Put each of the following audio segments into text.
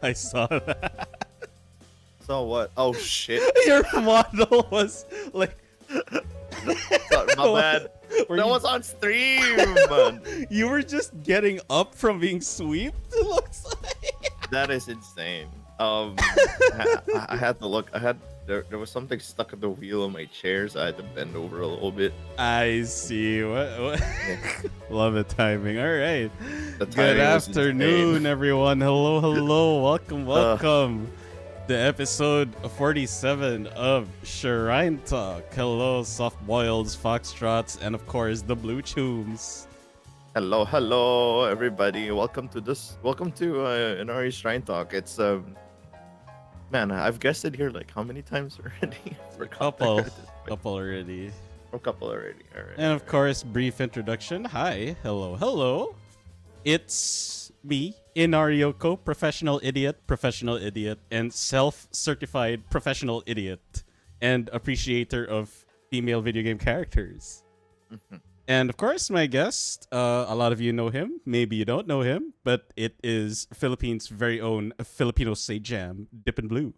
I saw that. So what? Oh shit! Your model was like. Sorry, my bad. Were That you, was on stream, man. you were just getting up from being swept. It looks like. That is insane. I had to look. There was something stuck in the wheel of my chair, so I had to bend over a little bit. I see. What? Yeah, Love the timing. All right. the Good timing was afternoon, insane. everyone. Hello. Welcome. The episode 47 of Shrine Talk. Hello, soft boils, foxtrots, and of course the blue chooms. Hello, everybody. Welcome to Inari Shrine Talk. It's man, I've guessed it here like how many times already? Couple already. A couple already. All right. And of course, brief introduction. Hi, hello. It's me, Inarioko, professional idiot, and self-certified professional idiot, and appreciator of female video game characters. And of course, my guest, a lot of you know him, maybe you don't know him, but it is Philippines' very own Filipino Sejam, Dippin' Blue.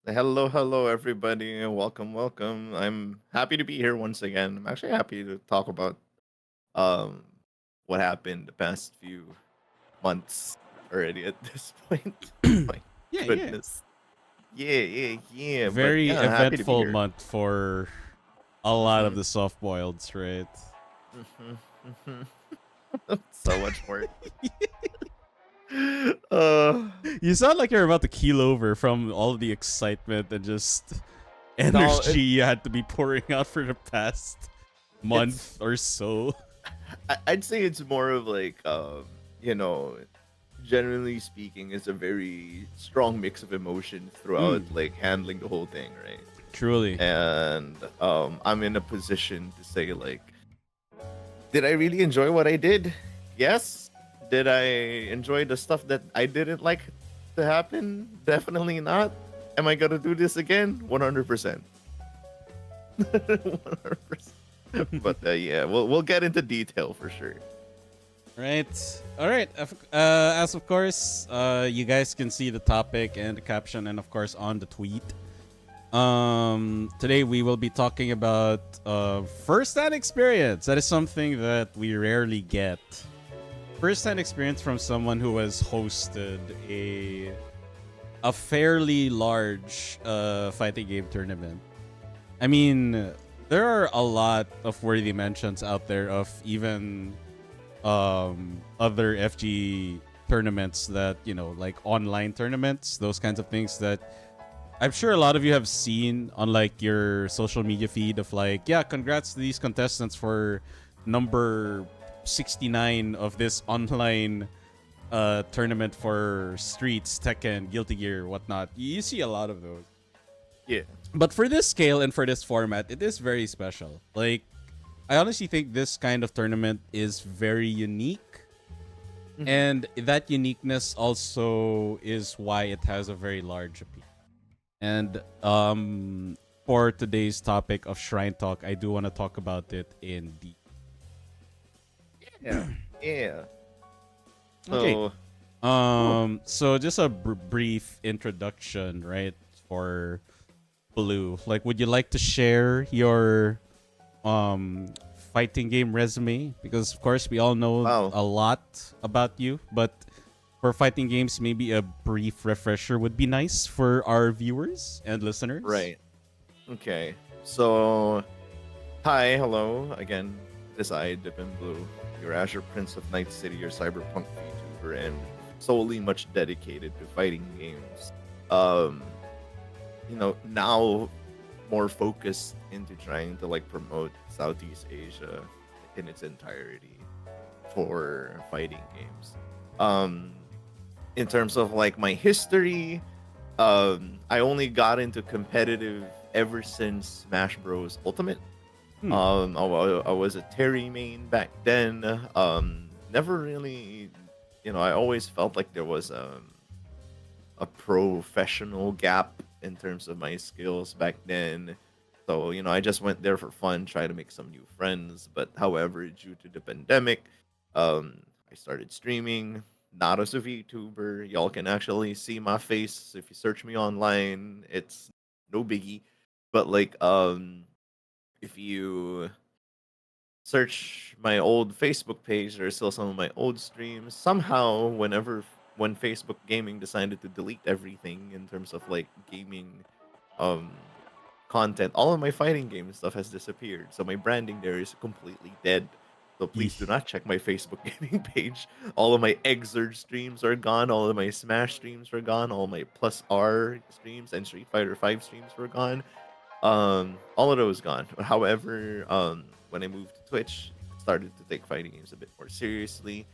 Hello, everybody. and Welcome. I'm happy to be here once again. I'm actually happy to talk about um what happened the past few months already at this point. My Yeah. goodness. Yeah. Very but, yeah, happy to be eventful here. month for a lot of Mhm. the soft boileds, right? So much work. uh, You sound like you're about to keel over from all of the excitement and just No, energy you had to be pouring out for the past month or so. I'd say it's more of like you know, generally speaking, it's a very strong mix of emotions throughout like handling the whole thing, right? Truly. And I'm in a position to say like, did I really enjoy what I did? Yes. Did I enjoy the stuff that I didn't like to happen? Definitely not. Am I gonna do this again? 100%. 100%. But yeah, we'll get into detail for sure. Right. All right. As of course, you guys can see the topic and the caption, and of course on the tweet. Today we will be talking about first-hand experience. That is something that we rarely get. First-hand experience from someone who has hosted a fairly large fighting game tournament. I mean, there are a lot of worthy mentions out there of even other FG tournaments that, like online tournaments, those kinds of things that I'm sure a lot of you have seen on like your social media feed of like, yeah, congrats to these contestants for number 69 of this online tournament for Streets, Tekken, Guilty Gear, whatnot. You see a lot of those. Yeah. But for this scale and for this format, it is very special. Like, I honestly think this kind of tournament is very unique. And that uniqueness also is why it has a very large appeal. And for today's topic of Shrine Talk, I do want to talk about it in deep. Yeah. Okay. So, So just a brief introduction, right, for Blue. Like, would you like to share your fighting game resume? Because of course we all know Wow. a lot about you, but for fighting games, maybe a brief refresher would be nice for our viewers and listeners. Right. Okay. So, hi, hello again. This I Dippin' Blue, your Azure Prince of Night City, your cyberpunk VTuber, and solely much dedicated to fighting games. Now more focused into trying to like promote Southeast Asia in its entirety for fighting games. In terms of like my history, I only got into competitive ever since Smash Bros. Ultimate. I was a Terry main back then. Never really, I always felt like there was a professional gap in terms of my skills back then. So, I just went there for fun, try to make some new friends. But however, due to the pandemic, I started streaming. not as a VTuber. Y'all can actually see my face if you search me online. It's no biggie. But like if you search my old Facebook page, there's still some of my old streams. Somehow, when Facebook Gaming decided to delete everything in terms of like gaming um content, all of my fighting game stuff has disappeared. So my branding there is completely dead. So please do Eesh. not check my Facebook gaming page. All of my Exurge streams are gone. All of my Smash streams are gone. All my Plus R streams and Street Fighter 5 streams were gone. All of those gone. However, when I moved to Twitch, started to take fighting games a bit more seriously.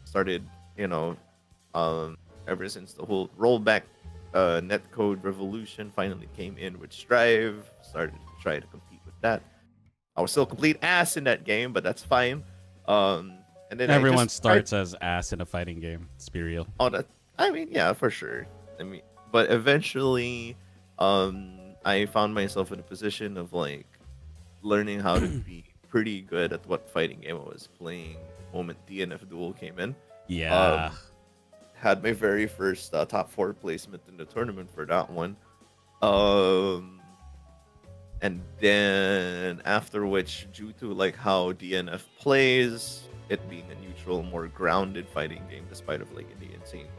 Started, you know, ever since the whole rollback netcode revolution finally came in with Strive, started to try to compete with that. I was still complete ass in that game, but that's fine. And then Everyone I just tried. starts as ass in a fighting game. Let's be real. Oh, that I mean, yeah, for sure. I mean, but eventually, um, I found myself in a position of like learning how to be pretty good at what fighting game I was playing the moment DNF Duel came in. Yeah. Had my very first top 4 placement in the tournament for that one. Um, and then after which, due to like how DNF plays, it being a neutral, more grounded fighting game, despite of like the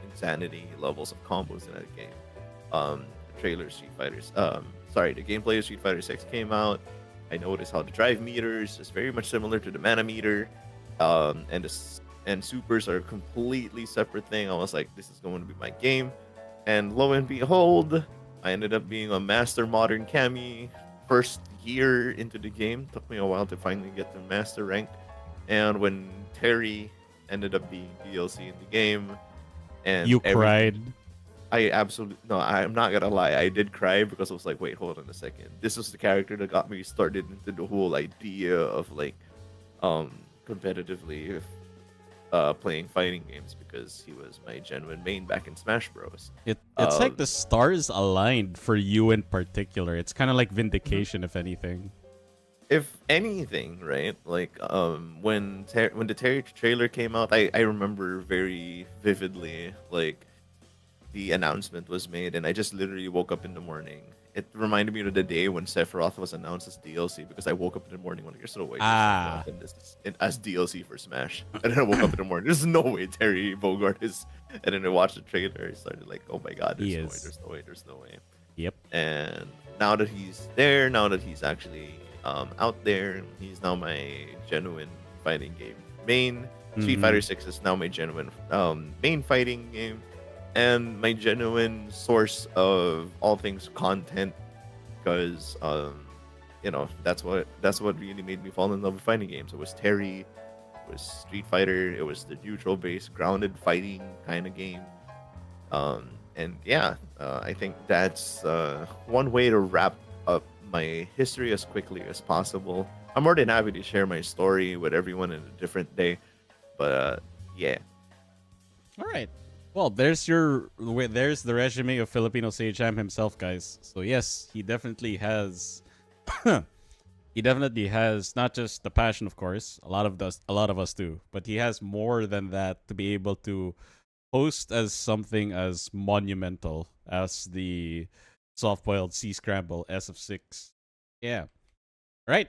insanity levels of combos in that game. The trailer the gameplay of Street Fighter 6 came out. I noticed how the drive meters is very much similar to the mana meter, and supers are a completely separate thing. I was like, this is going to be my game, and lo and behold, I ended up being a master modern Kami. First year into the game, took me a while to finally get to master rank, and when Terry ended up being DLC in the game, and You cried. I absolutely no. I'm not gonna lie. I did cry because I was like, wait, hold on a second. This was the character that got me started into the whole idea of like, competitively, playing fighting games because he was my genuine main back in Smash Bros. It's like the stars aligned for you in particular. It's kind of like vindication, if anything. If anything, right? Like, when the Terry trailer came out, I remember very vividly like the announcement was made, and I just literally woke up in the morning. It reminded me of the day when Sephiroth was announced as DLC because I woke up in the morning when there's no way Ah. as DLC for Smash, and then I woke up in the morning. There's no way Terry Bogard is, and then I watched the trailer. I started like, oh my god, He there's no way, is. there's no way, there's no way. Yep. And now that he's there, now that he's actually out there, he's now my genuine fighting game main. Street Mhm. Fighter 6 is now my genuine main fighting game, and my genuine source of all things content, because that's what really made me fall in love with fighting games. It was Terry, it was Street Fighter, it was the neutral based grounded fighting kind of game. And yeah, I think that's one way to wrap up my history as quickly as possible. I'm more than happy to share my story with everyone in a different day, but yeah. All right. Well, there's the resume of Filipino Sage Ham himself, guys. So yes, he definitely has he definitely has not just the passion, of course. A lot of us do, but he has more than that to be able to host as something as monumental as the soft-boiled sea scramble SF6. Yeah. Right.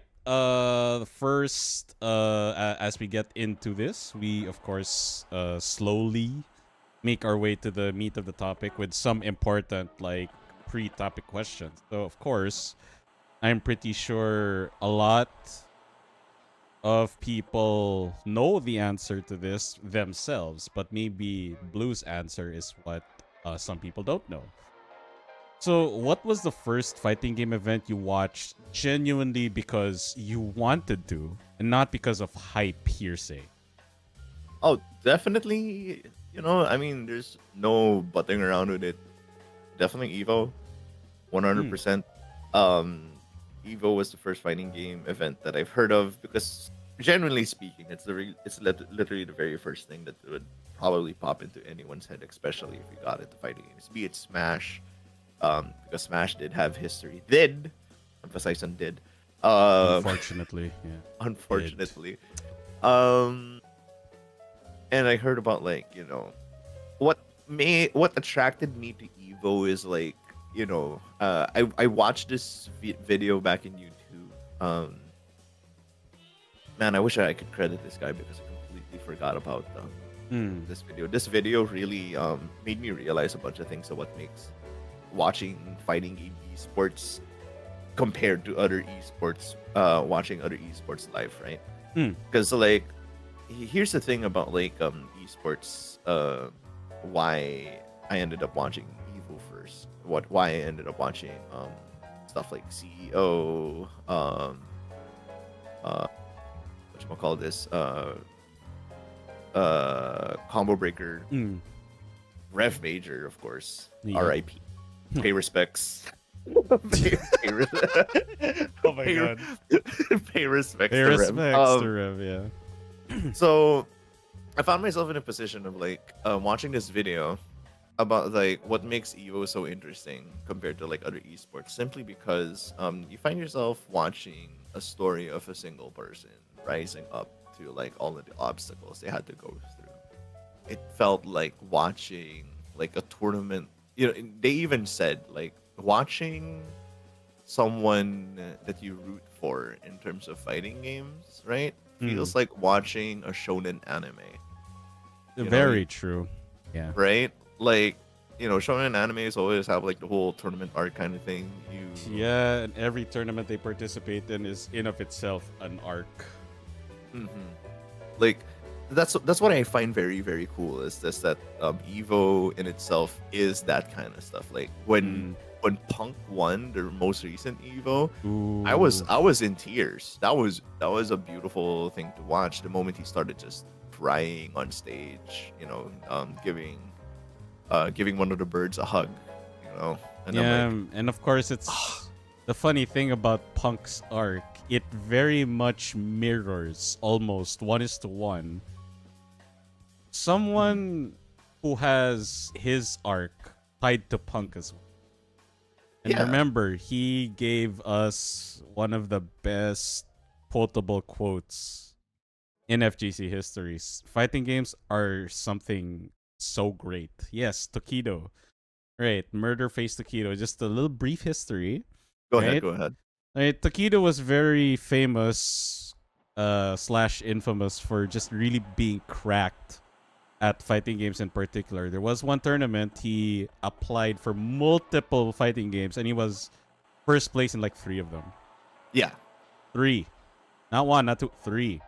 First, as we get into this, we of course slowly make our way to the meat of the topic with some important like pre-topic questions. So of course, I'm pretty sure a lot of people know the answer to this themselves, but maybe Blue's answer is what some people don't know. So, what was the first fighting game event you watched genuinely because you wanted to, and not because of hype hearsay? Oh, definitely. I mean, there's no butting around with it. Definitely Evo, 100%. Evo was the first fighting game event that I've heard of because, generally speaking, literally the very first thing that would probably pop into anyone's head, especially if you got into fighting games. Be it Smash, because Smash did have history. Did emphasize on did. Unfortunately, yeah. Unfortunately. Um, and I heard about like what what attracted me to Evo is like I watched this video back in YouTube. Man, I wish I could credit this guy because I completely forgot about this video. This video really made me realize a bunch of things of what makes watching fighting game esports compared to other esports, watching other esports live, right? Because like here's the thing about like esports, why I ended up watching Evo first. Why I ended up watching stuff like CEO, whatchamacallit this, Combo Breaker, Rev Major, of course, Yeah. R.I.P. Pay respects. Oh my god. Pay respects. Pay to Rev. respects to Rev, yeah. So I found myself in a position of like watching this video about like what makes Evo so interesting compared to like other esports, simply because you find yourself watching a story of a single person rising up to like all of the obstacles they had to go through. It felt like watching like a tournament. They even said like watching someone that you root for in terms of fighting games, right? Feels like watching a shonen anime. Very true. Yeah. Right? Like, shonen animes always have like the whole tournament arc kind of thing. Yeah, and every tournament they participate in is in of itself an arc. Like that's what I find very, very cool is this, that Evo in itself is that kind of stuff. Like when Punk won their most recent Evo, I was in tears. That was a beautiful thing to watch. The moment he started just crying on stage, giving one of the birds a hug, and yeah, I'm like, and of course it's the funny thing about Punk's arc. It very much mirrors almost 1:1 someone who has his arc tied to Punk as well. And remember, he gave us one of the best quotable quotes in FGC histories. Fighting games are something so great. Yes, Tokido. Right, Murder Face Tokido. Just a little brief history. Go ahead. Right, Tokido was very famous / infamous for just really being cracked at fighting games in particular. There was one tournament he applied for multiple fighting games and he was first place in like 3 of them. Yeah. 3. Not 1, not 2, 3.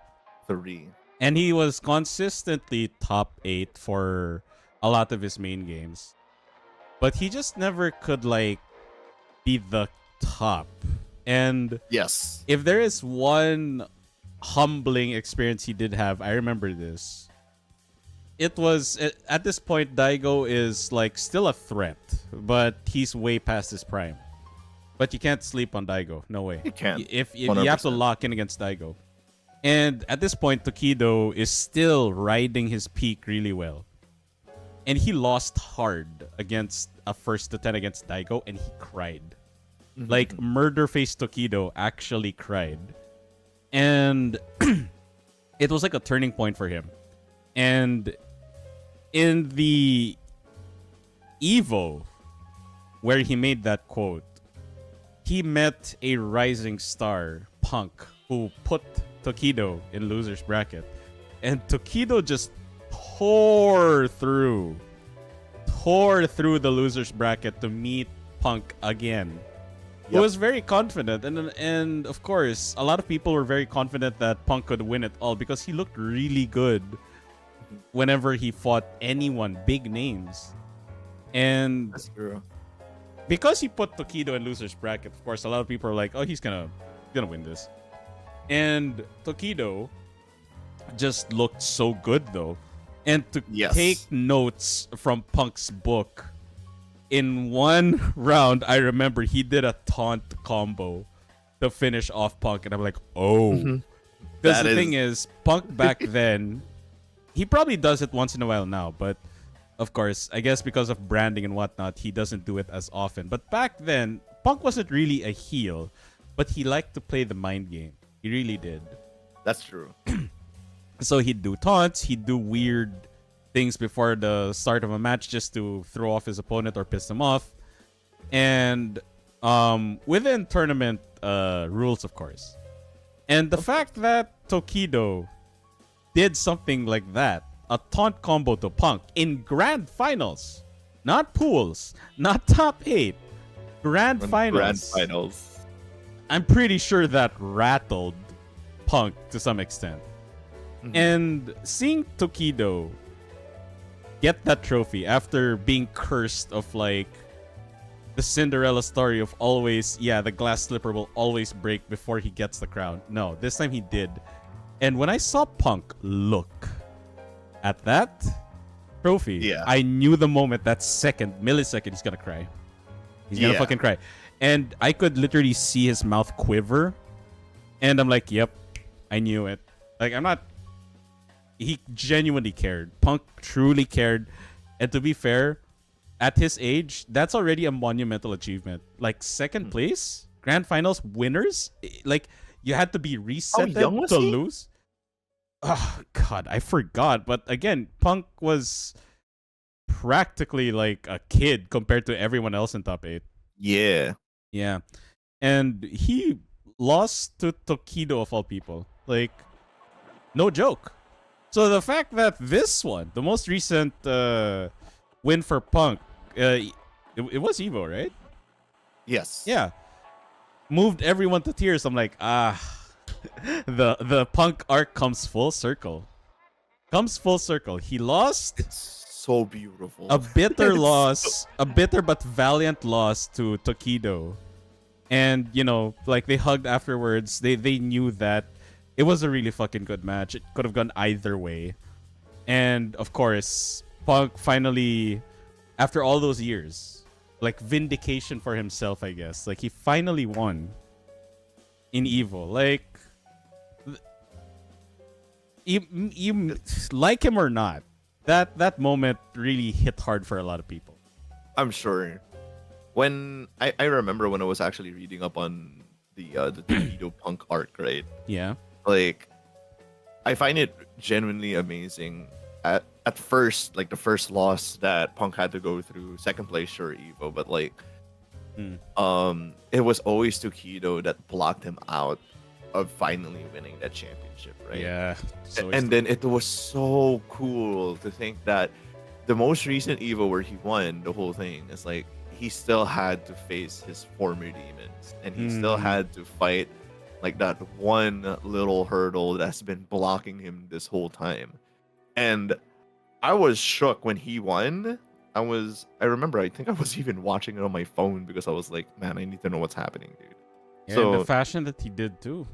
3. And he was consistently top 8 for a lot of his main games. But he just never could like be the top. And yes, if there is one humbling experience he did have, I remember this. It was at this point Daigo is like still a threat, but he's way past his prime. But you can't sleep on Daigo, no way. You can't. If you have to lock in against Daigo. And at this point Tokido is still riding his peak really well. And he lost hard against a 1-10 against Daigo and he cried. Like Murder Face Tokido actually cried. And it was like a turning point for him. And in the Evo, where he made that quote, he met a rising star, Punk, who put Tokido in loser's bracket. And Tokido just tore through the loser's bracket to meet Punk again. He was very confident, and of course, a lot of people were very confident that Punk could win it all because he looked really good whenever he fought anyone, big names. And that's true. Because he put Tokido in loser's bracket, of course, a lot of people are like, "Oh, he's gonna win this." And Tokido just looked so good though, and to take notes from Punk's book. In one round, I remember he did a taunt combo to finish off Punk, and I'm like, oh. Because the thing is, Punk back then, he probably does it once in a while now, but of course, I guess because of branding and whatnot, he doesn't do it as often. But back then, Punk wasn't really a heel, but he liked to play the mind game. He really did. That's true. So he'd do taunts, he'd do weird things before the start of a match just to throw off his opponent or piss him off. And within tournament rules, of course. And the fact that Tokido did something like that, a taunt combo to Punk in grand finals, not pools, not top 8, grand finals. Grand finals. I'm pretty sure that rattled Punk to some extent. Mhm. And seeing Tokido get that trophy after being cursed of like the Cinderella story of always, the glass slipper will always break before he gets the crown. No, this time he did. And when I saw Punk look at that trophy, I knew the moment, that millisecond, he's gonna cry. He's gonna fucking cry. And I could literally see his mouth quiver. And I'm like, yep, I knew it. Like, he genuinely cared. Punk truly cared. And to be fair, at his age, that's already a monumental achievement. Like, second place, grand finals winners. Like, you had to be reset to lose. Oh, God, I forgot. But again, Punk was practically like a kid compared to everyone else in top 8. Yeah. Yeah. And he lost to Tokido of all people. Like, no joke. So the fact that this one, the most recent win for Punk, it was Evo, right? Yes. Yeah. Moved everyone to tears. I'm like, the Punk arc comes full circle. He lost. It's so beautiful. A bitter loss, a bitter but valiant loss to Tokido. And, like, they hugged afterwards. They knew that it was a really fucking good match. It could have gone either way. And, of course, Punk finally, after all those years, like, vindication for himself, I guess. Like, he finally won in Evo. Like, you like him or not, that moment really hit hard for a lot of people. I'm sure. When I remember when I was actually reading up on the Tokido Punk arc, right? Yeah. Like, I find it genuinely amazing. At first, like the first loss that Punk had to go through, second place, sure, Evo, but like, it was always Tokido that blocked him out of finally winning that championship, right? Yeah. And then it was so cool to think that the most recent Evo where he won the whole thing is like, he still had to face his former demons, and he still had to fight like that one little hurdle that's been blocking him this whole time. And I was shook when he won. I remember, I think I was even watching it on my phone because I was like, man, I need to know what's happening, dude. Yeah, so and the fashion that he did too.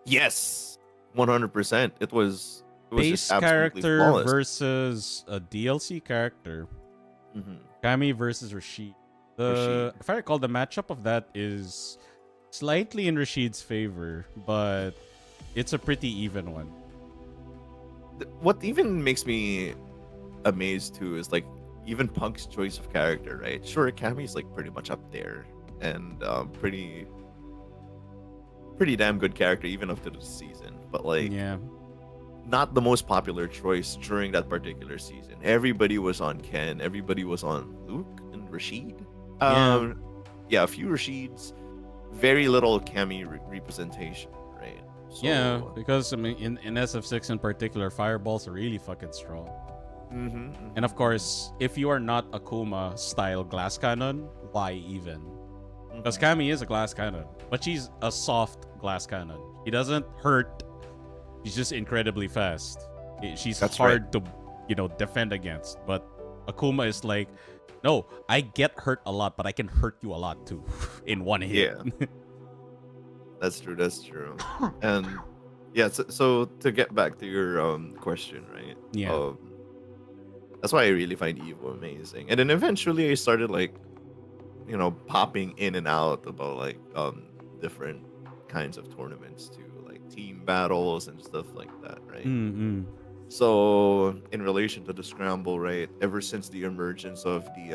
Yes, 100%. It was base just character flawless. versus a DLC character. Kami versus Rashid. If I recall, the matchup of that is slightly in Rashid's favor, but it's a pretty even one. What even makes me amazed too is like even Punk's choice of character, right? Sure, Kami's like pretty much up there and pretty damn good character even up to this season, but like not the most popular choice during that particular season. Everybody was on Ken, everybody was on Luke and Rashid. A few Rashids, very little Kami representation, right? So, yeah, because I mean, in SF6 in particular, fireballs are really fucking strong. And of course, if you are not a Kuma style glass cannon, why even? Because Kami is a glass cannon, but she's a soft glass cannon. She doesn't hurt. She's just incredibly fast. She's hard to, defend against. But Akuma is like, no, I get hurt a lot, but I can hurt you a lot too in one hit. Yeah. That's true. And yeah, so to get back to your question, right? Yeah. That's why I really find Evo amazing. And then eventually I started like, popping in and out about like different kinds of tournaments too, like team battles and stuff like that, right? So in relation to the scramble, right? Ever since the emergence of the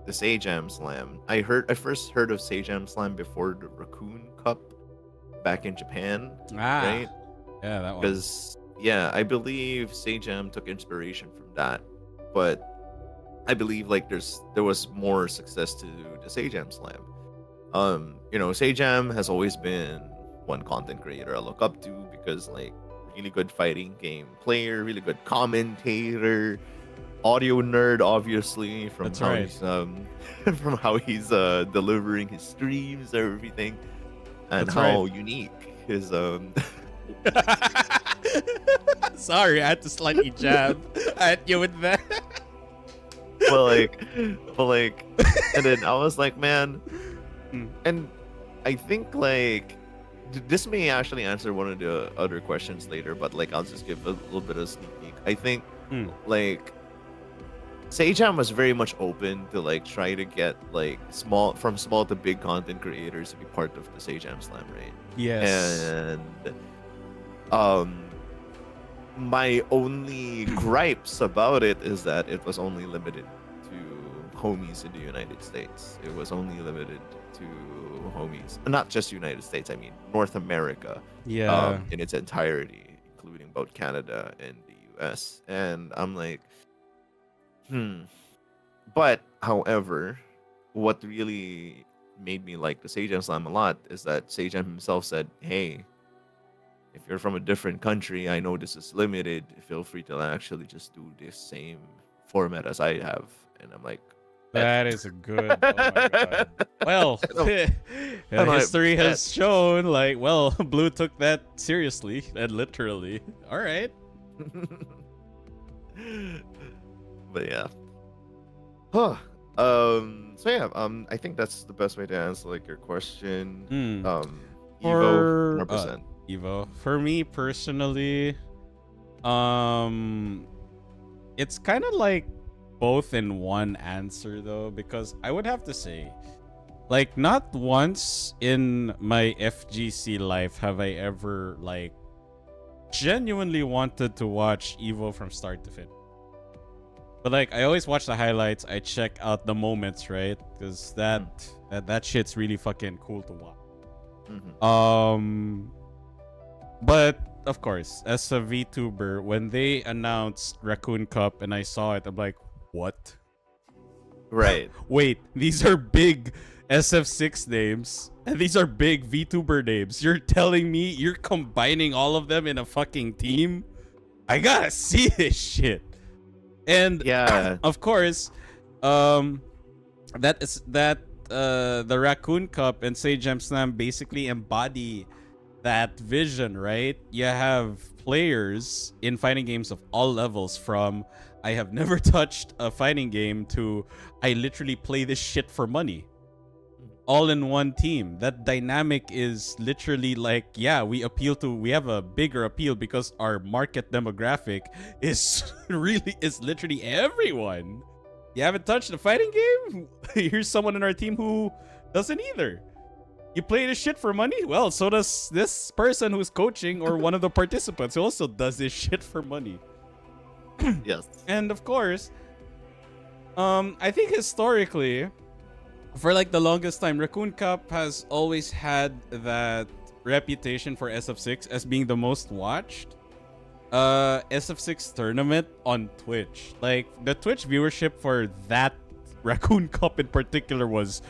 Sejam Slam, I first heard of Sejam Slam before the Raccoon Cup back in Japan, right? Yeah, that one. Because yeah, I believe Sajam took inspiration from that, but I believe like there was more success to the Sajam Slam. Sajam has always been one content creator I look up to because like really good fighting game player, really good commentator, audio nerd, obviously from That's how right. he's from how he's delivering his streams, everything, and That's right. how unique his Sorry, I had to slightly jab at you with that. but like, and then I was like, man, Hmm. and I think like this may actually answer one of the other questions later, but like I'll just give a little bit of sneak peek. I think Hmm. like Sajam was very much open to like try to get like small to big content creators to be part of the Sajam Slam, right? Yes. And um my only gripes about it is that it was only limited to homies in the United States. It was only limited to homies, not just United States. I mean North America, Yeah. in its entirety, including both Canada and the U.S. And I'm like, But however, what really made me like the Sajam Slam a lot is that Sajam himself said, "Hey, if you're from a different country, I know this is limited. Feel free to actually just do this same format as I have." And I'm like, bet. That is a good. Oh my god. Well, I'm like, history bet. has shown, like, well, Blue took that seriously and literally. All right. But yeah. Huh. So yeah, I think that's the best way to answer like your question. Hmm. Evo, For 100%. Evo, for me personally, um, it's kind of like both in one answer though, because I would have to say, like, not once in my FGC life have I ever like genuinely wanted to watch Evo from start to finish. But like, I always watch the highlights. I check out the moments, right? Because that shit's really fucking cool to watch. Mhm. But of course, as a VTuber, when they announced Raccoon Cup and I saw it, I'm like, what? Right. Wait, these are big SF6 names. And these are big VTuber names. You're telling me you're combining all of them in a fucking team? I gotta see this shit. And Yeah. of course, the Raccoon Cup and Sajam Slam basically embody that vision, right? You have players in fighting games of all levels, from I have never touched a fighting game to I literally play this shit for money, all in one team. That dynamic is literally like, yeah, we have a bigger appeal because our market demographic is literally everyone. You haven't touched a fighting game? Here's someone in our team who doesn't either. You play this shit for money? Well, so does this person who's coaching or one of the participants who also does this shit for money. Yes. And of course, I think historically, for like the longest time, Raccoon Cup has always had that reputation for SF6 as being the most watched SF6 tournament on Twitch. Like, the Twitch viewership for that Raccoon Cup in particular was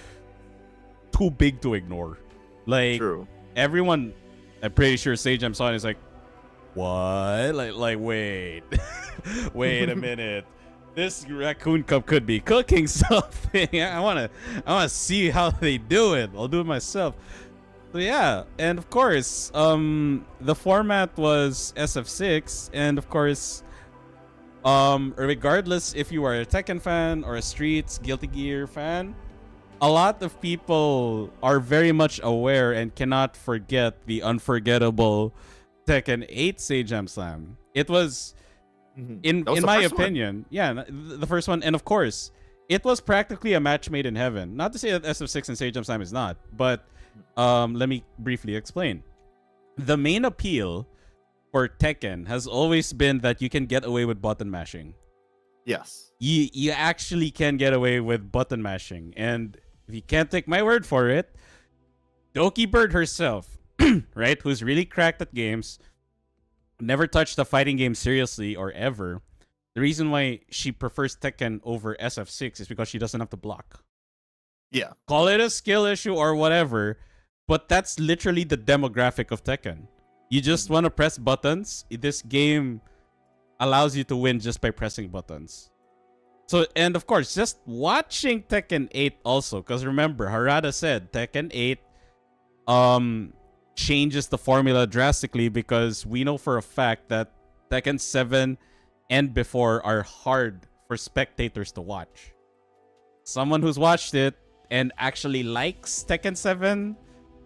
too big to ignore. Like, True. everyone, I'm pretty sure Sajam saw it, is like, what? Like wait. Wait a minute. This Raccoon Cup could be cooking something. I wanna see how they do it. I'll do it myself. So yeah, and of course, the format was SF6, and of course, regardless if you are a Tekken fan or a Streets Guilty Gear fan, a lot of people are very much aware and cannot forget the unforgettable Tekken 8 Sajam Slam. It was, in my opinion, the first one, and of course, it was practically a match made in heaven. Not to say that SF6 and Sajam Slam is not, but let me briefly explain. The main appeal for Tekken has always been that you can get away with button mashing. Yes. You actually can get away with button mashing, and if you can't take my word for it, Doki Bird herself, right, who's really cracked at games, never touched a fighting game seriously or ever. The reason why she prefers Tekken over SF6 is because she doesn't have to block. Yeah. Call it a skill issue or whatever, but that's literally the demographic of Tekken. You just want to press buttons. This game allows you to win just by pressing buttons. So, and of course, just watching Tekken 8 also, because remember, Harada said Tekken 8 changes the formula drastically, because we know for a fact that Tekken 7 and before are hard for spectators to watch. Someone who's watched it and actually likes Tekken 7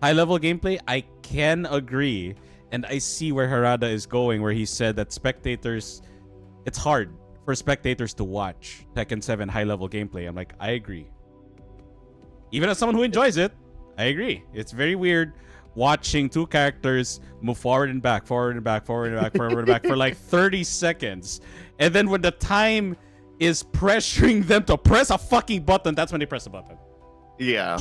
high-level gameplay, I can agree. And I see where Harada is going, where he said that it's hard for spectators to watch Tekken 7 high-level gameplay. I'm like, I agree. Even as someone who enjoys it, I agree. It's very weird watching two characters move forward and back, forward and back, forward and back, forward and back for like 30 seconds. And then when the time is pressuring them to press a fucking button, that's when they press a button. Yeah.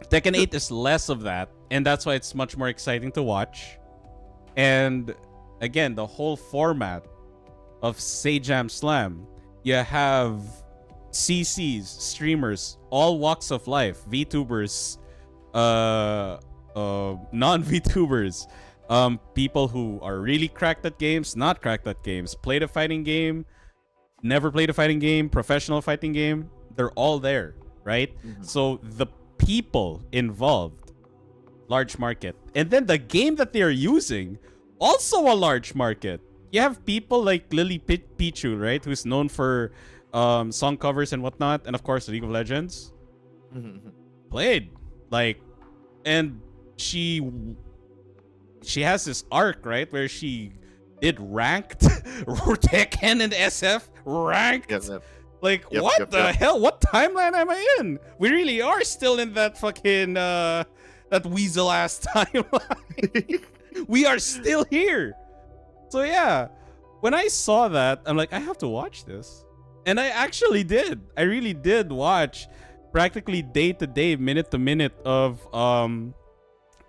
Tekken 8 is less of that, and that's why it's much more exciting to watch. And again, the whole format of Sejam Slam, you have CCs, streamers, all walks of life, VTubers, non-VTubers, people who are really cracked at games, not cracked at games, played a fighting game, never played a fighting game, professional fighting game. They're all there, right? Mm-hmm. So the people involved, large market. And then the game that they're using, also a large market. You have people like Lily Pichu, right? Who's known for song covers and whatnot. And of course, League of Legends. Mm-hmm. Played. Like, and she has this arc, right? Where she did ranked Tekken and SF ranked. Yep. Like, what the hell? What timeline am I in? We really are still in that fucking that weasel ass timeline. We are still here. So yeah, when I saw that, I'm like, I have to watch this. And I actually did. I really did watch practically day to day, minute to minute of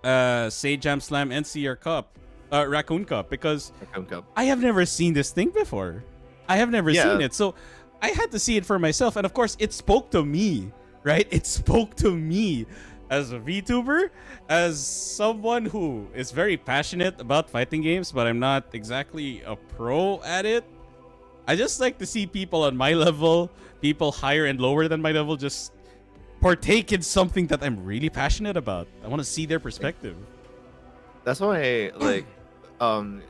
Sejam Slam NCR Cup, Raccoon Cup, because I have never seen this thing before. I have never seen it. So I had to see it for myself. And of course, it spoke to me, right? It spoke to me as a VTuber, as someone who is very passionate about fighting games, but I'm not exactly a pro at it. I just like to see people on my level, people higher and lower than my level, just partake in something that I'm really passionate about. I want to see their perspective. That's why, like,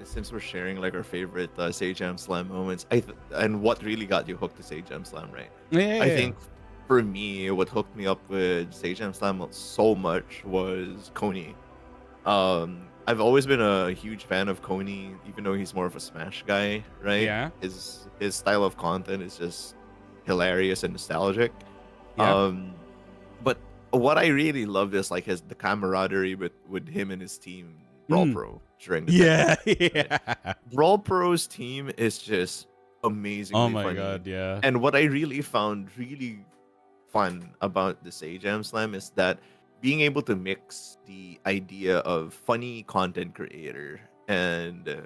since we're sharing like our favorite Sejam Slam moments, and what really got you hooked to Sejam Slam, right? I think for me, what hooked me up with Sejam Slam so much was Coney. I've always been a huge fan of Coney, even though he's more of a Smash guy, right? Yeah. His style of content is just hilarious and nostalgic. Yeah. But what I really loved is like the camaraderie with him and his team, Brawl Pro, during the yeah. Brawl Pro's team is just amazingly funny. Oh my god, yeah. And what I really found really fun about the Sejam Slam is that being able to mix the idea of funny content creator and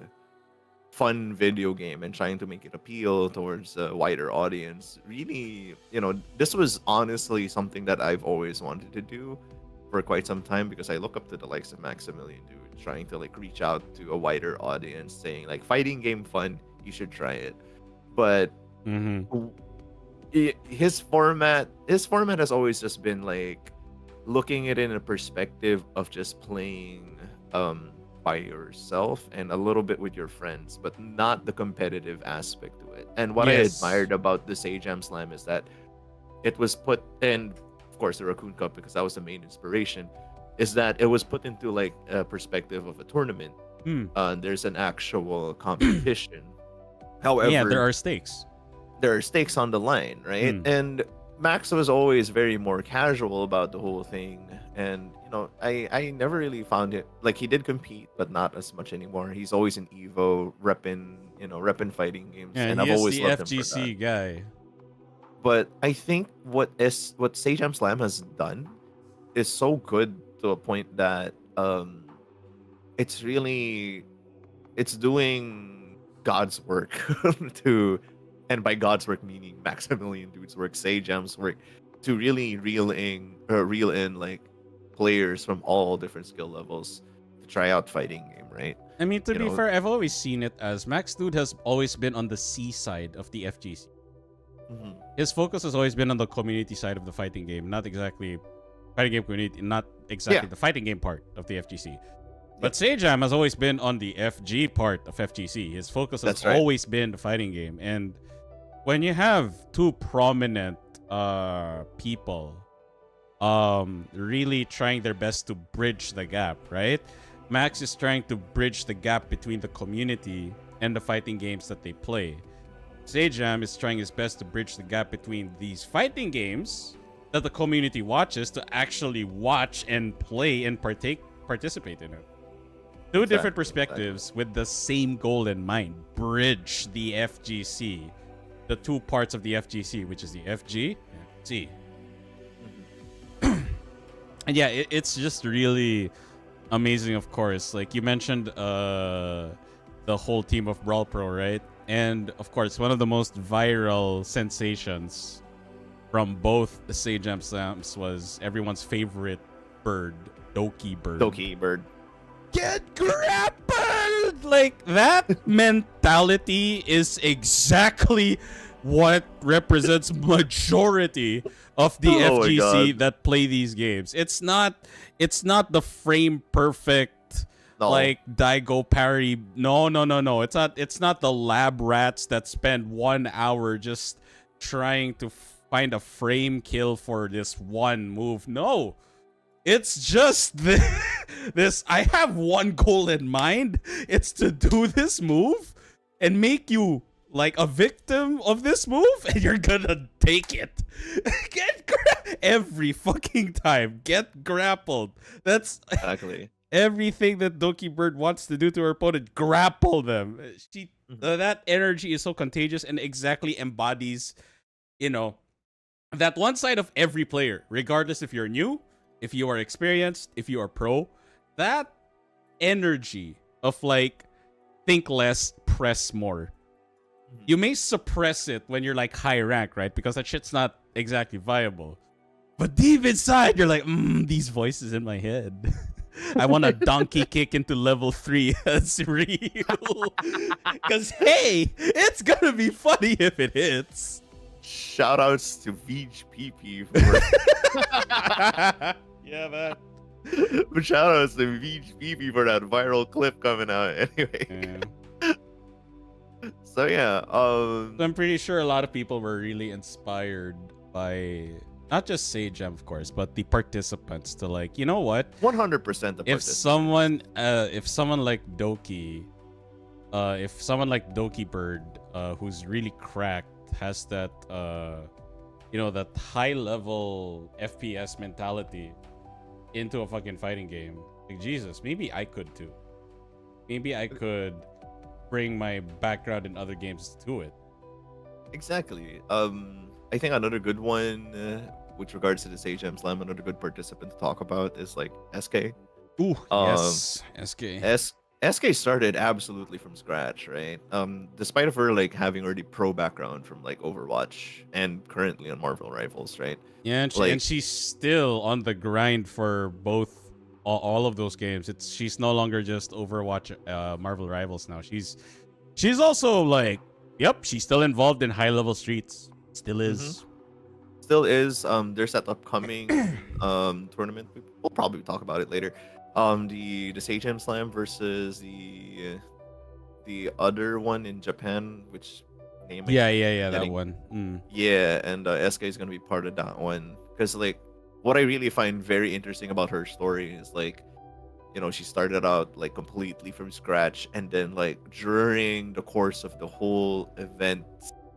fun video game and trying to make it appeal towards a wider audience, really, this was honestly something that I've always wanted to do for quite some time, because I look up to the likes of Maximilian, dude, trying to like reach out to a wider audience, saying like, fighting game fun, you should try it. But his format has always just been like looking at it in a perspective of just playing by yourself and a little bit with your friends, but not the competitive aspect to it. And what I admired about the Sejam Slam is that it was put, and of course the Raccoon Cup, because that was the main inspiration, is that it was put into like a perspective of a tournament. There's an actual competition. However, yeah, there are stakes. There are stakes on the line, right? And Max was always very more casual about the whole thing. And, I never really found it, like, he did compete, but not as much anymore. He's always in Evo, repping fighting games. Yeah, and I've always the loved FGC him for that. guy. But I think what Sejam Slam has done is so good to a point that it's really it's doing God's work to, and by God's work meaning Maximilian Dude's work, Sajam's work, to really reel in like players from all different skill levels to try out fighting game, right? I mean, to You be know? fair, I've always seen it as Max Dude has always been on the C side of the FGC. Mhm. His focus has always been on the community side of the fighting game, not exactly fighting game community, not exactly Yeah. the fighting game part of the FGC. But Sajam has always been on the FG part of FGC. His focus has That's right. always been the fighting game. And when you have two prominent people really trying their best to bridge the gap, right? Max is trying to bridge the gap between the community and the fighting games that they play. Sajam is trying his best to bridge the gap between these fighting games that the community watches to actually watch and play and participate in it. Two different perspectives with the same goal in mind. Bridge the FGC. The two parts of the FGC, which is the FG and C. And yeah, it's just really amazing, of course. Like you mentioned the whole team of Brawl Pro, right? And of course, one of the most viral sensations from both the Sajam Slams was everyone's favorite bird, Doki Bird. Doki Bird. Get grappled! Like, that mentality is exactly what represents majority of the Oh my FGC God. that play these games. It's not the frame perfect No. like Daigo parry. No. It's not the lab rats that spend 1 hour just trying to find a frame kill for this one move. No. It's just this. I have one goal in mind. It's to do this move and make you like a victim of this move, and you're gonna take it. Every fucking time. Get grappled. That's Exactly. everything that Doki Bird wants to do to her opponent. Grapple them. That energy is so contagious and exactly embodies, that one side of every player, regardless if you're new, if you are experienced, if you are pro, that energy of like think less, press more. You may suppress it when you're like high rank, right? Because that shit's not exactly viable. But deep inside, you're like, these voices in my head. I want a donkey kick into level 3. That's real. Because hey, it's gonna be funny if it hits. Shoutouts to Beach PP for Yeah, man. but shoutouts to Beach PP for that viral clip coming out anyway. Yeah. So yeah, So I'm pretty sure a lot of people were really inspired by not just Sajam, of course, but the participants to like, you know what? 100% If someone like Doki, if someone like Doki Bird, who's really cracked, has that that high level FPS mentality into a fucking fighting game, like Jesus, maybe I could too. Maybe I could bring my background in other games to it. Exactly. I think another good one, with regards to the Sajam Slam, another good participant to talk about is like SK. Ooh, yes, SK. SK started absolutely from scratch, right? Despite of her like having already pro background from like Overwatch and currently on Marvel Rivals, right? Yeah, and she's still on the grind for both all of those games. She's no longer just Overwatch, Marvel Rivals now. She's also like, yep, she's still involved in high level streets. Still is. Still is. There's that upcoming tournament. We'll probably talk about it later. The Sajam Slam versus the other one in Japan, which name? Yeah, that one. Yeah, and SK is gonna be part of that one because like what I really find very interesting about her story is like, she started out like completely from scratch, and then like during the course of the whole event,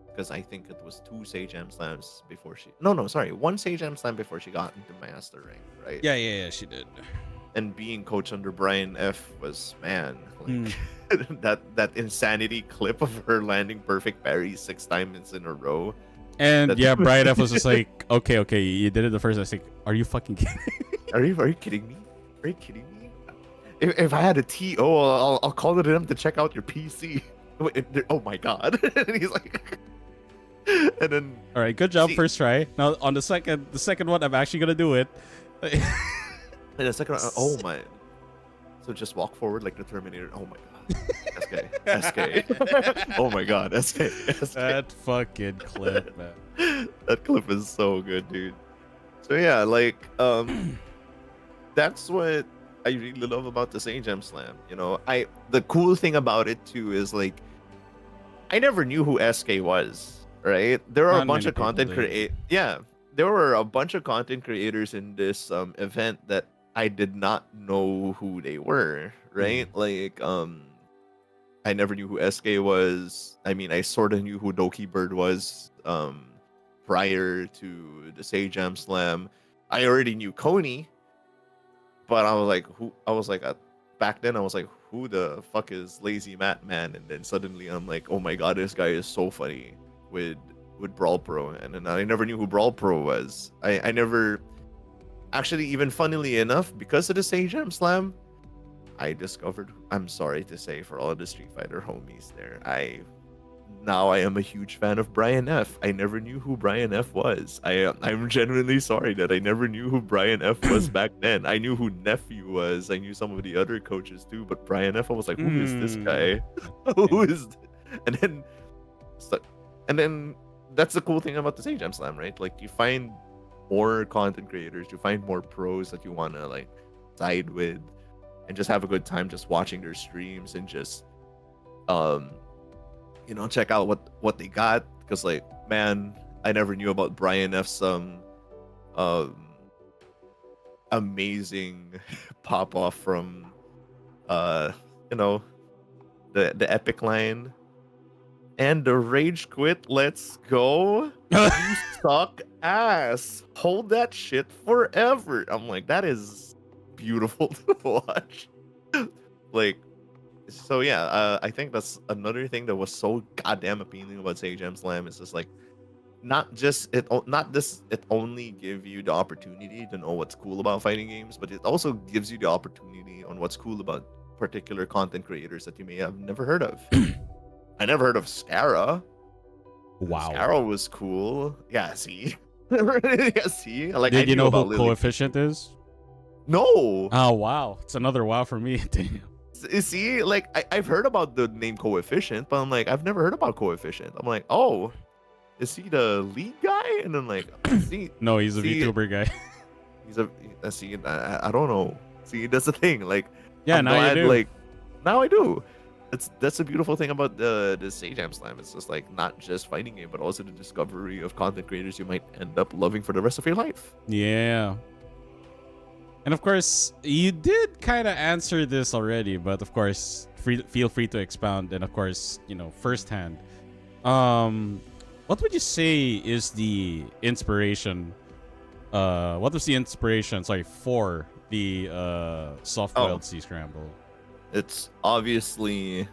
because I think it was 2 Sajam Slams before one Sajam Slam before she got into Master Rank, right? Yeah, she did. And being coached under Brian F was, man, like that insanity clip of her landing perfect parries 6 times in a row. And yeah, Brian F was just like, okay, you did it the first. I was like, are you fucking kidding me? Are you kidding me? Are you kidding me? if I had a TO, I'll call it him to check out your PC. Oh my god. And he's like, and then All right, good job see, first try. Now on the second one, I'm actually gonna do it. and the second round, oh my. So just walk forward like the Terminator. Oh my god. SK. Oh my god, SK. That fucking clip, man. That clip is so good, dude. So yeah, like that's what I really love about the Sage Gem Slam. You know, the cool thing about it too is like I never knew who SK was, right? There are Not a bunch many of people content did. yeah, there were a bunch of content creators in this event that I did not know who they were, right? Like I never knew who SK was. I mean, I sort of knew who Doki Bird was prior to the Sage Jam Slam. I already knew Coney, but I was like, who? I was like, back then I was like, who the fuck is Lazy Matt Man? And then suddenly I'm like, oh my god, this guy is so funny with Brawl Pro, and then I never knew who Brawl Pro was. I never actually, even funnily enough, because of the Sage Jam Slam, I discovered, I'm sorry to say for all the Street Fighter homies there, now I am a huge fan of Brian F. I never knew who Brian F was. I'm genuinely sorry that I never knew who Brian F was back then. I knew who Nephew was. I knew some of the other coaches too, but Brian F, I was like, who is this guy? Who is and then so, and then that's the cool thing about the Sage Jam Slam, right? Like you find more content creators, you find more pros that you want to like side with and just have a good time just watching their streams and just you know, check out what they got, because like, man, I never knew about Brian F's amazing pop off from you know, the epic line and the rage quit. Let's go. You suck ass. Hold that shit forever. I'm like, that is beautiful to watch. Like, so yeah, I think that's another thing that was so goddamn appealing about Sage Jam Slam. Is just like, not this it only give you the opportunity to know what's cool about fighting games, but it also gives you the opportunity on what's cool about particular content creators that you may have never heard of. I never heard of Scara. Wow. Scara was cool. Yeah, see. Yeah, see. Like, Did I you knew know about who Lily. Coefficient is? No. Oh wow, it's another wow for me. Damn. See, like I've heard about the name Coefficient, but I'm like, I've never heard about Coefficient. I'm like, oh, is he the lead guy? And then like, see, No, he's a see, VTuber guy. he's a see. I don't know. See, that's the thing. Like, Yeah, I'm now you glad, do. like, now I do. That's a beautiful thing about the Sage Jam Slam. It's just like not just fighting game, but also the discovery of content creators you might end up loving for the rest of your life. Yeah. And of course, you did kind of answer this already, but of course, feel free to expound. And of course, you know, firsthand. What would you say is the inspiration? What was the inspiration? Sorry, for the soft-boiled sea scramble? It's obviously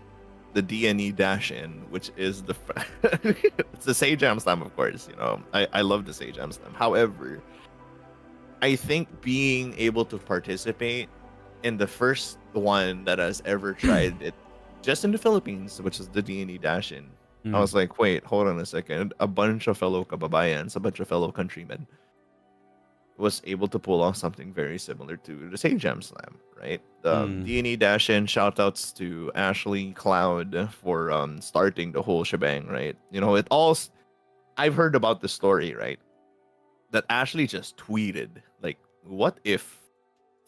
the DNE dash in, which is the it's the Sage Jam Slam, of course. You know, I love the Sage Jam Slam. However, I think being able to participate in the first one that has ever tried it, just in the Philippines, which is the DNE dash in, I was like, wait, hold on a second. A bunch of fellow kababayans, a bunch of fellow countrymen was able to pull off something very similar to the Sage Jam Slam, right? DNE dash in, shout outs to Ashley Cloud for starting the whole shebang, right? You know, I've heard about the story, right? That Ashley just tweeted, like, what if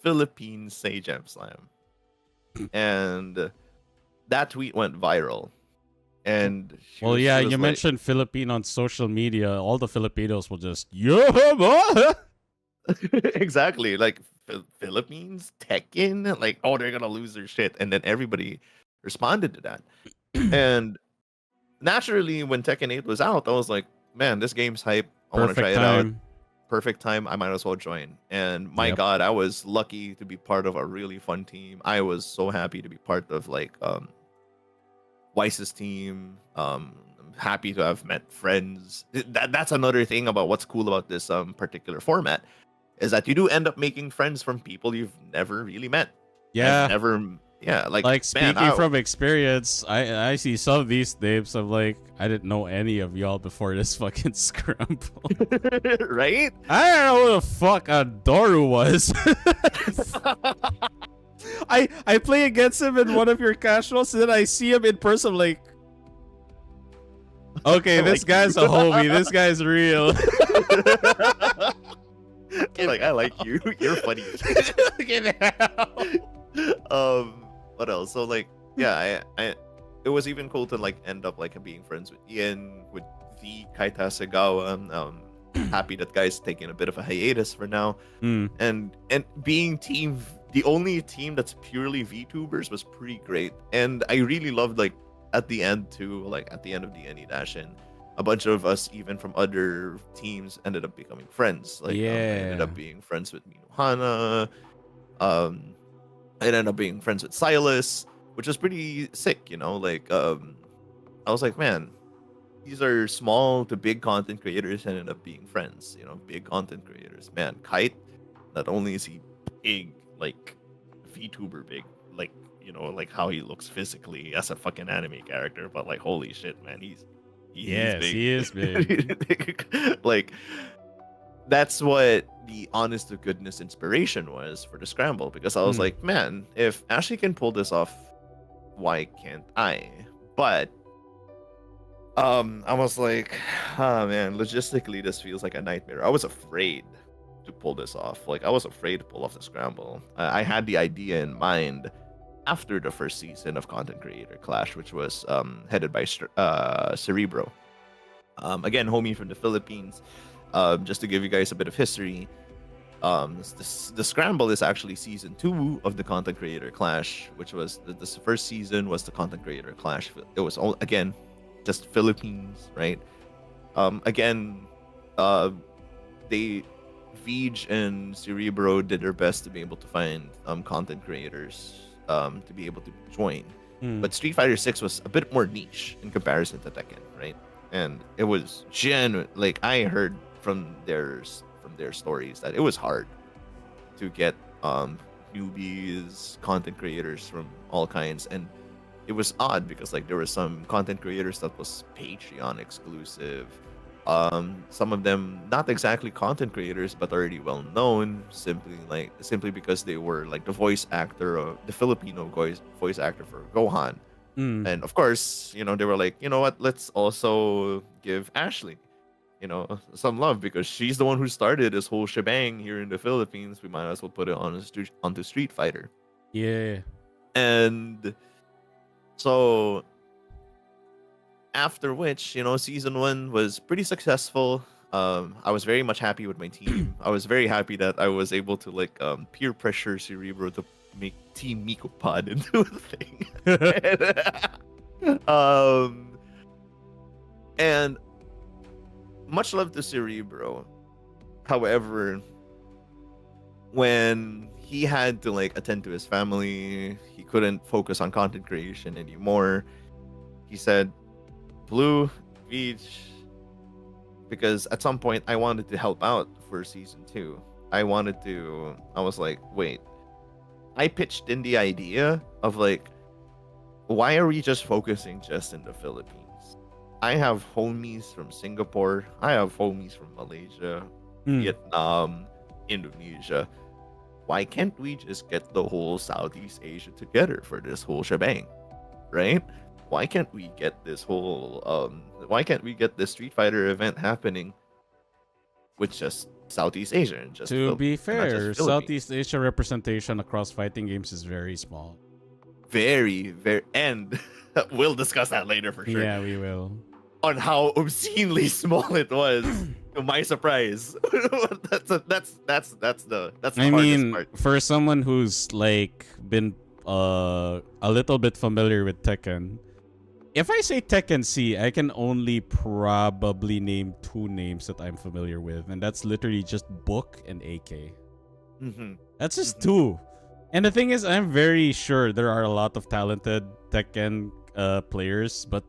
Philippines Sage Jam Slam? And that tweet went viral. And well, yeah, you mentioned Philippine on social media. All the Filipinos will just, yeah, exactly, like Philippines Tekken, like, oh, they're gonna lose their shit, and then everybody responded to that. And naturally, when Tekken 8 was out, I was like, man, this game's hype. I want to try it out. Perfect time. I might as well join. And my God, I was lucky to be part of a really fun team. I was so happy to be part of like Weiss's team. I'm happy to have met friends. That's another thing about what's cool about this particular format, is that you do end up making friends from people you've never really met. Yeah. I've never, yeah, like man, speaking from experience, I see some of these names. I'm like, I didn't know any of y'all before this fucking scramble. right? I don't know who the fuck Doru was. I play against him in one of your casuals, and then I see him in person. I'm like, okay, this Like guy's a homie. This guy's real. like I like you. You're funny. What else? So like, yeah, I it was even cool to like end up like being friends with Ian, with the Kaita Segawa. Happy that guy's taking a bit of a hiatus for now. And being the only team that's purely VTubers was pretty great. And I really loved like at the end too, like at the end of the NE Dash, and a bunch of us even from other teams ended up becoming friends. Like I ended up being friends with Minuhana. I ended up being friends with Silas, which was pretty sick, you know. Like I was like, man, these are small to big content creators and ended up being friends, you know, big content creators. Man, Kite, not only is he big, like VTuber big, like, you know, like how he looks physically as a fucking anime character, but like holy shit, man, he's big. He is big. Like that's what the honest to goodness inspiration was for the scramble, because I was like, man, if Ashley can pull this off, why can't I? But I was like, oh man, logistically this feels like a nightmare. I was afraid to pull this off. Like I was afraid to pull off the scramble. I had the idea in mind after the first season of Content Creator Clash, which was headed by Cerebro. Again, homie from the Philippines. Just to give you guys a bit of history, the scramble is actually season 2 of the Content Creator Clash, which was the first season was the Content Creator Clash. It was all, again, just Philippines, right? Again, they Vij and Cerebro did their best to be able to find content creators to be able to join. But Street Fighter 6 was a bit more niche in comparison to Tekken, right? And it was like I heard from their stories that it was hard to get newbies, content creators from all kinds, and it was odd because like there were some content creators that was Patreon exclusive. Some of them not exactly content creators but already well known, simply because they were like the voice actor of the Filipino voice actor for Gohan. And of course, you know, they were like, you know what, let's also give Ashley, you know, some love because she's the one who started this whole shebang here in the Philippines. We might as well put it onto Street Fighter. Yeah. And so after which, you know, season 1 was pretty successful. I was very much happy with my team. I was very happy that I was able to like peer pressure Cerebro to make Team Mikopod into a thing. And much love to Cerebro. However, when he had to like attend to his family, he couldn't focus on content creation anymore. He said, Blue, Beach, because at some point I wanted to help out for season 2. I was like, wait, I pitched in the idea of like, why are we just focusing just in the Philippines? I have homies from Singapore. I have homies from Malaysia, Vietnam, Indonesia. Why can't we just get the whole Southeast Asia together for this whole shebang, right? Why can't we get this whole why can't we get this Street Fighter event happening with just Southeast Asia and just to be fair, Southeast Asia representation across fighting games is very small. Very, very, and we'll discuss that later for sure. Yeah, we will. On how obscenely small it was, to my surprise. that's the hardest part. For someone who's like been a little bit familiar with Tekken, if I say Tekken C, I can only probably name 2 names that I'm familiar with, and that's literally just Book and AK. That's just 2. And the thing is, I'm very sure there are a lot of talented Tekken players, but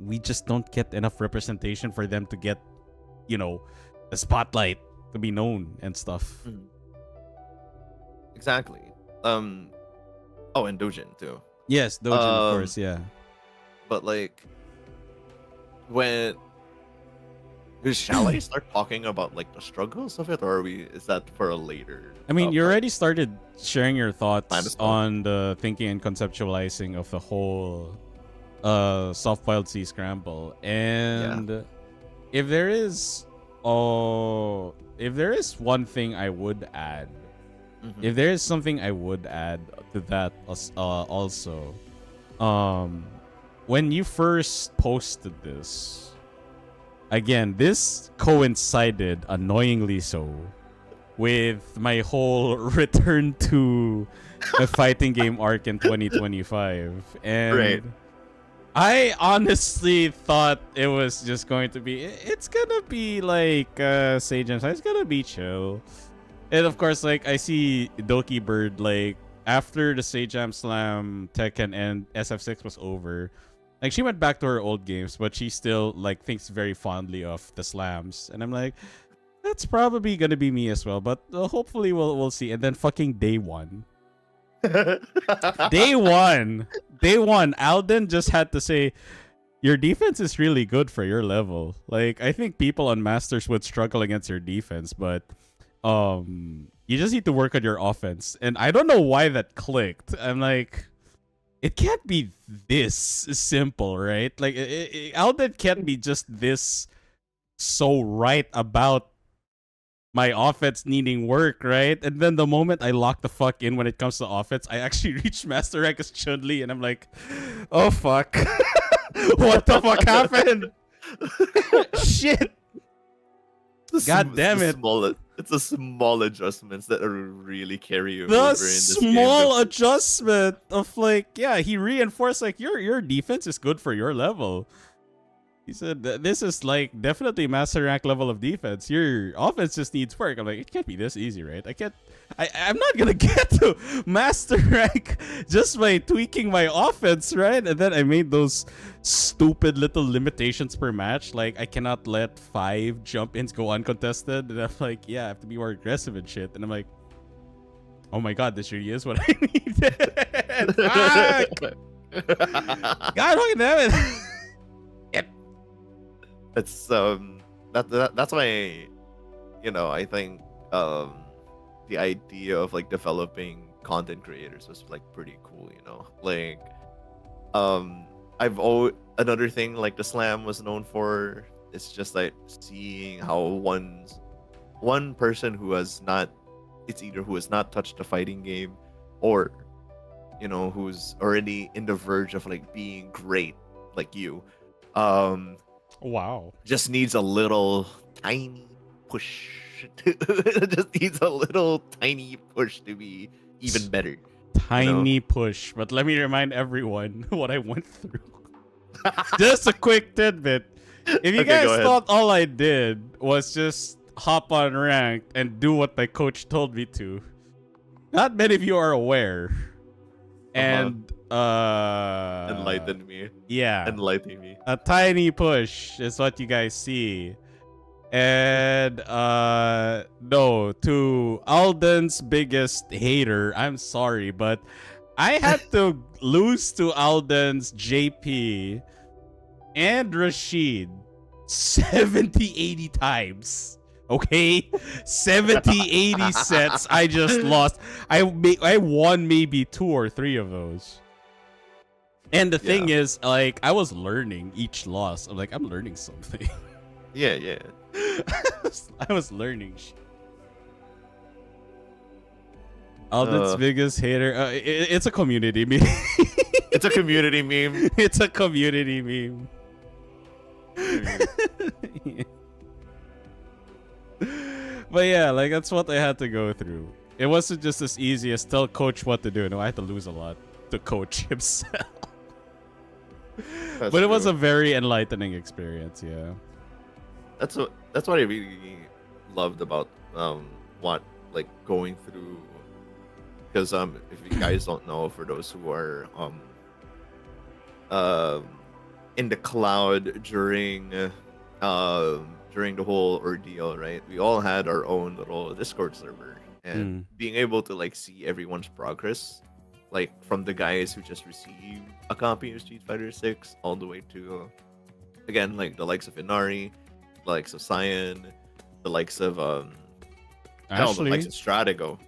we just don't get enough representation for them to get, you know, the spotlight to be known and stuff. Exactly. Oh, and Dojin too. Yes, Dojin, of course, yeah. But like when shall I start talking about like the struggles of it, or is that for a later? I mean, you part? already started sharing your thoughts Stop. on the thinking and conceptualizing of the whole soft-boiled sea scramble. And if there is one thing I would add, if there is something I would add to that also, when you first posted this, again, this coincided, annoyingly so, with my whole return to a fighting game arc in 2025. And Right. I honestly thought it was just going to be, it's gonna be like Sage Jam, it's gonna be chill. And of course, like, I see Doki Bird, like, after the Sage Jam Slam, Tekken, and SF6 was over, like, she went back to her old games, but she still, like, thinks very fondly of the slams. And I'm like, that's probably gonna be me as well, but hopefully we'll see. And then fucking day one, Alden just had to say, your defense is really good for your level. Like, I think people on Masters would struggle against your defense, but you just need to work on your offense. And I don't know why that clicked. I'm like, it can't be this simple, right? Like, Alden can't be just this so right about my offense needing work, right? And then the moment I lock the fuck in when it comes to offense, I actually reach Master Rank as Chun-Li, and I'm like, oh fuck. What the fuck happened? Shit. God damn it. It's the small adjustments that really carry you The over in this small game. adjustment of, like, yeah, he reinforced, like, your defense is good for your level. He said, this is, like, definitely master rank level of defense. Your offense just needs work. I'm like, it can't be this easy, right? I'm not gonna get to master rank just by tweaking my offense, right? And then I made those stupid little limitations per match. Like, I cannot let 5 jump-ins go uncontested. And I'm like, yeah, I have to be more aggressive and shit. And I'm like, oh my god, this really is what I need. Fuck! God fucking damn it. It's that's why, you know, I think the idea of like developing content creators was like pretty cool, you know. Like another thing like the slam was known for, it's just like seeing how one person who has not, it's either who has not touched a fighting game, or, you know, who's already in the verge of like being great, like you, Wow. just needs a little tiny push. Just needs a little tiny push to be even better. Tiny push. But let me remind everyone what I went through. Just a quick tidbit. If you guys thought all I did was just hop on ranked and do what my coach told me to, not many of you are aware. And enlighten me. Yeah. Enlighten me. A tiny push is what you guys see. And no, to Alden's biggest hater, I'm sorry, but I had to lose to Alden's JP and Rashid 70-80 times. Okay? 70-80 sets I just lost. I won maybe 2 or 3 of those. And the thing is, like, I was learning each loss. I'm like, I'm learning something. Yeah. I was learning shit. Alden's biggest hater. It's a community meme. It's a community meme. It's a community meme. But yeah, like, that's what I had to go through. It wasn't just as easy as tell coach what to do. No, I had to lose a lot to coach himself. But it was a very enlightening experience, yeah. That's what I really loved about what, like, going through, because if you guys don't know, for those who are in the cloud during the whole ordeal, right? We all had our own little Discord server, and being able to like see everyone's progress like from the guys who just received a copy of Street Fighter 6 all the way to again like the likes of Inari, the likes of Cyan, the likes of hell, the likes Ashley. of Stratigo,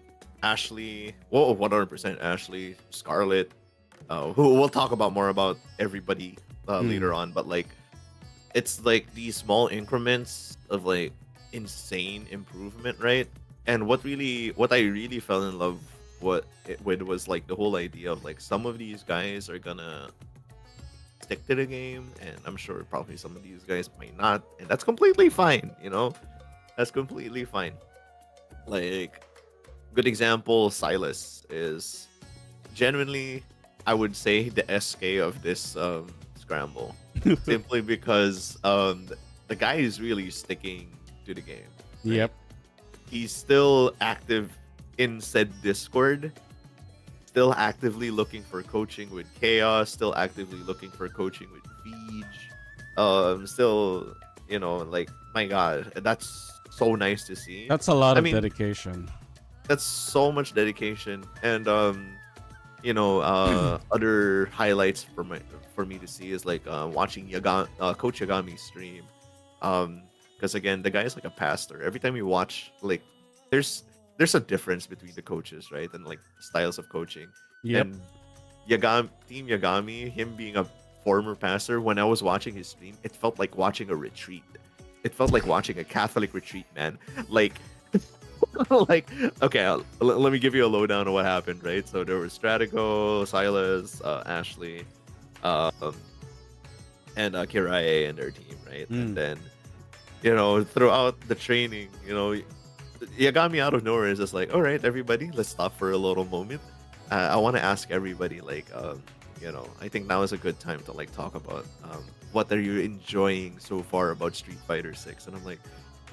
Ashley, whoa, 100% Ashley, Scarlet. Who we'll talk about more about everybody later on, but like it's like these small increments of like insane improvement, right? And what I really fell in love with was like the whole idea of like some of these guys are gonna stick to the game, and I'm sure probably some of these guys might not, and that's completely fine, you know. That's completely fine. Like, good example, Silas is genuinely, I would say, the SK of this scramble, simply because the guy is really sticking to the game. Right? Yep. He's still active in said Discord, still actively looking for coaching with Chaos, still actively looking for coaching with Siege. Still, you know, like, my God, that's so nice to see. That's a lot of dedication. That's so much dedication, and you know, other highlights for me to see is like watching Coach Yagami stream, because again, the guy is like a pastor. Every time you watch, like, there's a difference between the coaches, right, and like styles of coaching. Yep. And Team Yagami, him being a former pastor, when I was watching his stream, it felt like watching a retreat. It felt like watching a Catholic retreat, man. Like, like, okay, let me give you a lowdown of what happened, right? So there was Stratigo, Silas, Ashley, and Kirai and their team, right? And then, you know, throughout the training, you know, Yagami out of nowhere is just like, all right, everybody, let's stop for a little moment. I want to ask everybody, like, you know, I think now is a good time to like talk about what are you enjoying so far about Street Fighter 6? And I'm like,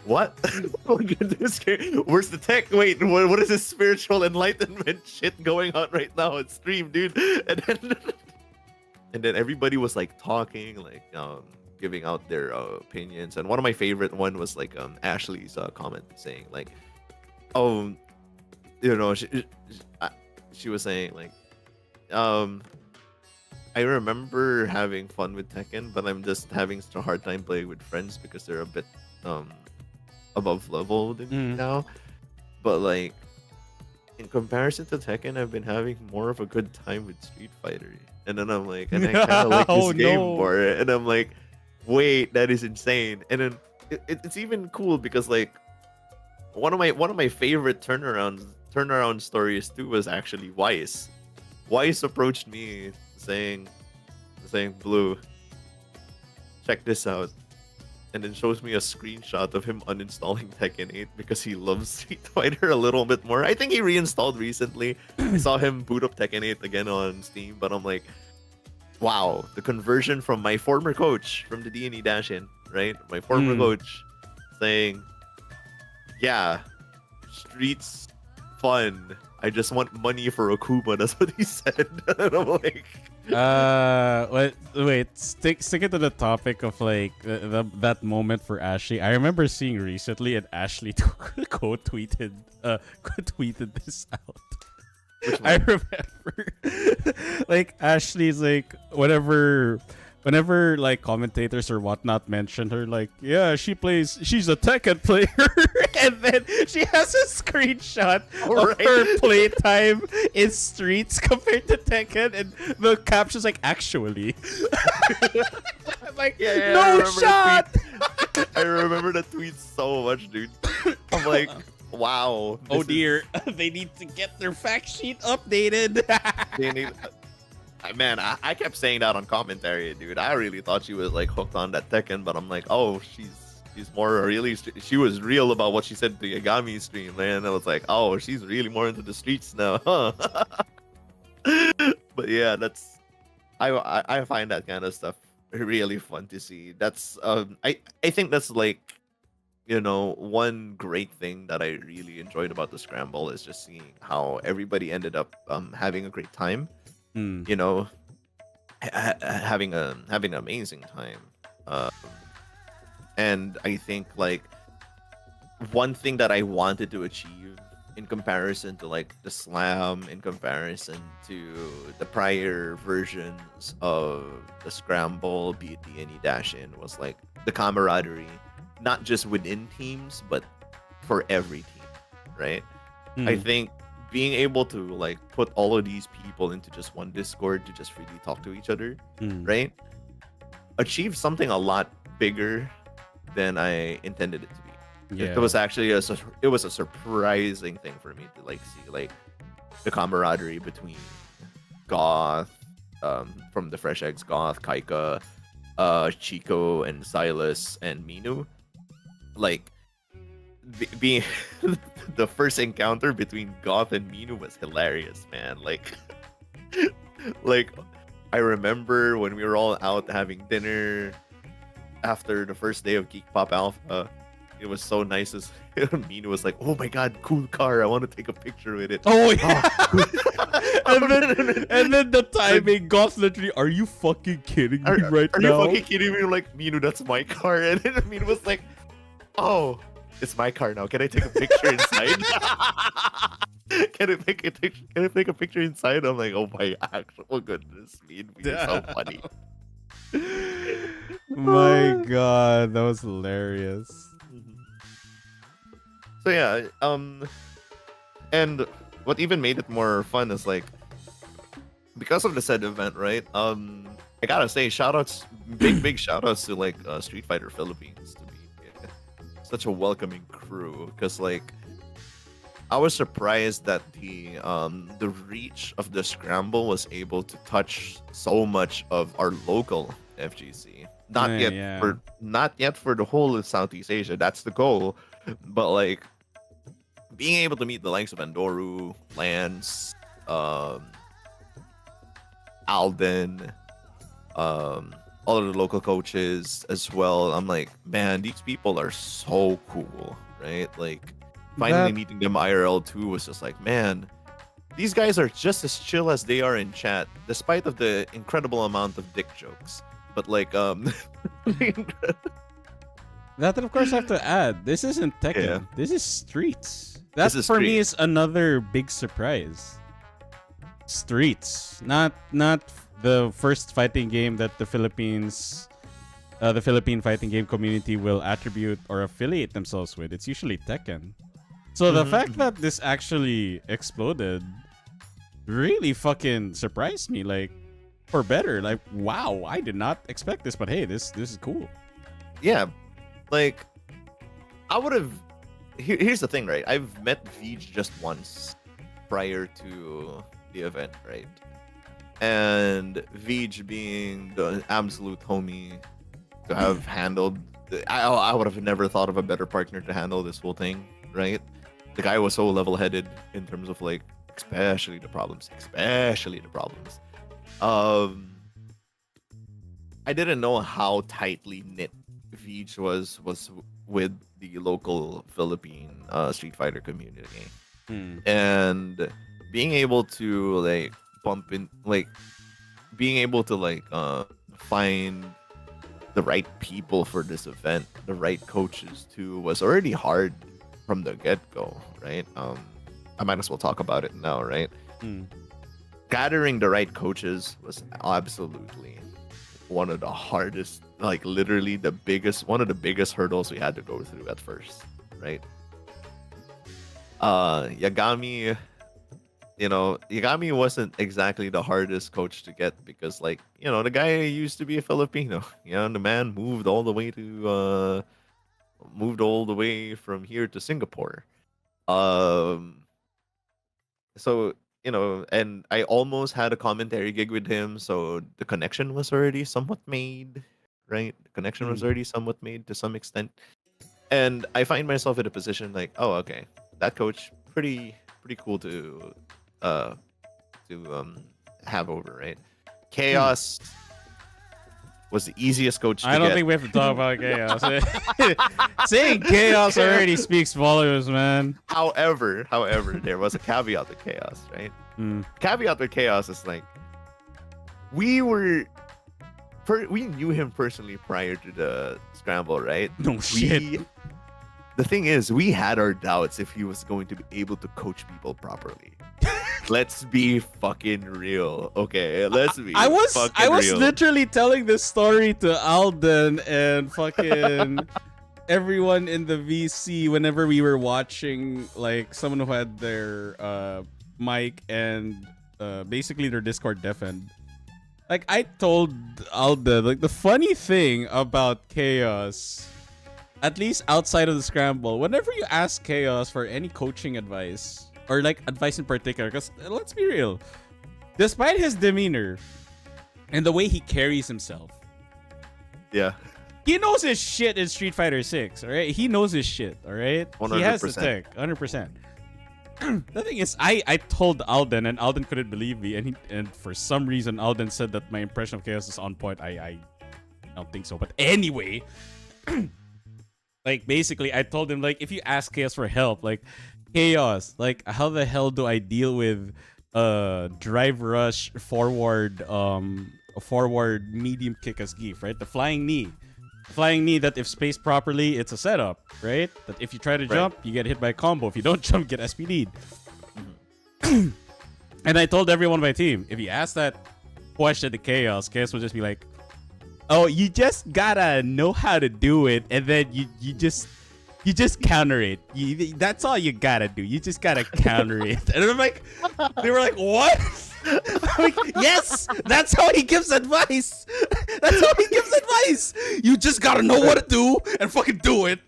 what? Look at this game. Where's the tech? Wait, what is this spiritual enlightenment shit going on right now on stream, dude? And then everybody was like talking, like giving out their opinions. And one of my favorite one was like Ashley's comment saying like, oh, you know, she was saying like, I remember having fun with Tekken, but I'm just having such a hard time playing with friends because they're a bit above level than me now. But like, in comparison to Tekken, I've been having more of a good time with Street Fighter. And then I'm like, and I kind of like this game more. And I'm like, wait, that is insane. And then it's even cool because like one of my favorite turnaround stories too was actually Weiss. Weiss approached me saying, Blue, check this out. And then shows me a screenshot of him uninstalling Tekken 8 because he loves Street Fighter a little bit more. I think he reinstalled recently. I saw him boot up Tekken 8 again on Steam, but I'm like, wow, the conversion from my former coach from the D&E Dash-In, right? My former coach saying, yeah, Street's fun. I just want money for Akuma. That's what he said. And I'm like, wait, stick it to the topic of like that moment for Ashley. I remember seeing recently, and Ashley tweeted this out. I remember, like, Ashley's like, whenever like commentators or whatnot mention her, like, yeah, she's a Tekken player, and then she has a screenshot of her playtime in Streets compared to Tekken, and the caption's like, actually. I'm like, yeah, no shot. I remember the tweet so much, dude. I'm like, wow. Oh dear, they need to get their fact sheet updated. They need. Man, I kept saying that on commentary, dude. I really thought she was like hooked on that Tekken, but I'm like, oh, she's more really. She was real about what she said to Yagami stream, man. And I was like, oh, she's really more into the streets now, huh? But yeah, that's I find that kind of stuff really fun to see. That's I think that's like, you know, one great thing that I really enjoyed about the scramble is just seeing how everybody ended up having a great time. You know, having an amazing time. And I think like one thing that I wanted to achieve in comparison to like the slam, in comparison to the prior versions of the scramble, be it the any dash in, was like the camaraderie, not just within teams, but for every team, right? I think being able to like put all of these people into just one Discord to just freely talk to each other, right? Achieve something a lot bigger than I intended it to be. Yeah. It was actually a surprising thing for me to like see like the camaraderie between Goth, from the Fresh Eggs, Goth, Kaika, Chico, and Silas and Minu. Like being the first encounter between Goth and Minu was hilarious, man. Like like I remember when we were all out having dinner after the first day of Geek Pop Alpha. It was so nice as Mina was like, "Oh my god, cool car! I want to take a picture with it." Oh yeah. and then the timing, Goth literally, are you fucking kidding me right are now? you fucking kidding me? Like, Mina, that's my car. And then Mina was like, "Oh, it's my car now. Can I take a picture inside?" Can I take a picture inside? I'm like, oh my actual goodness, Mina, so funny. My god, that was hilarious. So yeah, and what even made it more fun is like because of the said event, right? I gotta say, big shout outs to like Street Fighter Philippines to be such a welcoming crew. Because like I was surprised that the reach of the scramble was able to touch so much of our local FGC. Not yet for the whole of Southeast Asia. That's the goal. But like being able to meet the likes of Andoru, Lance, Alden, all of the local coaches as well. I'm like, man, these people are so cool, right? Like finally meeting them IRL too was just like, man, these guys are just as chill as they are in chat, despite of the incredible amount of dick jokes. But like That of course I have to add, this isn't Tekken. Yeah. This is Streets. That is for me Streets. is another big surprise. Streets, not the first fighting game that the Philippine fighting game community will attribute or affiliate themselves with. It's usually Tekken. So the fact that this actually exploded really fucking surprised me. Like, for better. Like, wow, I did not expect this, but hey, this is cool. Yeah, like I would have. Here's the thing, right? I've met Vij just once prior to the event, right? And Vij being the absolute homie to have handled, I would have never thought of a better partner to handle this whole thing, right? The guy was so level-headed in terms of like, especially the problems. I didn't know how tightly knit Vij was with the local Philippine Street Fighter community, and being able to like find the right people for this event, the right coaches too, was already hard from the get-go, right? I might as well talk about it now, right? Gathering the right coaches was absolutely one of the hardest, like literally one of the biggest hurdles we had to go through at first, right? Yagami wasn't exactly the hardest coach to get because, like, the guy used to be a Filipino. The man moved all the way from here to Singapore. So, and I almost had a commentary gig with him, so the connection was already somewhat made, right? The connection was already somewhat made to some extent. And I find myself in a position like, oh, okay, that coach, pretty cool to have over, right? Chaos was the easiest coach to I don't get. think we have to talk about Chaos. Saying Chaos already speaks volumes, man. However, there was a caveat to Chaos, right? Caveat to Chaos is like, we knew him personally prior to the scramble, right? No shit. the thing is, we had our doubts if he was going to be able to coach people properly. Let's be fucking real, okay? Let's be. I was real. literally telling this story to Alden and fucking everyone in the VC whenever we were watching like someone who had their mic and basically their Discord deafened. Like I told Alden, like the funny thing about Chaos, at least outside of the scramble, whenever you ask Chaos for any coaching advice or like advice in particular, because let's be real, despite his demeanor and the way he carries himself, yeah, he knows his shit in Street Fighter 6, all right? He knows his shit, all right? 100%. He has the tech, 100%. The thing is, I told Alden, and Alden couldn't believe me, and for some reason, Alden said that my impression of Chaos is on point. I don't think so, but anyway, like basically, I told him like if you ask Chaos for help, like Chaos, like how the hell do I deal with drive rush forward forward medium kick as Geef, right? The flying knee. Flying knee that if spaced properly, it's a setup, right? That if you try to jump, you get hit by a combo. If you don't jump, get SPD'd. And I told everyone on my team, if you ask that question to Chaos will just be like, oh, you just gotta know how to do it, and then you just counter it. That's all you gotta do. You just gotta counter it. And I'm like, they were like, what? I'm like, yes, that's how he gives advice. That's how he gives advice. You just gotta know what to do and fucking do it.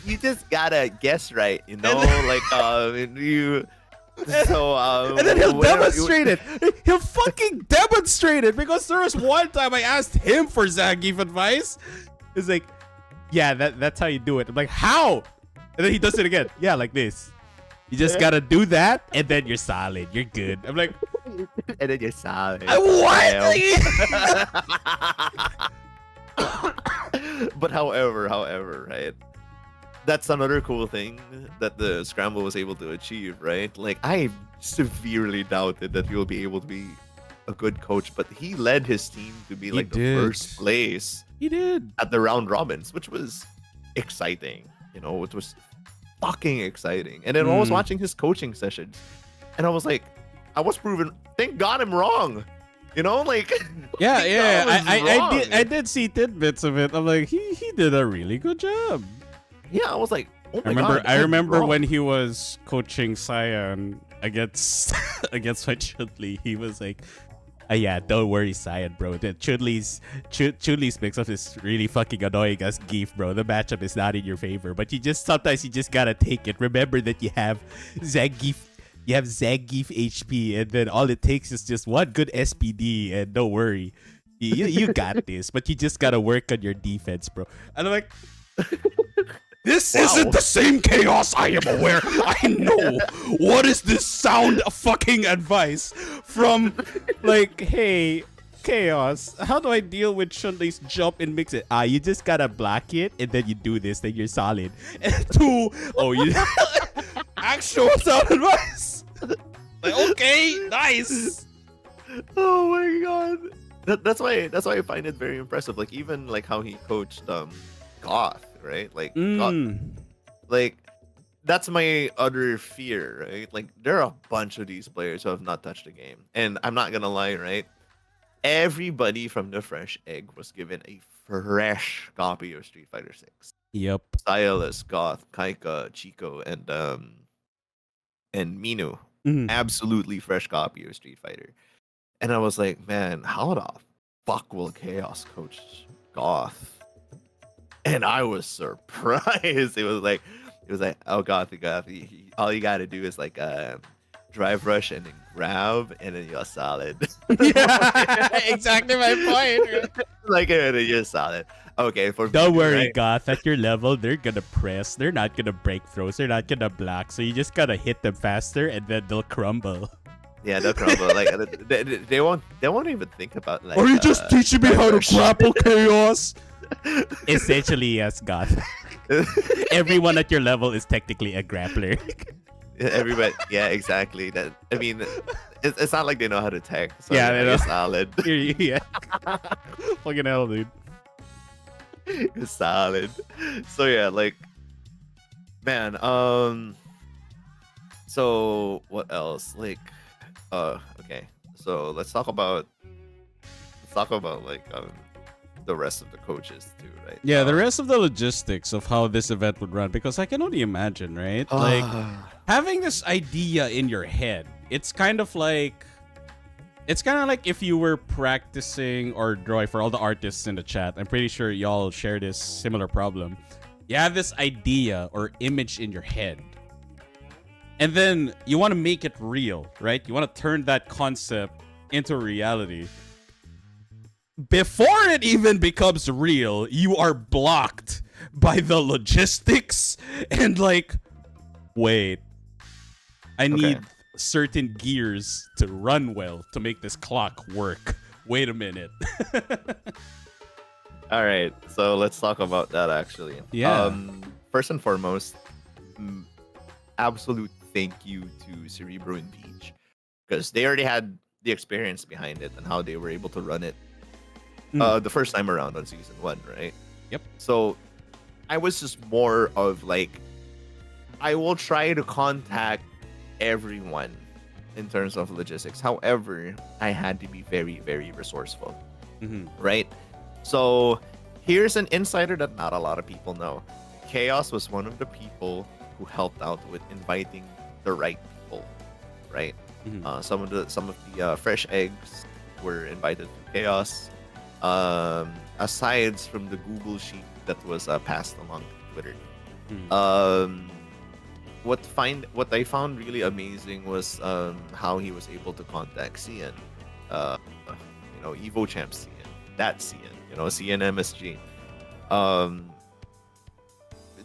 You just gotta guess right, you know, like you. So and then he'll demonstrate it. He'll fucking demonstrate it, because there was one time I asked him for Zangief advice. It's like, yeah, that's how you do it. I'm like, how? And then he does it again. Yeah, like this. You just gotta do that, and then you're solid. You're good. I'm like, and then you're solid. What? But however, right? That's another cool thing that the Scramble was able to achieve, right? Like, I severely doubted that he will be able to be a good coach, but he led his team to be like the first place. He did. At the round robins, which was exciting. You know, it was fucking exciting. And then I was watching his coaching sessions, and I was like, I was proven. Thank God I'm wrong. You know, like yeah. I did see tidbits of it. I'm like, he did a really good job. Yeah, I was like, oh my God. I remember when he was coaching Cyan against White Chudley, he was like, yeah, don't worry, Cyan, bro. Chudley's mix-up is really fucking annoying as Geef, bro. The matchup is not in your favor, but sometimes you just gotta take it. Remember that you have Zangief HP, and then all it takes is just one good SPD, and don't worry, you got this. But you just gotta work on your defense, bro. And I'm like, this isn't the same Chaos, I am aware. I know. What is this sound fucking advice from, like, hey, Chaos, how do I deal with Shunley's jump and mix it? You just gotta block it, and then you do this, then you're solid. And two, you actual sound advice. Like, okay, nice. Oh my God. That's why I find it very impressive. Like, even like how he coached Goth, right? Like, like that's my other fear, right? Like, there are a bunch of these players who have not touched the game, and I'm not gonna lie, right? Everybody from the fresh egg was given a fresh copy of Street Fighter 6. Yep. Silas, Goth, Kaika, Chico, and Minu. Absolutely fresh copy of Street Fighter. And I was like, man, how the fuck will Chaos coach Goth? And I was surprised. It was like, oh God, all you gotta do is like drive rush and then grab, and then you're solid. Yeah, exactly my point. Like, and then you're solid. Okay, don't worry, Goth. At your level, they're gonna press. They're not gonna break throws. They're not gonna block. So you just gotta hit them faster, and then they'll crumble. Yeah, they'll crumble. Like they won't even think about like. Are you just teaching me how to grapple, Chaos? Essentially, yes, Goth. Everyone at your level is technically a grappler. Everybody, yeah, exactly. That, I mean, it's not like they know how to tech. So yeah, they know. Solid. Yeah. Fucking hell, dude. Solid. So yeah, like man, so what else? Like okay. So let's talk about like the rest of the coaches too, right? Yeah, the rest of the logistics of how this event would run, because I can only imagine, right? Like having this idea in your head, it's kind of like if you were practicing or drawing. For all the artists in the chat, I'm pretty sure y'all share this similar problem. You have this idea or image in your head, and then you want to make it real, right? You want to turn that concept into reality. Before it even becomes real, you are blocked by the logistics and like, wait, I need certain gears to run well to make this clock work. Wait a minute. All right, so let's talk about that actually. Yeah. First and foremost, absolute thank you to Cerebro and Peach, because they already had the experience behind it and how they were able to run it the first time around on season 1, right? Yep. So I was just more of like, I will try to contact everyone in terms of logistics. However, I had to be very, very resourceful, right? So here's an insider that not a lot of people know. Chaos was one of the people who helped out with inviting the right people, right? Some of the fresh eggs were invited to Chaos. Aside from the Google sheet that was passed along to Twitter. What I found really amazing was how he was able to contact CN, Evo Champ CN, that CN, CN MSG.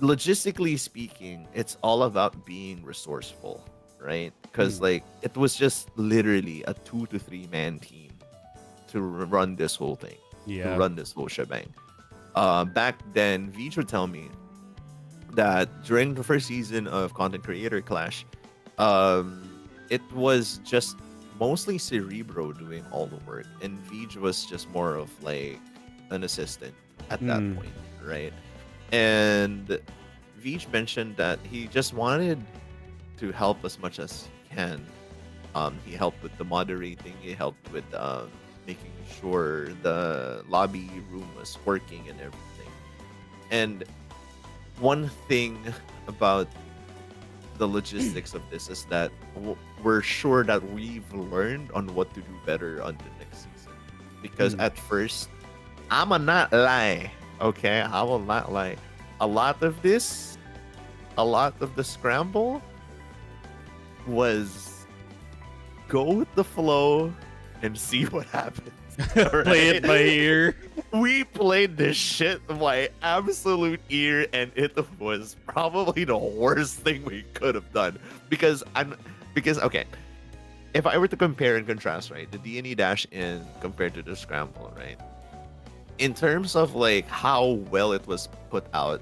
Logistically speaking, it's all about being resourceful, right? Because like it was just literally a 2 to 3 man team to run this whole thing, to run this whole shebang. Back then, Veej would tell me that during the first season of Content Creator Clash, it was just mostly Cerebro doing all the work, and Veej was just more of like an assistant at that point, right? And Veej mentioned that he just wanted to help as much as he can. He helped with the moderating, he helped with making sure the lobby room was working and everything. And one thing about the logistics of this is that we're sure that we've learned on what to do better on the next season. Because at first, I'ma not lie, okay? I will not lie. A lot of the scramble was go with the flow and see what happens. Right? Play it by ear. We played this shit by absolute ear, and it was probably the worst thing we could have done. Because okay, if I were to compare and contrast, right, the D&E dash in compared to the scramble, right, in terms of like how well it was put out,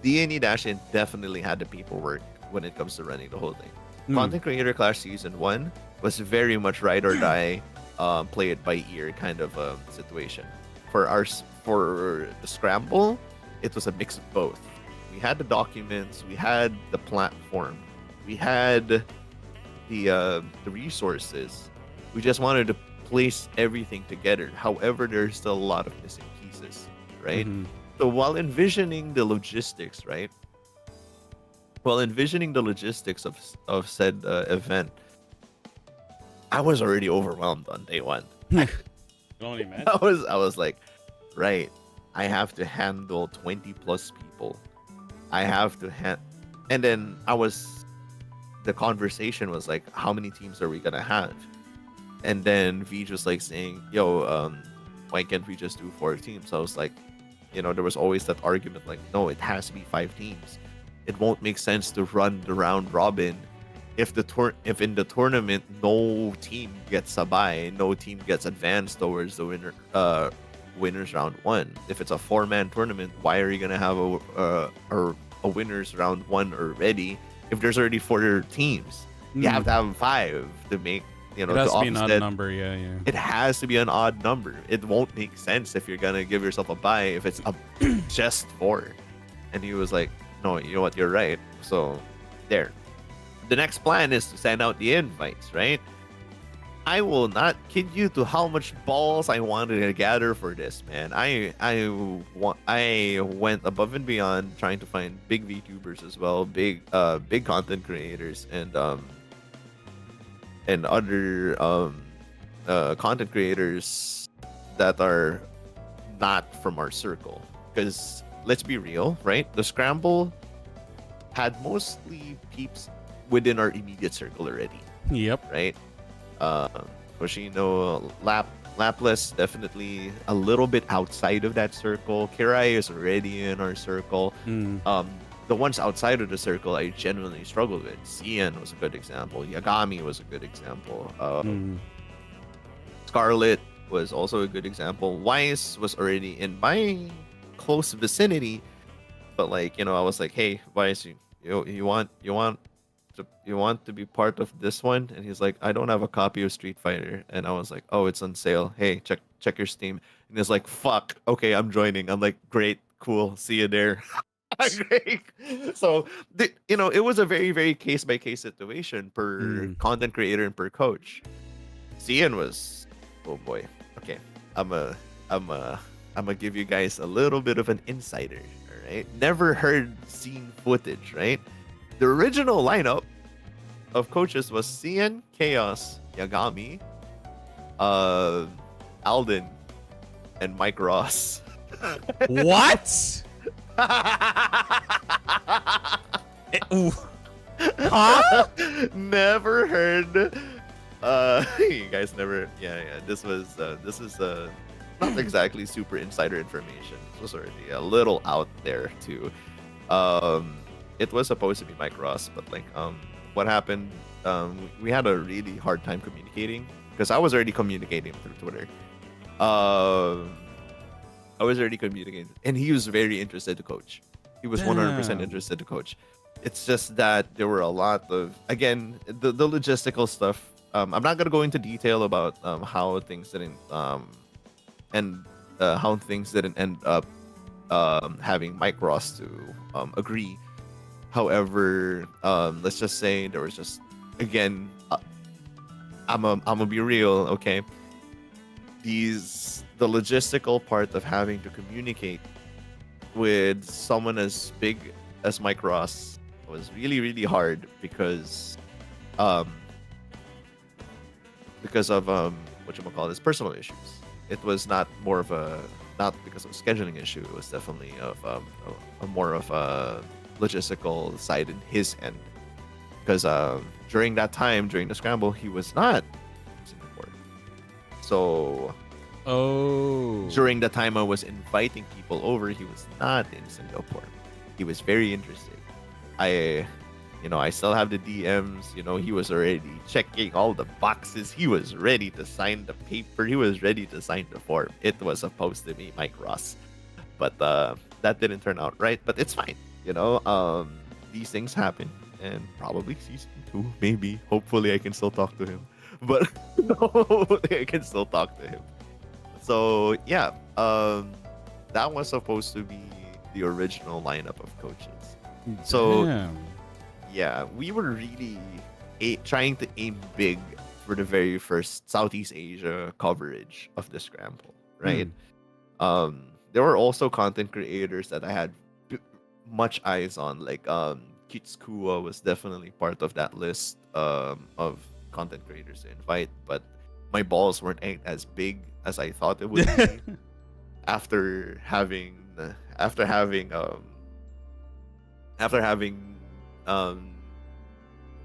D&E dash in definitely had the paperwork when it comes to running the whole thing. Content Creator Clash Season 1 was very much ride or die, play it by ear kind of situation. For the scramble, it was a mix of both. We had the documents, we had the platform, we had the resources. We just wanted to place everything together. However, there's still a lot of missing pieces, right? So while envisioning the logistics, right? While envisioning the logistics of said event, I was already overwhelmed on day one. I was like, right, I have to handle 20 plus people. I have to and then the conversation was like, how many teams are we gonna have? And then Veej was like saying, yo, why can't we just do 4 teams? I was like, there was always that argument like, no, it has to be 5 teams. It won't make sense to run the round robin if in the tournament no team gets a bye, no team gets advanced towards the winners round 1. If it's a 4-man tournament, why are you gonna have a winners round 1 already if there's already 4 teams? You have to have 5 to make It to has to be an odd offset, number. Yeah, yeah. it has to be an odd number. It won't make sense if you're gonna give yourself a buy if it's a just 4. And he was like, no, you know what, you're right. So there. The next plan is to send out the invites, right? I will not kid you to how much balls I wanted to gather for this, man. I went above and beyond trying to find big VTubers as well, big content creators and other content creators that are not from our circle. Because let's be real, right? The scramble had mostly peeps within our immediate circle already, Yep. right? Hoshino, Lapless, definitely a little bit outside of that circle. Kirai is already in our circle. The ones outside of the circle I genuinely struggled with. Cian was a good example. Yagami was a good example. Scarlet was also a good example. Weiss was already in my close vicinity, but like, I was like, hey, Weiss, you want to be part of this one? And he's like, I don't have a copy of Street Fighter. And I was like, oh, it's on sale. Hey, check your Steam. And he's like, fuck, okay, I'm joining. I'm like, great, cool, see you there. Great. So it was a very, very case by case situation per content creator and per coach. Cian was, oh boy, okay, I'm a give you guys a little bit of an insider. All right, never heard seen footage, right? The original lineup of coaches was Cian, Chaos, Yagami, Alden, and Mike Ross. What? Huh? Never heard. You guys never. Yeah. This is not exactly super insider information. This was already a little out there too. It was supposed to be Mike Ross, but like, what happened? We had a really hard time communicating because I was already communicating through Twitter. I was already communicating, and he was very interested to coach. He was 100% interested to coach. It's just that there were a lot of, again, the logistical stuff. I'm not gonna go into detail about how things didn't how things didn't end up having Mike Ross to agree. However, let's just say there was just, again, I'm gonna be real, okay? The logistical part of having to communicate with someone as big as Mike Ross was really, really hard because of whatchamacallit, personal issues. It was not because of a scheduling issue. It was definitely of a more of a logistical side in his end. Because during that time, during the scramble, he was not in Singapore. So during the time I was inviting people over, he was not in Singapore. He was very interested. I still have the DMs. He was already checking all the boxes. He was ready to sign the paper. He was ready to sign the form. It was supposed to be Mike Ross, but that didn't turn out right. But it's fine. These things happen, and probably season 2, maybe. Hopefully, I can still talk to him. But no, I can still talk to him. So yeah, that was supposed to be the original lineup of coaches. So yeah, we were really trying to aim big for the very first Southeast Asia coverage of the scramble, right? There were also content creators that I had much eyes on, like Kitskua was definitely part of that list of content creators to invite, but my balls weren't as big as I thought it would be after having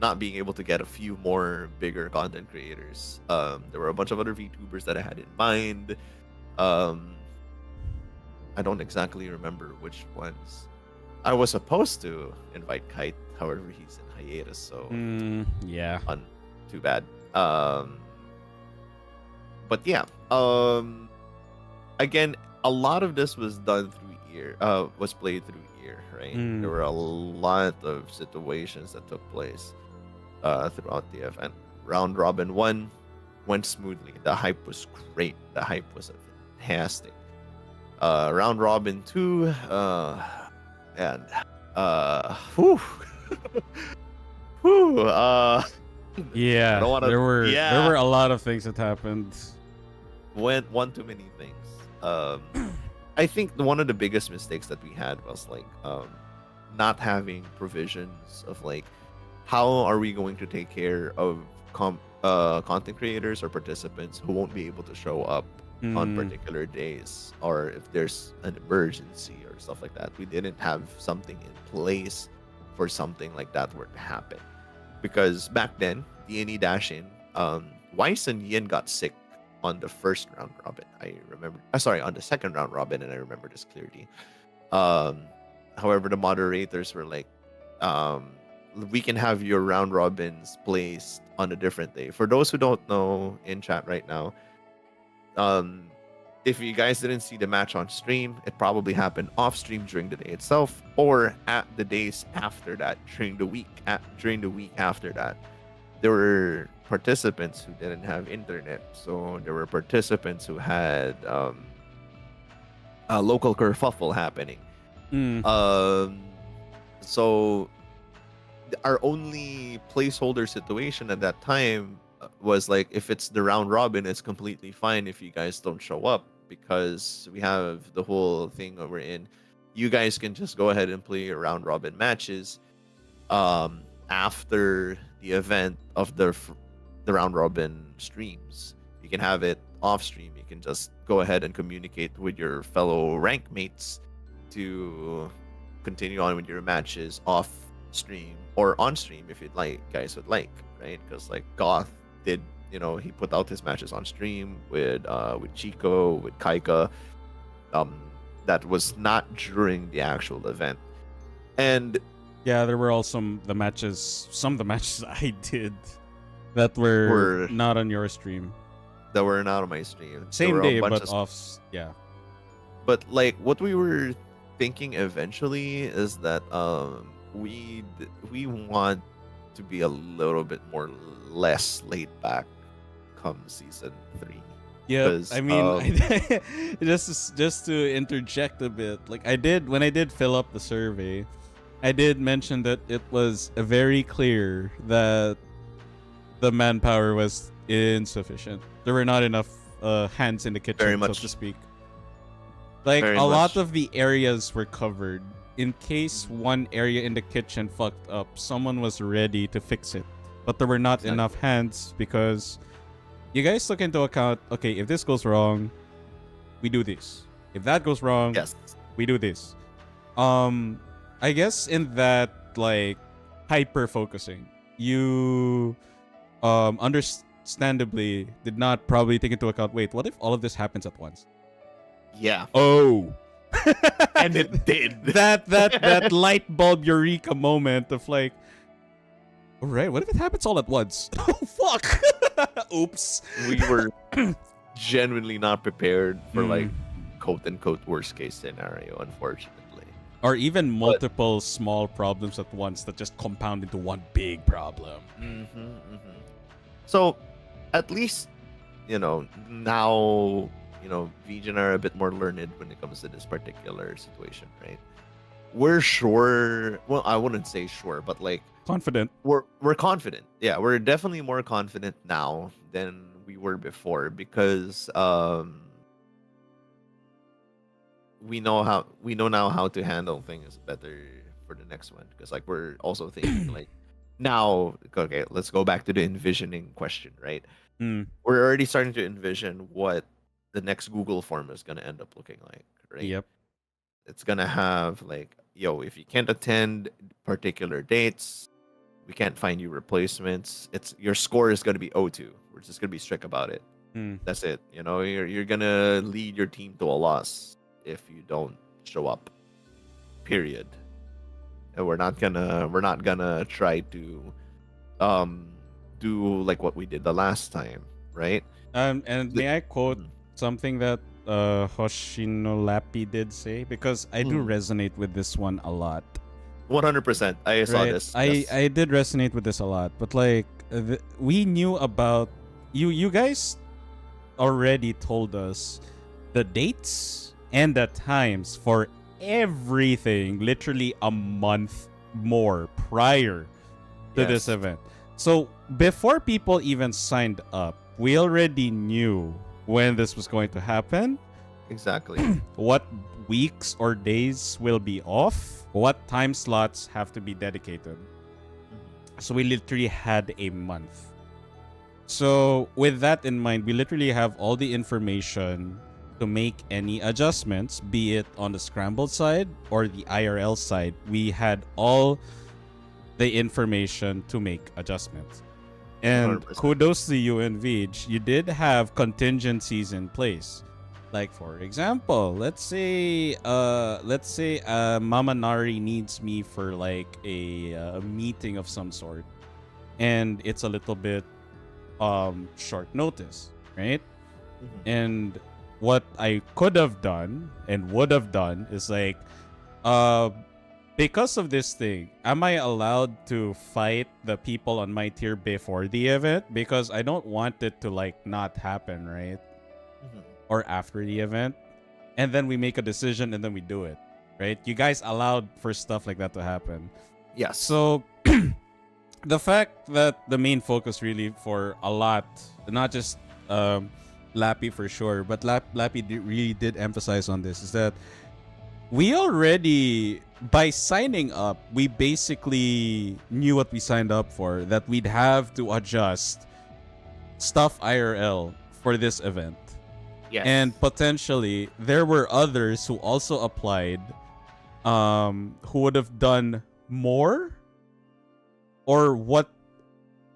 not being able to get a few more bigger content creators. There were a bunch of other VTubers that I had in mind. I don't exactly remember which ones. I was supposed to invite Kite, however, he's in hiatus, so yeah, too bad. But yeah, again, a lot of this was done through ear, was played through ear, right? There were a lot of situations that took place throughout the event. Round Robin 1, went smoothly. The hype was great. The hype was fantastic. Round robin 2, and whew, whew, I Yeah, don't want to. there were Yeah, a lot of things that happened. went one too many things. I think one of the biggest mistakes that we had was like not having provisions of like how are we going to take care of content creators or participants who won't be able to show up on particular days, or if there's an emergency or stuff like that. We didn't have something in place for something like that were to happen, because back then D&E Dash-In, Weiss and Yin got sick on the first round robin. I remember. Sorry, on the second round robin, and I remember this clearly. However, the moderators were like, we can have your round robins placed on a different day. For those who don't know in chat right now, if you guys didn't see the match on stream, it probably happened off stream during the day itself, or at the days after that, during the week after that. There were participants who didn't have internet, so there were participants who had a local kerfuffle happening. So our only placeholder situation at that time was like, if it's the round robin, it's completely fine if you guys don't show up, because we have the whole thing that we're in. You guys can just go ahead and play your round robin matches after the event of the round robin streams. You can have it off stream. You can just go ahead and communicate with your fellow rank mates to continue on with your matches off stream or on stream if you'd like, guys would like, right? Because like Goth did, he put out his matches on stream with Chico, with Kaika. That was not during the actual event. And yeah, there were also some of the matches I did that were not on your stream. That were not on my stream. Same day, but off. Yeah. But like what we were thinking eventually is that we want to be a little bit more less laid back come season 3. Yeah, I mean, just to interject a bit, like when I did fill up the survey, I did mention that it was very clear that the manpower was insufficient. There were not enough hands in the kitchen, so to speak. Like a lot of the areas were covered. In case one area in the kitchen fucked up, someone was ready to fix it. But there were not enough hands, because you guys took into account, okay, if this goes wrong, we do this. If that goes wrong, we do this. I guess in that like hyper focusing, you understandably did not probably take into account, wait, what if all of this happens at once? Yeah. Oh. And it did. That light bulb eureka moment of like, all right, what if it happens all at once? Oh fuck. Oops. We were genuinely not prepared for like quote unquote worst case scenario, unfortunately. Or even multiple small problems at once that just compound into one big problem. So at least, now, Vegan are a bit more learned when it comes to this particular situation, right? We're sure. Well, I wouldn't say sure, but like confident. We're confident. Yeah, we're definitely more confident now than we were before, because we know now how to handle things better for the next one. Because like we're also thinking like now, okay, let's go back to the envisioning question, right? We're already starting to envision what the next Google form is going to end up looking like, right? Yep. It's going to have like, if you can't attend particular dates, we can't find you replacements. Your score is going to be 0-2. We're just going to be strict about it. That's it. You're going to lead your team to a loss if you don't show up. Period. And we're not gonna try to do like what we did the last time, right? And may I quote something that Hoshinolapi did say, because I do resonate with this one a lot. 100%. I saw this. I did resonate with this a lot, but like we knew about you guys already told us the dates and the times for everything literally a month more prior to this Yes, event. So before people even signed up, we already knew when this was going to happen, exactly. what weeks or days will be off, what time slots have to be dedicated. So we literally had a month. So with that in mind, we literally have all the information to make any adjustments, be it on the scrambled side or the IRL side. We had all the information to make adjustments. And 100%. kudos to you and Vij, you did have contingencies in place. Like for example, let's say Mama Nari needs me for like a meeting of some sort, and it's a little bit short notice, right? Mhm. And what I could have done and would have done is like, uh, because of this thing, am I allowed to fight the people on my tier before the event? Because I don't want it to like not happen, right? Mhm. Or after the event. And then we make a decision and then we do it, right? You guys allowed for stuff like that to happen. Yes. So the fact that the main focus really for a lot, not just Lappy for sure, but Lappy really did emphasize on this, is that we already, by signing up, we basically knew what we signed up for, that we'd have to adjust stuff IRL for this event. Yes. And potentially there were others who also applied, who would have done more, or what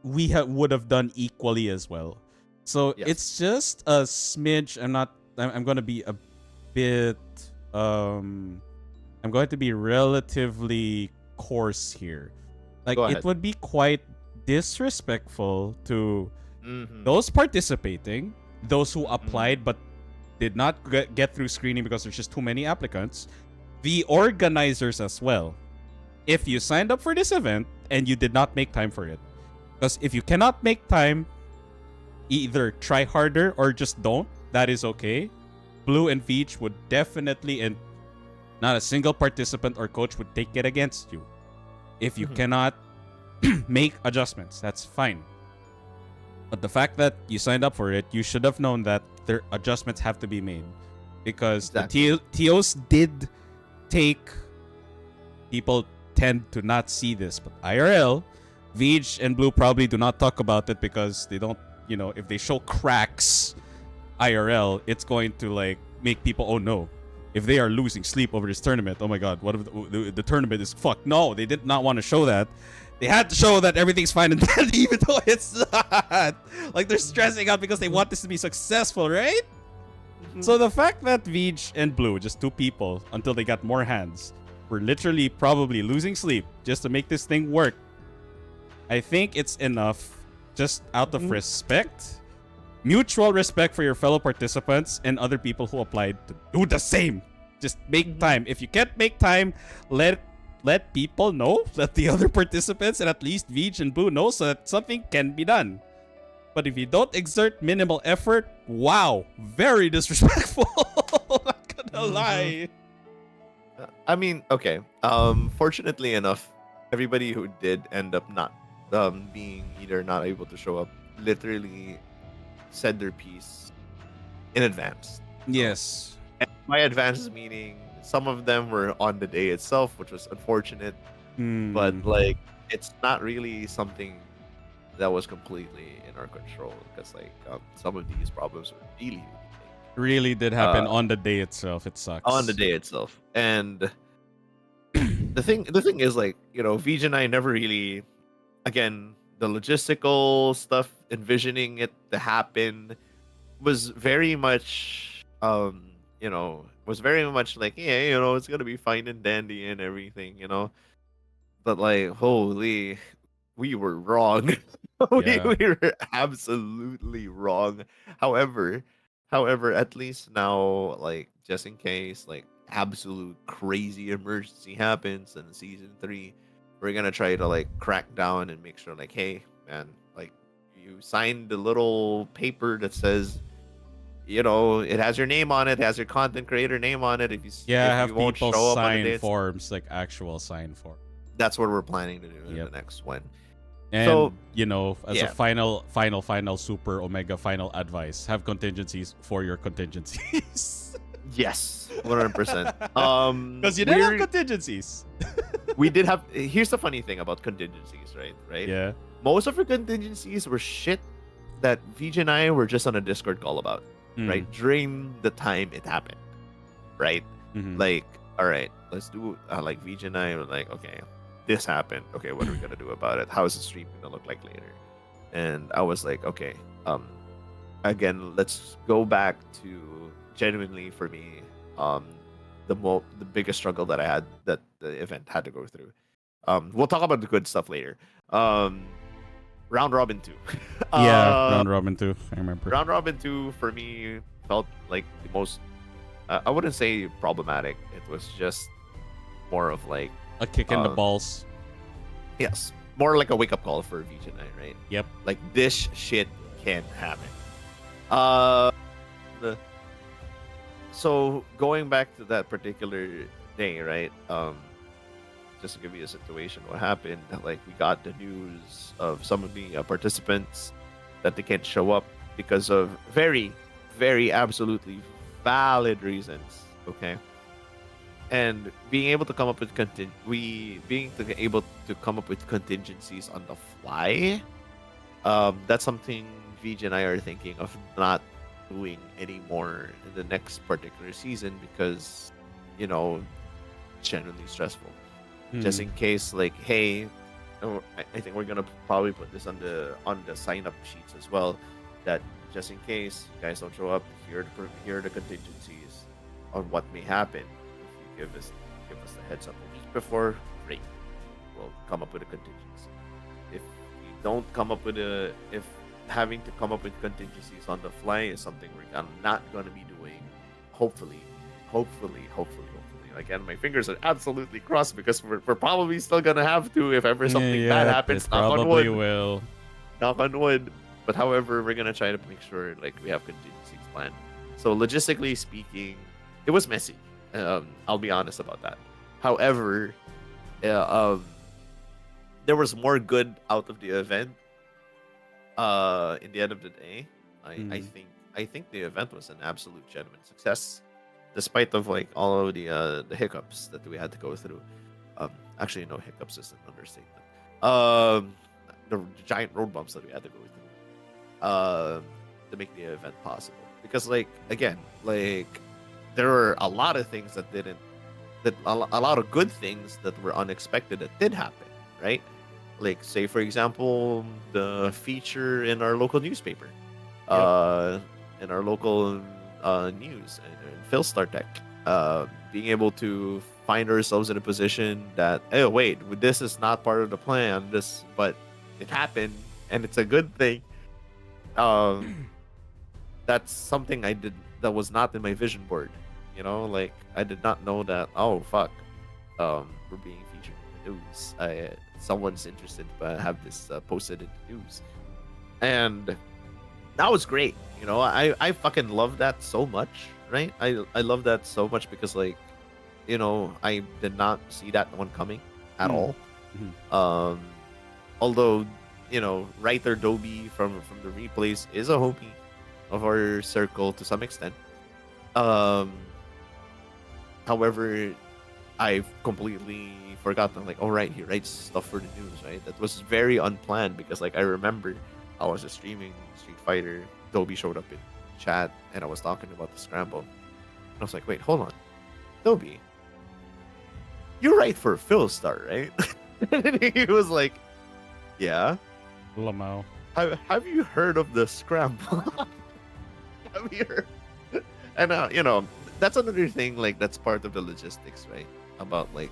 we would have done equally as well. So Yes. it's just a smidge. I'm going to be a bit I'm going to be relatively coarse here. Like, Go it ahead. would be quite disrespectful to Mhm. those participating, those who applied but did not get through screening because there's just too many applicants, the organizers as well. If you signed up for this event and you did not make time for it, because if you cannot make time, either try harder or just don't. That is okay. Blue and Veach would definitely, and not a single participant or coach would take it against you. If you Mhm. cannot make adjustments, that's fine. But the fact that you signed up for it, you should have known that their adjustments have to be made. Because Exactly. the TOs did take, people tend to not see this, but IRL, Veach and Blue probably do not talk about it because they don't, if they show cracks IRL, it's going to like make people, oh no, if they are losing sleep over this tournament, oh my god, what if the tournament is fucked? No, they did not want to show that. They had to show that everything's fine and then, even though it's not. Like, they're stressing out because they want this to be successful, right? Mhm. So the fact that Veach and Blue, just two people, until they got more hands, were literally probably losing sleep just to make this thing work, I think it's enough, just out of respect, mutual respect for your fellow participants and other people who applied, to do the same. Just make time. If you can't make time, let people know, let the other participants and at least Veach and Blue know, so that something can be done. But if you don't exert minimal effort, wow, very disrespectful. Not gonna lie. I mean, okay. Fortunately enough, everybody who did end up not being either not able to show up literally said their piece in advance. Yes. And by advance meaning some of them were on the day itself, which was unfortunate, but Hmm. like it's not really something that was completely in our control because like some of these problems were really, really Really did big. happen on the day itself. It sucks. On the day itself. And the thing is like, Vij and I never really, again, the logistical stuff, envisioning it to happen was very much was very much like, yeah, it's gonna be fine and dandy and everything. But like, holy, we were wrong. we, Yeah. we were absolutely wrong. However, however, at least now, like, just in case, like, absolute crazy emergency happens in season 3, we're gonna try to like crack down and make sure, like, hey, man, like, you sign the little paper that says, you know, it has your name on it, has your content creator name on it. Yeah, If you have won't people show up on the sign dates, forms, like actual sign form. that's what we're planning to do in Yep. the next one. And So, you know, as a yeah. final super omega final advice, have contingencies for your contingencies. Yes, 100%. Because you didn't have contingencies. We did have. Here's the funny thing about contingencies, right? Right. Yeah. Most of our contingencies were shit that VJ and I were just on a Discord call about, right? During the time it happened, right? Mhm. Like, all right, let's do like VJ and I were like, okay, this happened. Okay, what are we gonna do about it? How is the stream gonna look like later? And I was like, okay, again, let's go back to genuinely for me, the biggest struggle that I had that the event had to go through. We'll talk about the good stuff later. Round Robin 2. Yeah, round robin too. I remember. Round Robin 2 for me felt like the most. I wouldn't say problematic. It was just more of like A kick in the balls. yes, more like a wake up call for VJ and I, right? Yep. Like this shit can happen. Uh, so going back to that particular day, right? Just to give you a situation, what happened? Like we got the news of some of the participants that they can't show up because of very, very absolutely valid reasons. Okay, and being able to come up with come up with contingencies on the fly. That's something VJ and I are thinking of not doing anymore in the next particular season because, you know, genuinely stressful. Just in case, like, hey, I think we're gonna probably put this on the sign up sheets as well. That just in case you guys don't show up, here are the contingencies on what may happen. If you give us the heads up a week before, great. We'll come up with a contingency. If we don't come up with if having to come up with contingencies on the fly is something we're not gonna be doing, hopefully. Again, my fingers are absolutely crossed because we're probably still gonna have to if ever something bad happens. Knock on wood. Will. Knock on wood. But however, we're gonna try to make sure like we have contingencies planned. So logistically speaking, it was messy. I'll be honest about that. However, there was more good out of the event. In the end of the day, I think the event was an absolute genuine success, despite of like all of the hiccups that we had to go through. Actually, no, hiccups is an understatement. The giant road bumps that we had to go through to make the event possible. Because like again, like there were a lot of things a lot of good things that were unexpected that did happen, right? Like say for example, the feature in our local newspaper, in our local news and Philstar Tech, being able to find ourselves in a position that, oh wait, this is not part of the plan, but it happened and it's a good thing. That's something that was not in my vision board. You know, like I did not know that. Oh fuck, we're being featured in the news. Someone's interested to have this posted in the news, and that was great. You know, I fucking love that so much, right? I love that so much because like, you know, I did not see that one coming at all. Although, you know, writer Dobie from the replays is a homie of our circle to some extent. However, I've completely forgotten, like, oh right, he writes stuff for the news, right? That was very unplanned because like I remember I was just streaming Street Fighter, Dobie showed up in chat and I was talking about the scramble. And I was like, wait, hold on. Dobie, you write for Philstar, right? And he was like, yeah. Lamau. Have you heard of the scramble? Have you heard? And you know, that's another thing, like that's part of the logistics, right? About like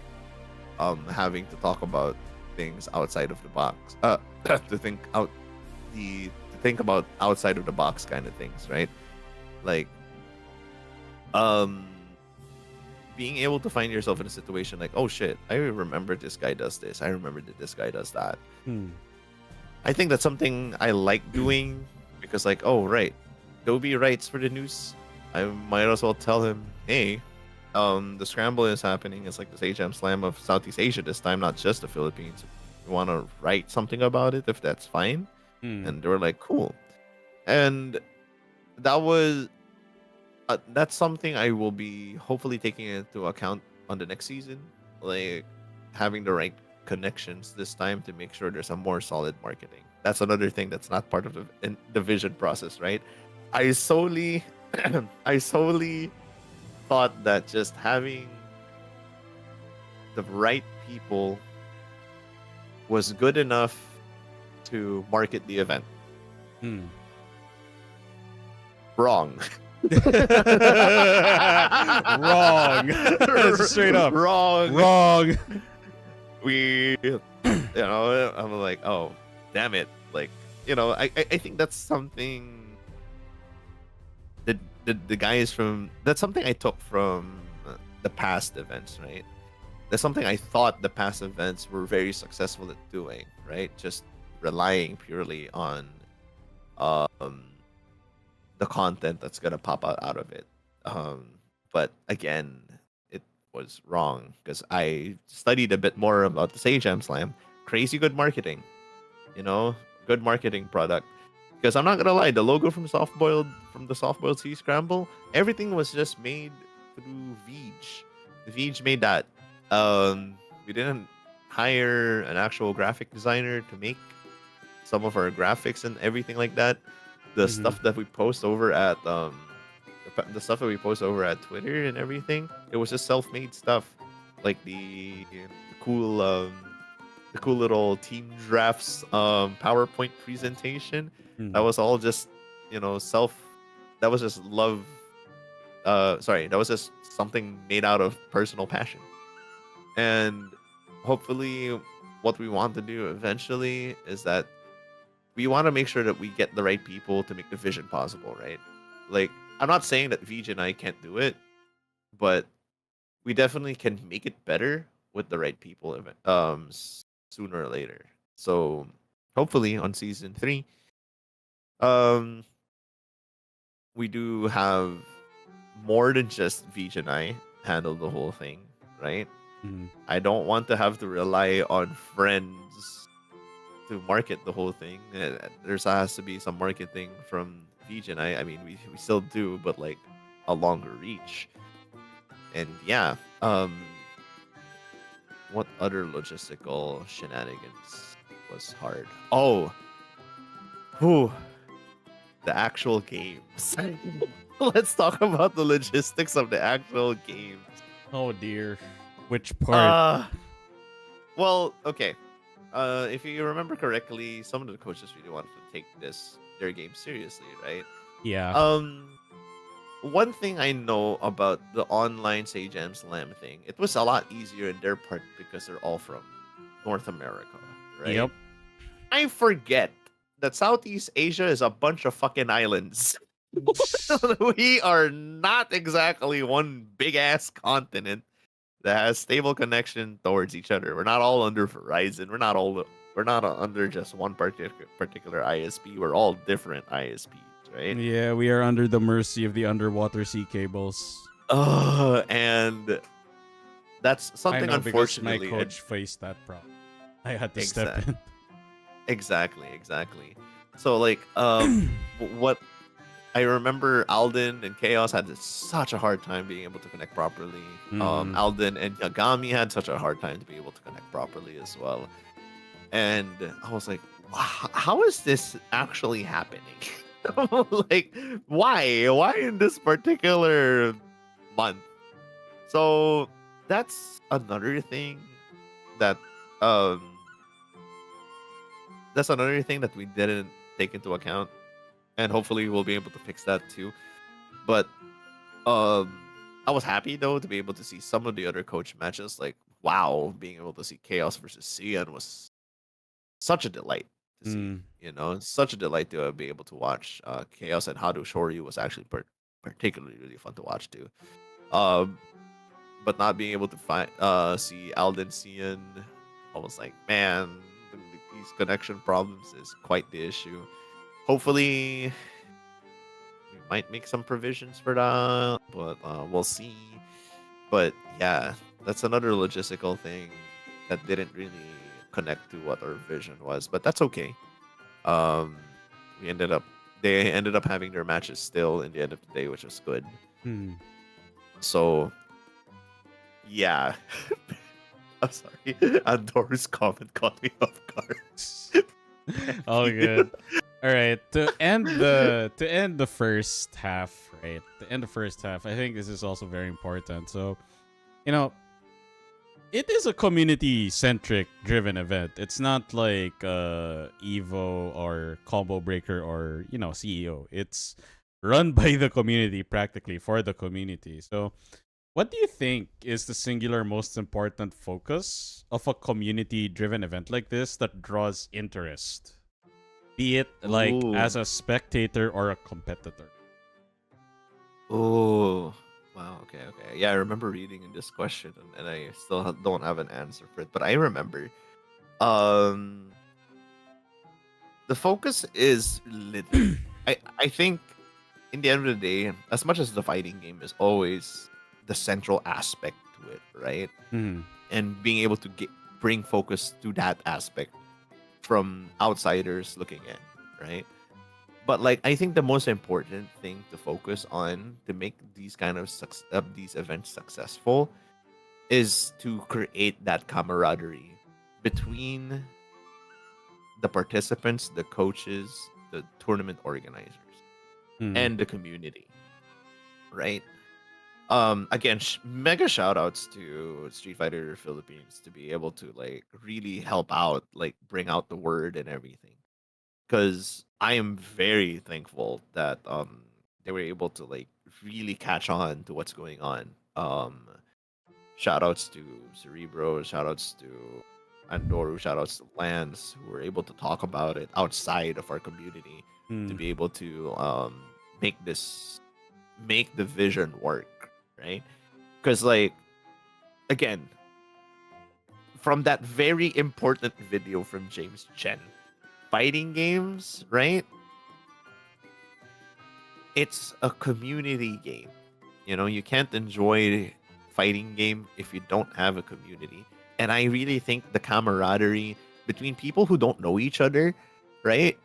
having to talk about things outside of the box. To think about outside of the box kind of things, right? Like being able to find yourself in a situation like, oh shit, I remember this guy does this. I remember that this guy does that. I think that's something I like doing because, like, oh right, Dobie writes for the news. I might as well tell him, hey, the scramble is happening. It's like this HM Slam of Southeast Asia this time, not just the Philippines. You want to write something about it, if that's fine. Hmm. And they were like, cool. And that was that's something I will be hopefully taking into account on the next season, like having the right connections this time to make sure there's a more solid marketing. That's another thing that's not part of the vision process, right? I solely, I solely thought that just having the right people was good enough to market the event. Hmm. Wrong. Wrong. Straight up. Wrong. We, I'm like, oh, damn it. Like, I think that's something that the guys from, that's something I took from the past events, right? That's something I thought the past events were very successful at doing, right? Just relying purely on the content that's gonna pop out of it. But again, it was wrong because I studied a bit more about the Sage Jam Slam. Crazy good marketing, good marketing product. Because I'm not gonna lie, the logo from the soft boiled sea scramble, everything was just made through Veej. Veej made that. We didn't hire an actual graphic designer to make some of our graphics and everything like that. The Mhm. stuff that we post over at the stuff that we post over at Twitter and everything, it was just self-made stuff, like the cool little team drafts PowerPoint presentation. That Mhm. was all just self. That was just love. Sorry, that was just something made out of personal passion, and hopefully, what we want to do eventually is that we want to make sure that we get the right people to make the vision possible, right? Like, I'm not saying that VJ and I can't do it, but we definitely can make it better with the right people sooner or later. So, hopefully on season 3, um we do have more than just VJ and I handle the whole thing, right? Mhm. I don't want to have to rely on friends to market the whole thing. There has to be some marketing from Vij and I. I mean, we still do, but like a longer reach. And yeah, what other logistical shenanigans was hard? Oh, whew, the actual games. Let's talk about the logistics of the actual games. Oh dear. Which part? Uh, well, okay. If you remember correctly, some of the coaches really wanted to take their game seriously, right? Yeah. Um, One thing I know about the online Sage Am Slam thing, it was a lot easier in their part because they're all from North America, right? Yep. I forget that Southeast Asia is a bunch of fucking islands. We are not exactly one big ass continent that has stable connection towards each other. We're not all under Verizon. We're not under just one particular ISP. We're all different ISPs, right? Yeah, we are under the mercy of the underwater sea cables. And that's I something know because my unfortunately coach faced that problem. I had to step exact in. exactly. So like what I remember, Alden and Chaos had such a hard time being able to connect properly. Mhm. Alden and Yagami had such a hard time to be able to connect properly as well. And I was like, how is this actually happening? Like, why? Why in this particular month? So that's another thing that um we didn't take into account, and hopefully we'll be able to fix that too. But um I was happy though to be able to see some of the other coach matches. Like, wow, being able to see Chaos versus Cian was such a delight to see. Mm. Such a delight to be able to watch Chaos, and Hado Shoryu was actually particularly really fun to watch too. Um, but not being able to see Alden Cian, I was like, man, these connection problems is quite the issue. Hopefully, we might make some provisions for that, but we'll see. But yeah, that's another logistical thing that didn't really connect to what our vision was, but that's okay. Um, we ended up they ended up having their matches still in the end of the day, which was good. Hmm. So yeah, I'm sorry. Andor's comment caught me off guard. All good. All right. To end the first half, right? To end the first half, I think this is also very important. So, you know, it is a community centric driven event. It's not like Evo or Combo Breaker or CEO. It's run by the community practically for the community. So what do you think is the singular most important focus of a community driven event like this that draws interest? Be it like Ooh, as a spectator or a competitor. ooh. Wow. Okay. Okay. Yeah, I remember reading in this question, and I still don't have an answer for it, but I remember. Um, the focus is little. I think in the end of the day, as much as the fighting game is always the central aspect to it, right? Hmm. And being able to bring focus to that aspect from outsiders looking in, right? But like I think the most important thing to focus on to make these kind of these events successful is to create that camaraderie between the participants, the coaches, the tournament organizers, Hmm. and the community, right? Again, mega shout outs to Street Fighter Philippines to be able to like really help out, like bring out the word and everything, because I am very thankful that they were able to like really catch on to what's going on. Shout outs to Cerebro, shout outs to Andoru, shout outs to Lance, who were able to talk about it outside of our community to Hmm. be able to make this make the vision work, right? Because like again, from that very important video from James Chen, fighting games, right? It's a community game. You know, you can't enjoy fighting game if you don't have a community. And I really think the camaraderie between people who don't know each other, right,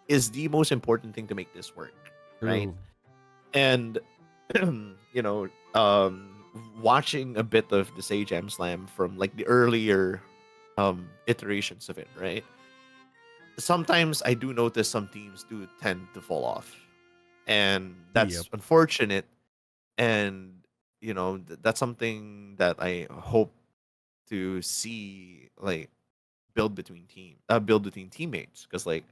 is the most important thing to make this work, right? True. And you know, watching a bit of the Sage M Slam from like the earlier iterations of it, right? Sometimes I do notice some teams do tend to fall off, and Yep. that's unfortunate. And that's something that I hope to see like build between teammates, because like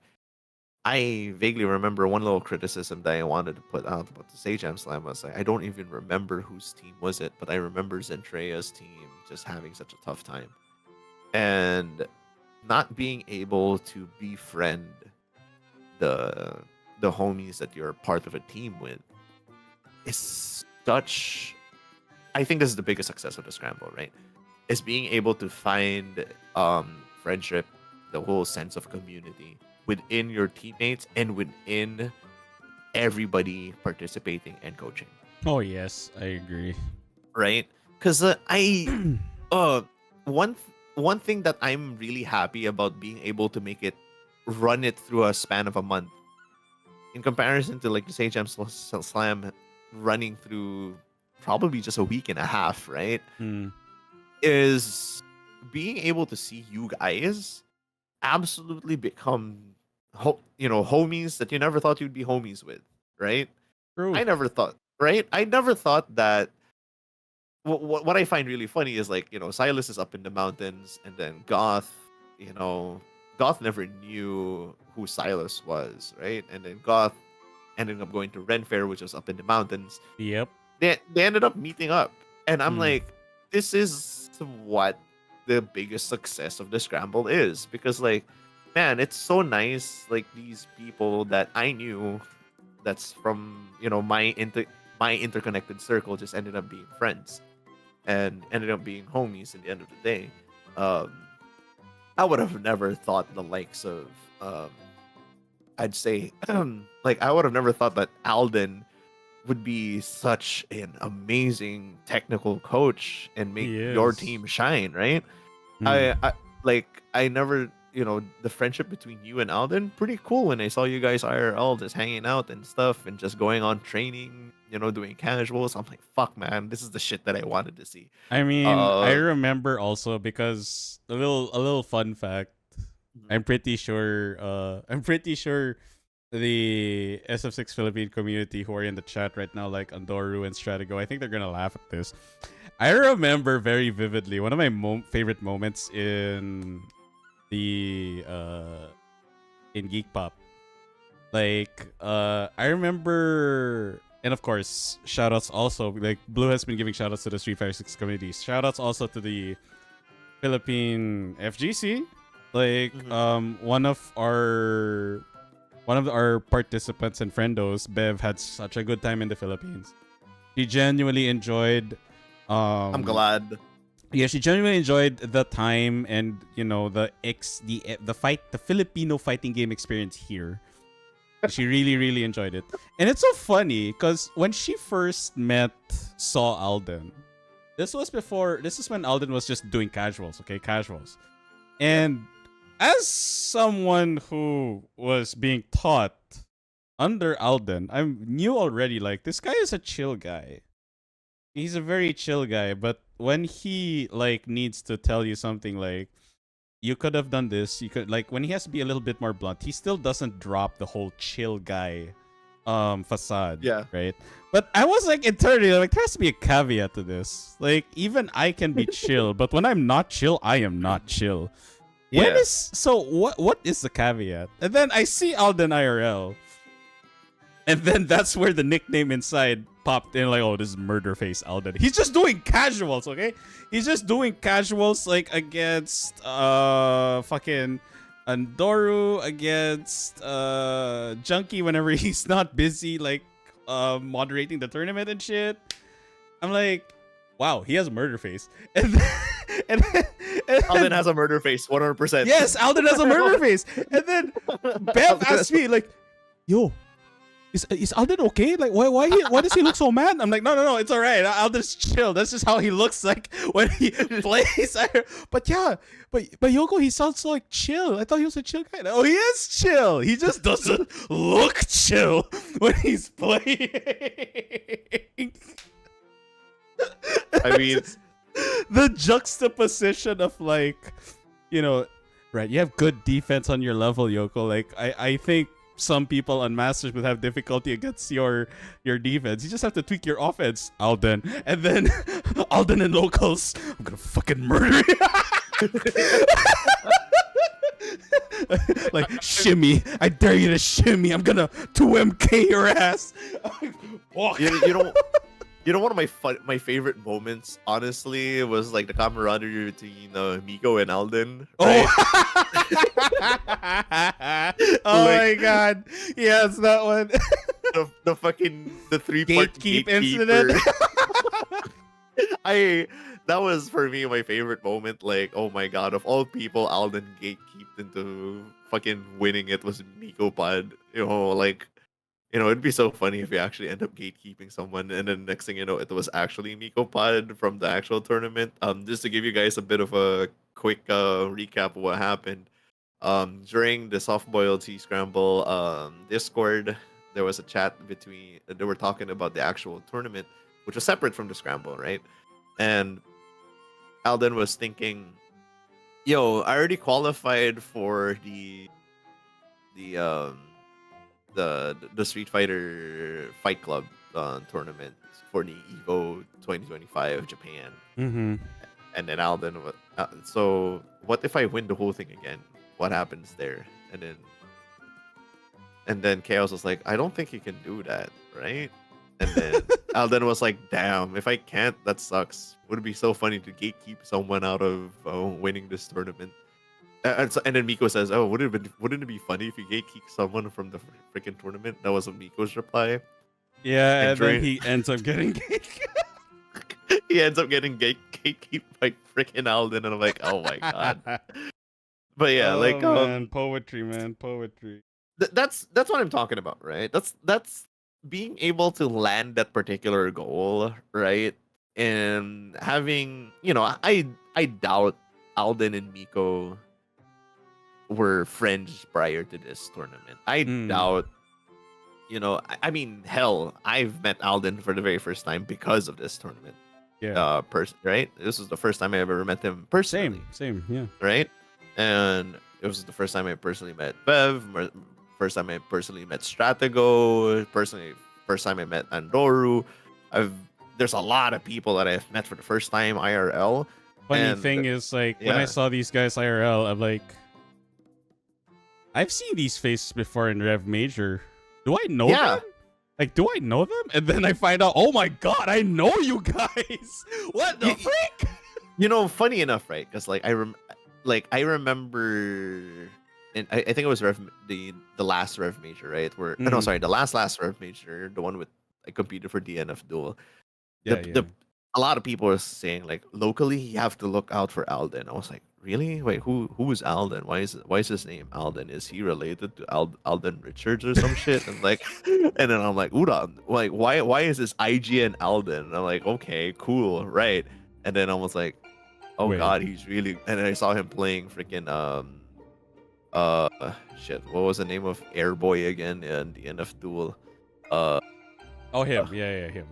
I vaguely remember one little criticism that I wanted to put out about the Sage Am Slam was like I don't even remember whose team was it, but I remember Zentrea's team just having such a tough time and not being able to befriend the homies that you're part of a team with is such. I think this is the biggest success of the scramble, right? Is being able to find friendship, the whole sense of community within your teammates and within everybody participating and coaching, Oh yes, I agree. right? Because I uh one one thing that I'm really happy about being able to make it run it through a span of a month in comparison to like the Sage Jam Slam running through probably just a week and a half, right? Hmm. Is being able to see you guys absolutely become homies that you never thought you'd be homies with, right? True. I never thought, right? I never thought that. What I find really funny is like Silas is up in the mountains, and then Goth never knew who Silas was, right? And then Goth ended up going to Ren Fair, which was up in the mountains. Yep. They ended up meeting up, and I'm Hmm. like, this is what the biggest success of the scramble is, because like, man, it's so nice. Like these people that I knew, that's from my interconnected circle, just ended up being friends and ended up being homies at the end of the day. Um, I would have never thought the likes of um I'd say like I would have never thought that Alden would be such an amazing technical coach and make He your is. team shine, right? Hmm. I never, the friendship between you and Alden, pretty cool when I saw you guys IRL just hanging out and stuff and just going on training, doing casuals. I'm like, fuck man, this is the shit that I wanted to see. I mean, I Uh remember also because a little fun fact. mhm, I'm pretty sure the SF6 Philippine community who are in the chat right now, like Andoru and Stratigo, I think they're gonna laugh at this. I remember very vividly one of my favorite moments the in Geek Pop. Like, I remember, and of course, shoutouts also. Like, Blue has been giving shoutouts to the Street Fighter 6 communities. Shoutouts also to the Philippine FGC. Like, mhm. one of our participants and friendos, Bev, had such a good time in the Philippines. She genuinely enjoyed I'm um glad. yeah, she genuinely enjoyed the time and the Filipino fighting game experience here. She really, really enjoyed it. And it's so funny because when she first saw Alden, this is when Alden was just doing casuals, okay? Casuals. Yep. And as someone who was being taught under Alden, I knew already, like, this guy is a chill guy. He's a very chill guy, but when he, like, needs to tell you something like, you could have done this. You could, like, when he has to be a little bit more blunt, he still doesn't drop the whole chill guy facade, Yeah. right? But I was like internally like, there has to be a caveat to this. Like, even I can be chill, but when I'm not chill, I am not chill. Yeah. What is the caveat? And then I see Alden IRL. And then that's where the nickname inside popped in, like, oh, this is Murder Face Alden. He's just doing casuals, okay? He's just doing casuals, like, against fucking Andoru, against Junkie whenever he's not busy, like, moderating the tournament and shit. I'm like, wow, he has a murder face. And then, and then, Alden has a murder face, 100%. yes, Alden has a murder face. And then Bev asked me, like, yo, is Alden okay? Like, why does he look so mad? I'm like, no, it's alright. Alden's chill. That's just how he looks like when he plays. But yeah, but Yoko, he sounds so, like, chill. I thought he was a chill guy. Oh, he is chill. He just doesn't look chill when he's playing. I mean, The juxtaposition of, like, right, you have good defense on your level, Yoko. Like, I think some people on Masters would have difficulty against your defense. You just have to tweak your offense, Alden. And then Alden and locals, I'm gonna fucking murder you. Like, shimmy. I dare you to shimmy. I'm gonna 2MK your ass. Walk. One of my favorite moments, honestly, was like the camaraderie between Miko and Alden. Right? Oh Like, my god. Yes, that one. the fucking the 3-part Gatekeep gatekeeper. incident. That was for me my favorite moment. Like, oh my god, of all people, Alden gatekeeped into fucking winning it was Miko Pod. It'd be so funny if you actually end up gatekeeping someone, and then next thing you know, it was actually Miko Pod from the actual tournament. Just to give you guys a bit of a quick recap of what happened. During the soft-boiled sea scramble Discord, there was a chat between. They were talking about the actual tournament, which was separate from the scramble, right? And Alden was thinking, "Yo, I already qualified for the the Street Fighter Fight Club tournament for the Evo 2025 Japan." Mm-hmm. And then Alden, so what if I win the whole thing again? What happens there? And then Chaos was like, I don't think you can do that, right? And then Alden was like, damn, if I can't, that sucks. Would it be so funny to gatekeep someone out of winning this tournament? And then Miko says, "Oh, wouldn't it be funny if you gatekeep someone from the freaking tournament?" That was Miko's reply. Yeah, and then he ends up getting He ends up getting gatekeeped by freaking Alden, and I'm like, oh my god. But yeah, Oh like man, poetry, man, poetry. that's what I'm talking about, right? That's being able to land that particular goal, right? And having, I doubt Alden and Miko were friends prior to this tournament. I Mm, doubt, I mean, hell, I've met Alden for the very first time because of this tournament. yeah. Right? This was the first time I ever met him personally, Same, yeah. right? And it was the first time I personally met Bev, first time I personally met Stratego, first time I met Andoru. I've There's a lot of people that I've met for the first time IRL. Funny And thing is, like, when I yeah, saw these guys IRL, I'm like, I've seen these faces before in Rev Major. Do I know yeah, them? Like, do I know them? And then I find out, oh my god, I know you guys. What the Y- freak? funny enough, right? Because I remember, and I think it was the last Rev Major, right? Where no, Mhm. sorry, the last Rev Major, the one with I competed for DNF Duel. Yeah, The yeah. A lot of people are saying like locally you have to look out for Alden. I was like, really? Wait, who is Alden? Why is his name Alden? Is he related to Alden Richards or some shit? And like, and then I'm like, Uda, like why is this IGN Alden? And I'm like, okay, cool, right? And then I was like, oh Wait. god, he's really. And then I saw him playing freaking uh shit. What was the name of Airboy again in the NF Duel? Uh, Oh, uh, him. Yeah, yeah, him.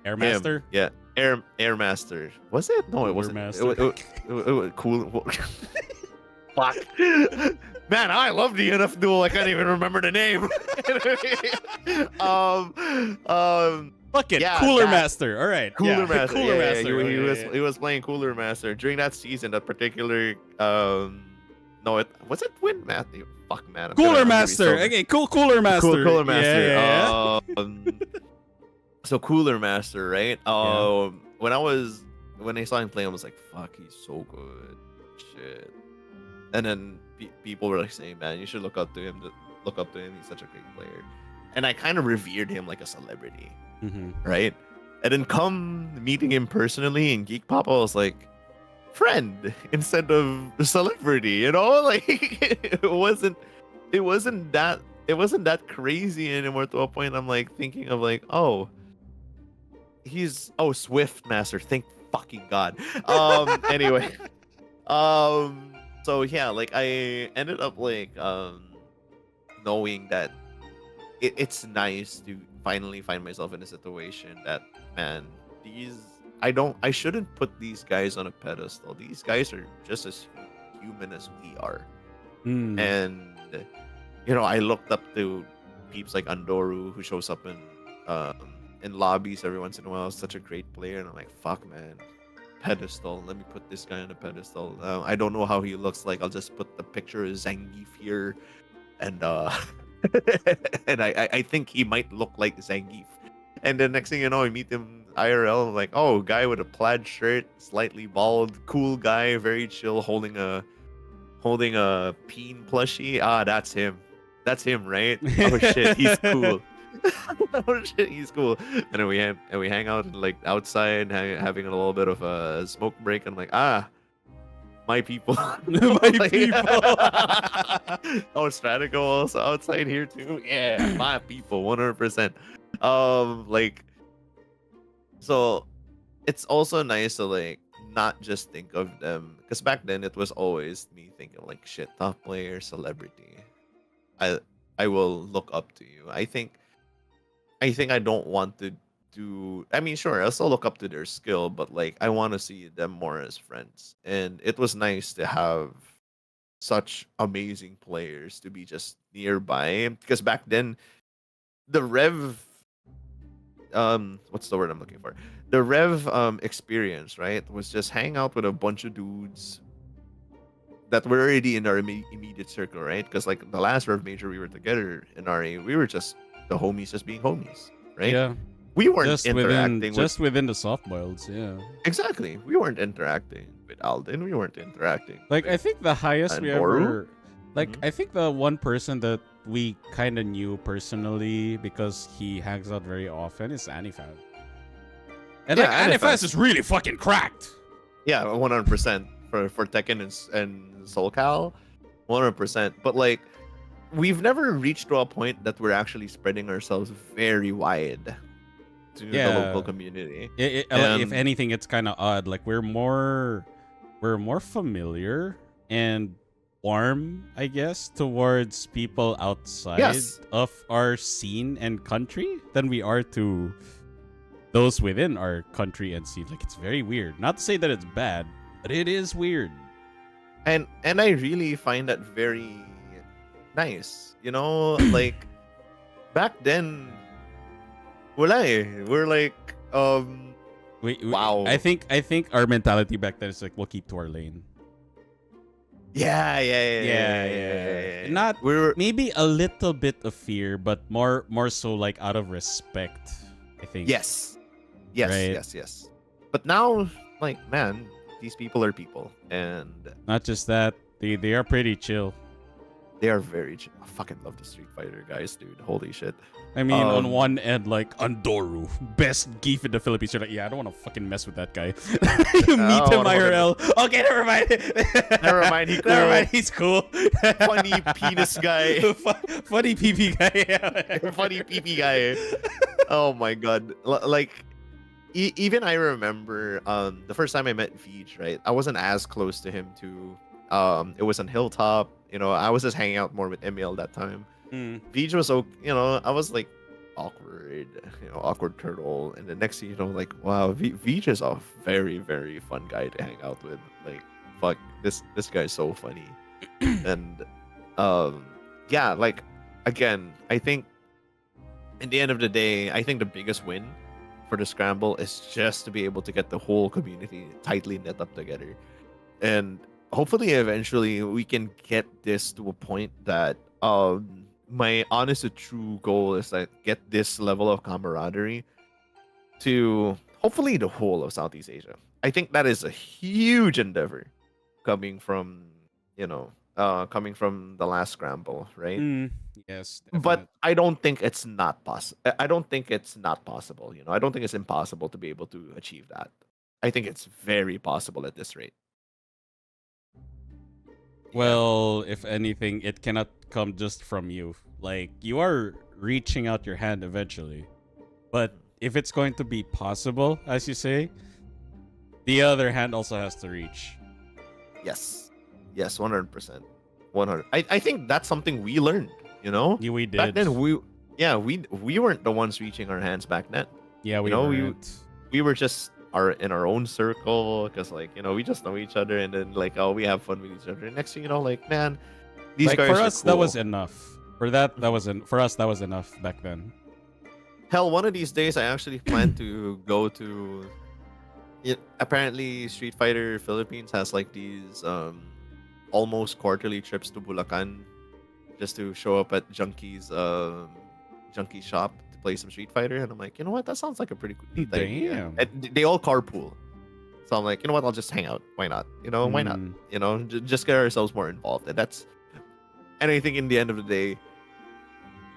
him, Airmaster? yeah, Airmaster. Was it? No, it Cooler wasn't. Master. It was cool. Fuck, man, I love the NF Duel. I can't even remember the name. Fuck it. Yeah, Cooler that Master. All right. Cooler Yeah. Master. Cooler Yeah, Master. he Okay, was yeah. he was playing Cooler Master during that season. That particular no, it was it Wind Master. Fuck man, Cooler I'm gonna be Master. so Okay, Cooler Master. Cooler Yeah, Master. yeah, So Cooler Master, right? yeah. Yeah. When I saw him play, I was like, "Fuck, he's so good." Shit. And then people were like saying, "Man, you should look up to him. Look up to him. He's such a great player." And I kind of revered him like a celebrity, Mm-hmm. right? And then come meeting him personally in Geek Pop, I was like, friend instead of celebrity, like it wasn't that crazy anymore to a point I'm like thinking of like, oh, Swift Master, thank fucking god. Anyway, so yeah, like I ended up like knowing that it's nice to finally find myself in a situation that, man, I shouldn't put these guys on a pedestal. These guys are just as human as we are. Mm. And I looked up to peeps like Andoru, who shows up in lobbies every once in a while. Such a great player, and I'm like, fuck, man, pedestal. Let me put this guy on a pedestal. I don't know how he looks like. I'll just put the picture of Zangief here, and and I think he might look like Zangief. And the next thing you know, I meet him IRL. I'm like, oh, guy with a plaid shirt, slightly bald, cool guy, very chill, holding a peen plushie. Ah, that's him. That's him, right? Oh shit, he's cool. Oh shit, he's cool. And then we hang out like outside, having a little bit of a smoke break. And I'm like, my people. My Like, people. oh, Stratico also outside here too. Yeah, my people, 100%. Like, so it's also nice to like not just think of them, because back then it was always me thinking like, shit, top player, celebrity. I I will look up to you. I think I don't want to do. I mean, sure, I'll still look up to their skill, but like I want to see them more as friends. And it was nice to have such amazing players to be just nearby, because back then the Rev what's the word I'm looking for? The Rev experience, right, was just hang out with a bunch of dudes that were already in our immediate circle, right? Because like the last Rev Major we were together in RA, we were just the homies, just being homies, right? Yeah. We weren't Just interacting within the soft boils, yeah. exactly. We weren't interacting with Alden. We weren't interacting. Like, with I think the highest we Andoru. ever, like, Mhm. I think the one person that we kind of knew personally because he hangs out very often is Anifaz. And Yeah, like, Anifaz Anifaz. is really fucking cracked. Yeah, 100% for Tekken and SoulCal. 100%. But like, we've never reached to a point that we're actually spreading ourselves very wide to the local Yeah. community. If And anything, it's kind of odd. Like we're more familiar and warm, I guess, towards people outside yes, of our scene and country than we are to those within our country and scene. Like, it's very weird. Not to say that it's bad, but it is weird. and I really find that very nice. You know, like back then, we're like, wow. I think our mentality back then is like, we'll keep to our lane. Yeah. Not We're maybe a little bit of fear, but more so like out of respect, I think. yes, Right. yes. But now, like, man, these people are people, and Not just that, they are pretty chill. they are very. I fucking love the Street Fighter guys, dude. Holy shit. I mean, on Um, one end, like Andoru, best geef in the Philippines. You're like, yeah, I don't want to fucking mess with that guy. You meet I him don't wanna IRL. Okay, never mind. Never mind, he Never cool. mind, he's cool. Funny penis guy. Funny PP guy. Yeah. Funny PP guy. Oh my god. Like, even I remember the first time I met Veej, right? I wasn't as close to him to it was on Hilltop. You know, I was just hanging out more with Emil that time. Mm. Veej was so, you know, I was like awkward, you know, awkward turtle, and the next thing you know, like, wow, Veej is a very, very fun guy to hang out with. Like, fuck, this guy's so funny. And yeah, like, again, I think in the end of the day, I think the biggest win for the scramble is just to be able to get the whole community tightly knit up together. And hopefully eventually we can get this to a point that my honest to true goal is like get this level of camaraderie to hopefully the whole of Southeast Asia. I think that is a huge endeavor coming from, you know, coming from the last scramble, right? Yes, But definitely. I don't think it's not possible. I don't think it's not possible. You know, I don't think it's impossible to be able to achieve that. I think it's very possible at this rate. Yeah. Well, if anything, it cannot come just from you. Like, you are reaching out your hand eventually. But if it's going to be possible, as you say, the other hand also has to reach. Yes. Yes, 100%. 100. I think that's something we learned, you know? Yeah, we did. Back then we weren't the ones reaching our hands back then. Yeah, we you know, weren't. we were just in our own circle because, like, you know, we just know each other, and then, like, oh, we have fun with each other. Next thing you know, like, man, these Like, guys for are us, that cool. was enough. For us, that was enough back then. Hell, one of these days I actually plan to go to apparently Street Fighter Philippines has like these almost quarterly trips to Bulacan just to show up at Junkie shop to play some Street Fighter, and I'm like, you know what, that sounds like a pretty neat idea. Damn. And they all carpool, so I'm like, you know what, I'll just hang out. Why not? You know, why not? Mm. You know, just get ourselves more involved. And I think in the end of the day,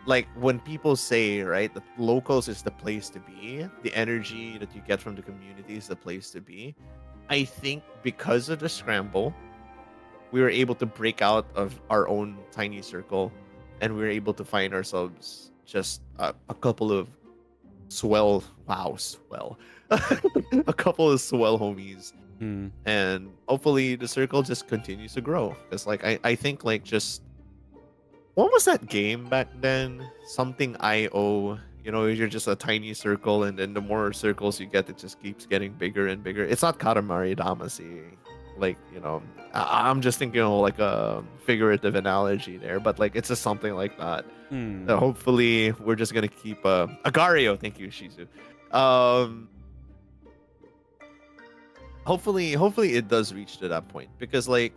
like, when people say, right, that locals is the place to be, the energy that you get from the community is the place to be. I think because of the scramble, we were able to break out of our own tiny circle, and we were able to find ourselves just a couple of swell, a couple of swell homies. Mm. And hopefully the circle just continues to grow. Because, like, I think, like, just what was that game back then? Something IO. You know, you're just a tiny circle, and then the more circles you get, it just keeps getting bigger and bigger. It's not Katamari Damacy. Like, you know, I'm just thinking of like a figurative analogy there, but like it's just something like that. Mm. So hopefully we're just gonna keep Agario. Thank you, Shizu. Hopefully it does reach to that point, because, like,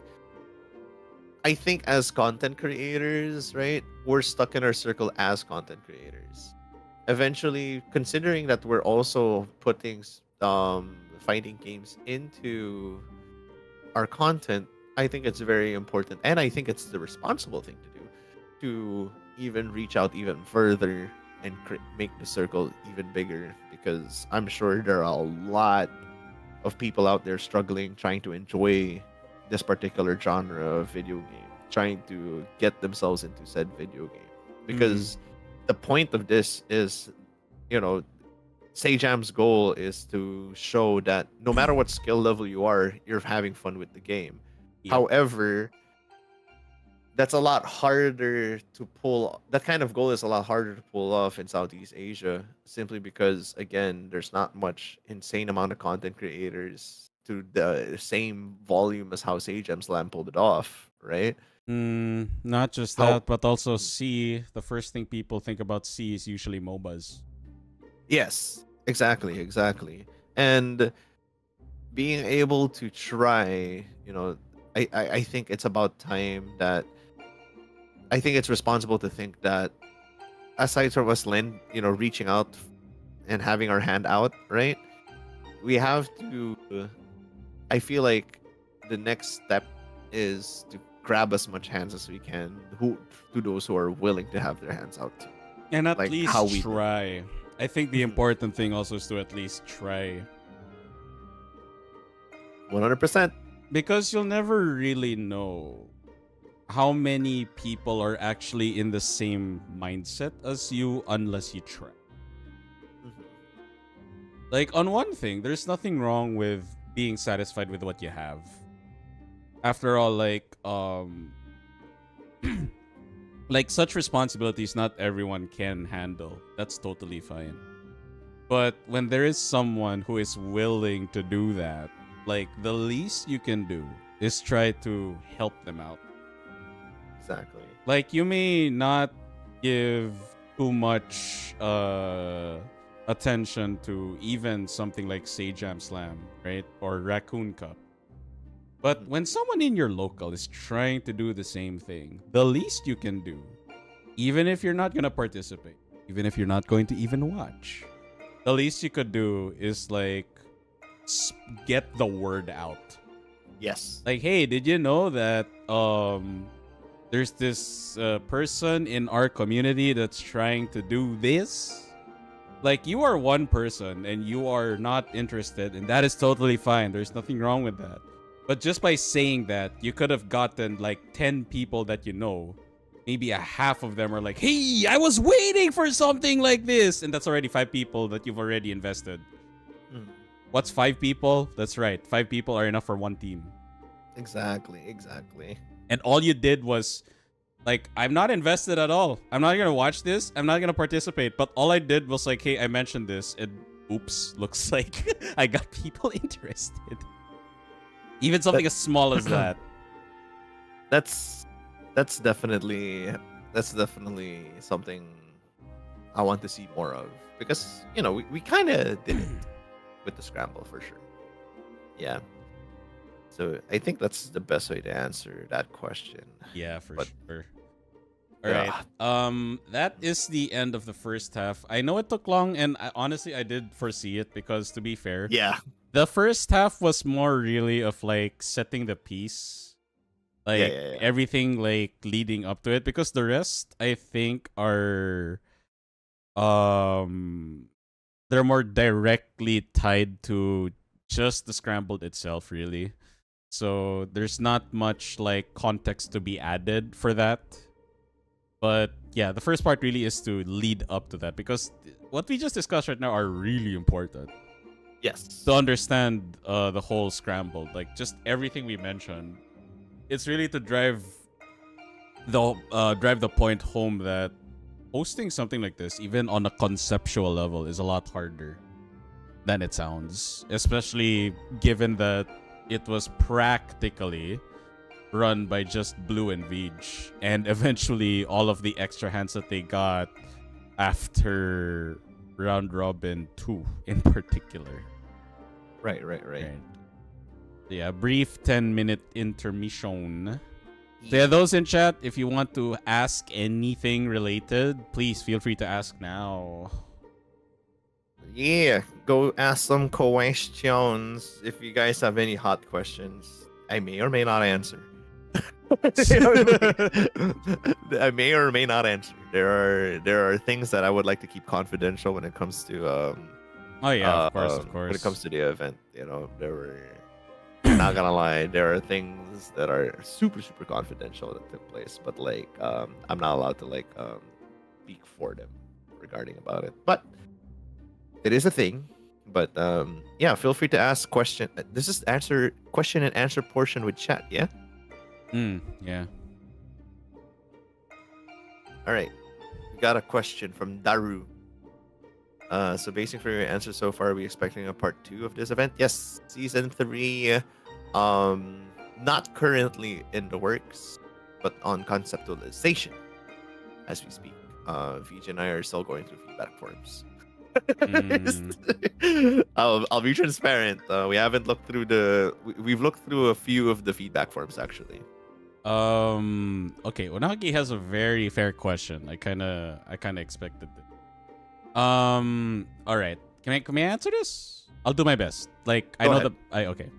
I think as content creators, right, we're stuck in our circle as content creators. Eventually, considering that we're also putting fighting games into our content, I think it's very important, and I think it's the responsible thing to do, to even reach out even further and make the circle even bigger, because I'm sure there are a lot of people out there struggling, trying to enjoy this particular genre of video game. trying to get themselves into said video game. Because the point of this is, you know, Sejam's goal is to show that no matter what skill level you are, you're having fun with the game. Yep. However, that's a lot harder to pull. That kind of goal is a lot harder to pull off in Southeast Asia, simply because, again, there's not much insane amount of content creators to the same volume as how Sejam Slam pulled it off, right? Not just How- that, but also C. The first thing people think about C is usually MOBAs. Yes, exactly. And being able to try, you know, I think it's about time that I think it's responsible to think that aside from us, reaching out and having our hand out, right? We have to. I feel like the next step is to grab as much hands as we can, to those who are willing to have their hands out too. And at Like least how we did. try. I think the important thing also is to at least try. 100%. Because you'll never really know how many people are actually in the same mindset as you unless you try. Like, on one thing, there's nothing wrong with being satisfied with what you have. After all, like, like, such responsibilities not everyone can handle. That's totally fine. But when there is someone who is willing to do that, like, the least you can do is try to help them out. Exactly. Like, you may not give too much attention to even something like Sejam Slam, right? Or Raccoon Cup. But when someone in your local is trying to do the same thing, the least you can do, even if you're not going to participate, even if you're not going to even watch, the least you could do is, like, get the word out. Yes. Like, hey, did you know that there's this person in our community that's trying to do this? Like, you are one person and you are not interested, and that is totally fine. There's nothing wrong with that. But just by saying that, you could have gotten like 10 people that you know. Maybe a half of them are like, hey, I was waiting for something like this. And that's already 5 people that you've already invested. What's 5 people? That's right. 5 people are enough for one team. Exactly. And all you did was, like, I'm not invested at all. I'm not going to watch this. I'm not going to participate. But all I did was like, hey, I mentioned this. And oops, looks like I got people interested. Even something as small as that. That's definitely something I want to see more of, because we kind of did it with the scramble for sure. Yeah. So I think that's the best way to answer that question. Yeah, for But- sure. All right. That is the end of the first half. I know it took long, and honestly, I did foresee it because, to be fair, Yeah. the first half was more really of like setting the piece, like Yeah. everything like leading up to it. Because the rest, I think, are they're more directly tied to just the scrambled itself, really. So there's not much like context to be added for that. But yeah, the first part really is to lead up to that, because what we just discussed right now are really important Yes. to understand the whole scrambled. Like, just everything we mentioned, it's really to drive the point home that hosting something like this, even on a conceptual level, is a lot harder than it sounds, especially given that it was practically run by just Blue and Vij, and eventually all of the extra hands that they got after round robin 2 in particular. Right. Yeah, brief 10-minute intermission. So yeah, those in chat, if you want to ask anything related, please feel free to ask now. Yeah, go ask some questions. If you guys have any hot questions, I may or may not answer. I may or may not answer. There are things that I would like to keep confidential when it comes to Oh yeah, of course. when it comes to the event. There were not gonna lie, there are things that are super super confidential that took place, but like I'm not allowed to like speak for them regarding about it. But it is a thing. But yeah, feel free to ask question. This is answer question and answer portion with chat. Yeah. Yeah. All right. We got a question from Daru. So basing for your answer so far, are we expecting a part 2 of this event? Yes, season 3. Not currently in the works, but on conceptualization as we speak. VJ and I are still going through feedback forms. I'll be transparent. We haven't looked through we've looked through a few of the feedback forms actually. Okay, Unagi has a very fair question. I kinda expected it. All right. Can I answer this? I'll do my best. Like I Go know ahead. okay.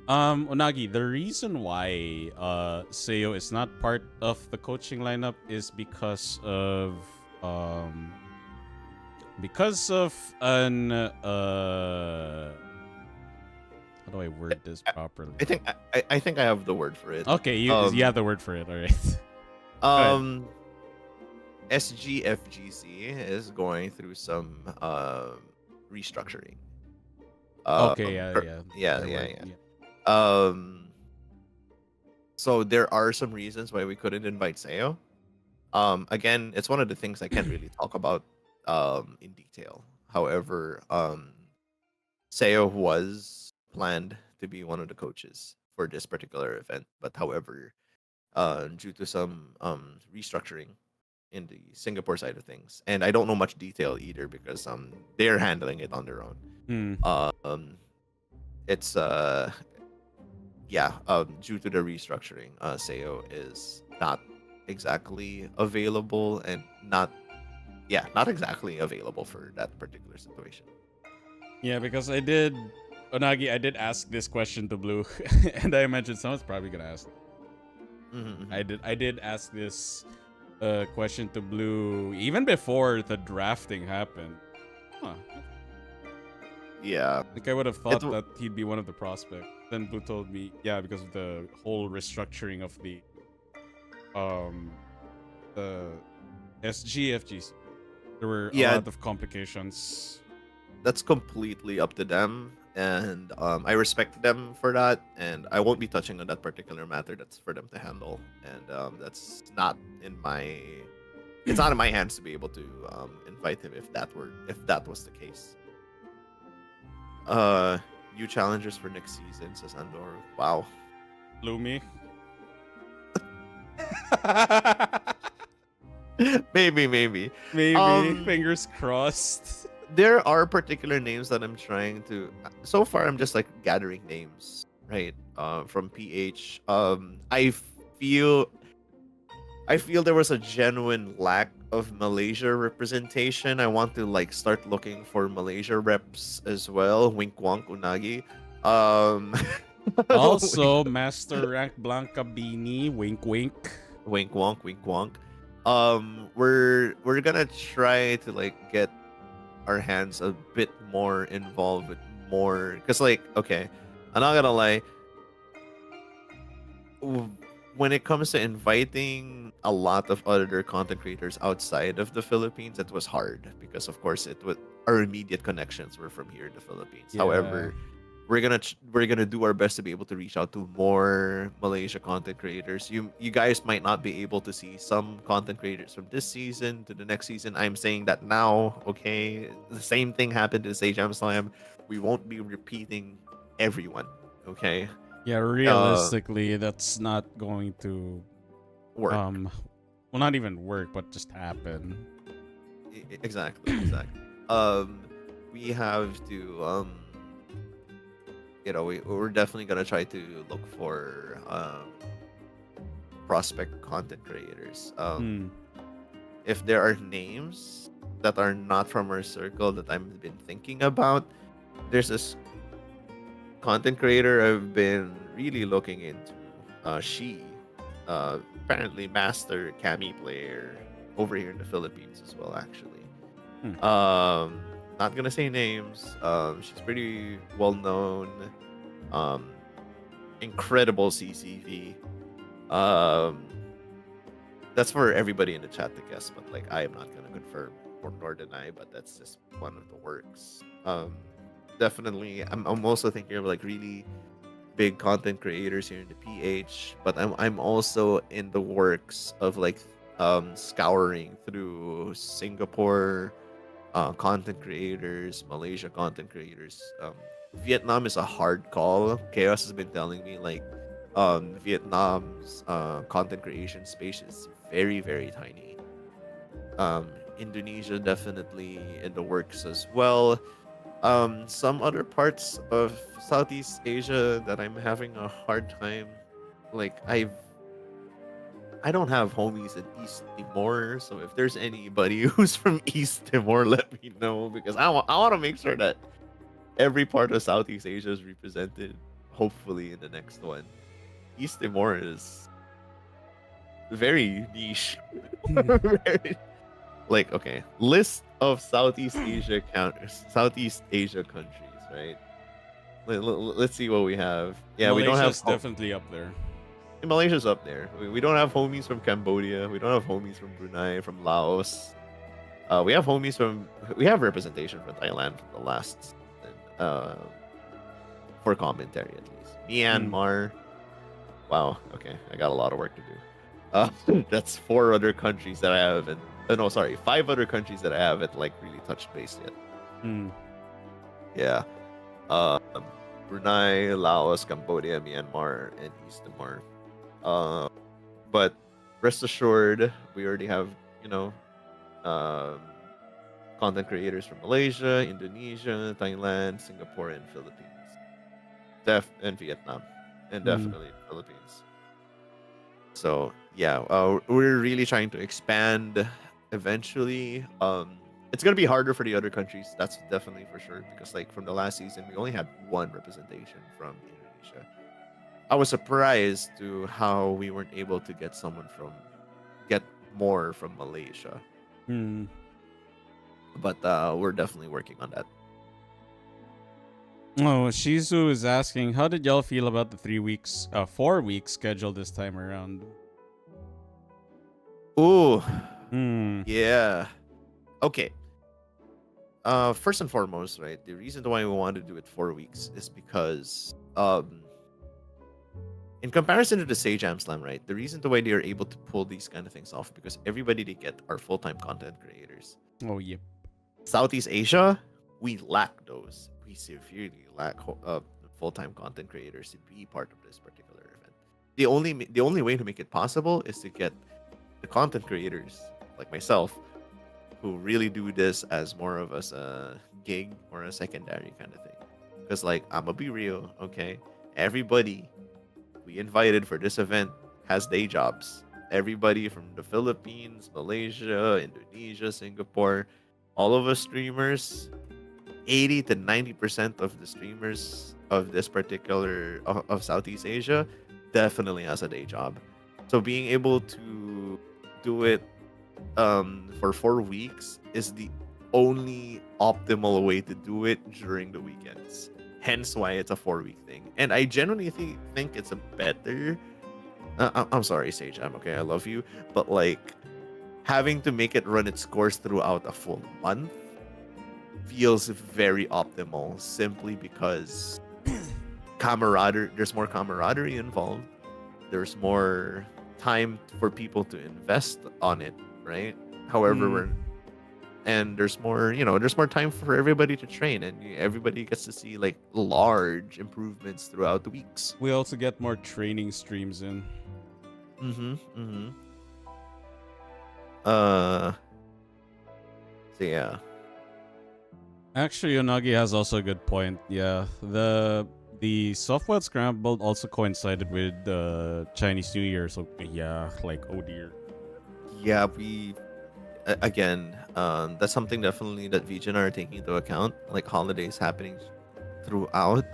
Unagi, the reason why Seo is not part of the coaching lineup is because of an how do I word this properly? I think I have the word for it. Okay, you have the word for it. All right. SGFGC is going through some restructuring. Okay, Yeah. So there are some reasons why we couldn't invite Seo. Again, it's one of the things I can't really talk about in detail. However, Seo was planned to be one of the coaches for this particular event, but however, due to some restructuring in the Singapore side of things, and I don't know much detail either because they're handling it on their own. It's due to the restructuring, Seo is not exactly available and not exactly available for that particular situation. Yeah, because Onagi, I did ask this question to Blue, and I mentioned someone's probably gonna ask. Mm-hmm. I did ask this question to Blue even before the drafting happened. Huh. Yeah. Like I would have thought that he'd be one of the prospects. Then Blue told me, yeah, because of the whole restructuring of the SGFGC. There were a lot of complications. That's completely up to them, and I respect them for that, and I won't be touching on that particular matter. That's for them to handle, and that's not in my. It's not in my hands to be able to invite him if that was the case. New challengers for next season, says Andor. Wow. Bloomy. Maybe. Fingers crossed. There are particular names that I'm trying to. So far, I'm just like gathering names, right? From PH. I feel there was a genuine lack of Malaysia representation. I want to like start looking for Malaysia reps as well. Wink wonk unagi. Also, Master Rank Blanca Beanie. Wink wink. Wink wonk. Wink wonk. We're gonna try to like get our hands a bit more involved with more, because like, okay, I'm not gonna lie, when it comes to inviting a lot of other content creators outside of the Philippines, it was hard because of course our immediate connections were from here in the Philippines. Yeah. However, we're gonna do our best to be able to reach out to more Malaysia content creators. You guys might not be able to see some content creators from this season to the next season. I'm saying that now, okay? The same thing happened to Sage Slam. We won't be repeating everyone, okay? Yeah, realistically, that's not going to work. Well, not even work, but just happen. Exactly. We have to we're definitely gonna try to look for prospect content creators. If there are names that are not from our circle that I've been thinking about, there's this content creator I've been really looking into. She apparently master Kami player over here in the Philippines as well, actually. Not gonna say names. She's pretty well known. incredible CCV. Um, that's for everybody in the chat to guess, but like I am not gonna confirm or nor deny, but that's just one of the works. Definitely, I'm also thinking of like really big content creators here in the PH, but I'm also in the works of like scouring through Singapore content creators, Malaysia content creators. Vietnam is a hard call. Chaos has been telling me like Vietnam's content creation space is very very tiny. Um, Indonesia definitely in the works as well. Some other parts of Southeast Asia that I'm having a hard time. Like I don't have homies in East Timor, so if there's anybody who's from East Timor, let me know because I want to make sure that every part of Southeast Asia is represented. Hopefully in the next one. East Timor is very niche. Very, like okay, list of Southeast Asia countries, right? Let's see what we have. Yeah, we don't have Malaysia's definitely up there. Malaysia's up there. We don't have homies from Cambodia. We don't have homies from Brunei, from Laos. We have homies from. We have representation from Thailand from the last season, for commentary at least. Myanmar. Wow. Okay, I got a lot of work to do. That's 4 other countries that I haven't. No, sorry, 5 other countries that I haven't like really touched base yet. Yeah. Um, Brunei, Laos, Cambodia, Myanmar, and East Timor. But rest assured, we already have, um, content creators from Malaysia, Indonesia, Thailand, Singapore, and Philippines. And Vietnam, and definitely Philippines. So yeah, we're really trying to expand eventually. It's gonna be harder for the other countries. That's definitely for sure because like from the last season, we only had 1 representation from Indonesia. I was surprised to how we weren't able to get get more from Malaysia. But we're definitely working on that. Oh, Shizu is asking, how did y'all feel about the 4 week schedule this time around? Ooh, yeah. Okay. First and foremost, right? The reason why we wanted to do it 4 weeks is because, in comparison to the Sage Am Slam, right? The reason why they are able to pull these kind of things off because everybody they get are full-time content creators. Oh, yep. Southeast Asia, we lack those. We severely lack full-time content creators to be part of this particular event. The only way to make it possible is to get the content creators like myself who really do this as more of a gig or a secondary kind of thing. Because like I'ma be real, okay? Everybody we invited for this event has day jobs. Everybody from the Philippines, Malaysia, Indonesia, Singapore, all of us streamers, 80 to 90% of the streamers of this particular of Southeast Asia definitely has a day job. So being able to do it for 4 weeks is the only optimal way to do it during the weekends. Hence why it's a 4-week thing. And I genuinely think it's a better I'm sorry, Sage. I'm okay. I love you. But like having to make it run its course throughout a full month feels very optimal simply because there's more camaraderie involved. There's more time for people to invest on it, right? However, and there's more time for everybody to train and everybody gets to see like large improvements throughout the weeks. We also get more training streams in. So yeah. Actually, Yonagi has also a good point. Yeah, the Software Scramble also coincided with the Chinese New Year, so yeah, like oh dear. Yeah, we again, that's something definitely that VJ and I are taking into account, like holidays happening throughout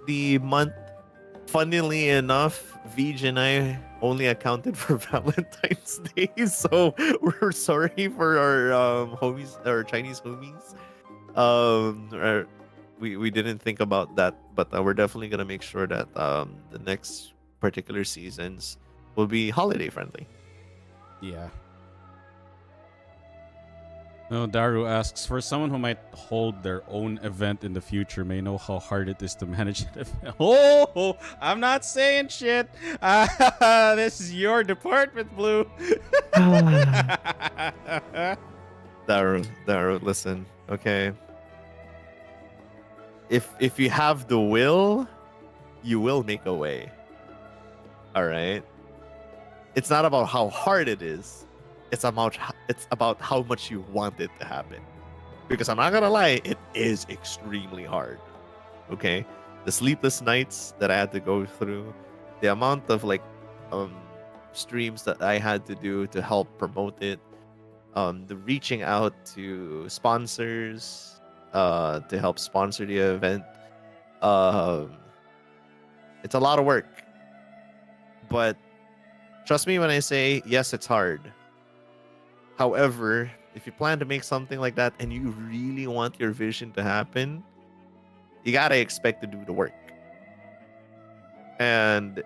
the month. Funnily enough, VJ and I only accounted for Valentine's Day, so we're sorry for our homies, our Chinese homies. we didn't think about that, but we're definitely gonna make sure that the next particular seasons will be holiday friendly. Yeah. No, Daru asks, for someone who might hold their own event in the future, may know how hard it is to manage an event. Oh, I'm not saying shit. This is your department, Blue. Daru, listen, okay. If you have the will, you will make a way. All right. It's not about how hard it is. It's about how much you want it to happen. Because I'm not gonna lie, it is extremely hard. Okay, the sleepless nights that I had to go through, the amount of streams that I had to do to help promote it, the reaching out to sponsors, to help sponsor the event. It's a lot of work, but trust me when I say yes, it's hard. However, if you plan to make something like that and you really want your vision to happen, you gotta expect to do the work. And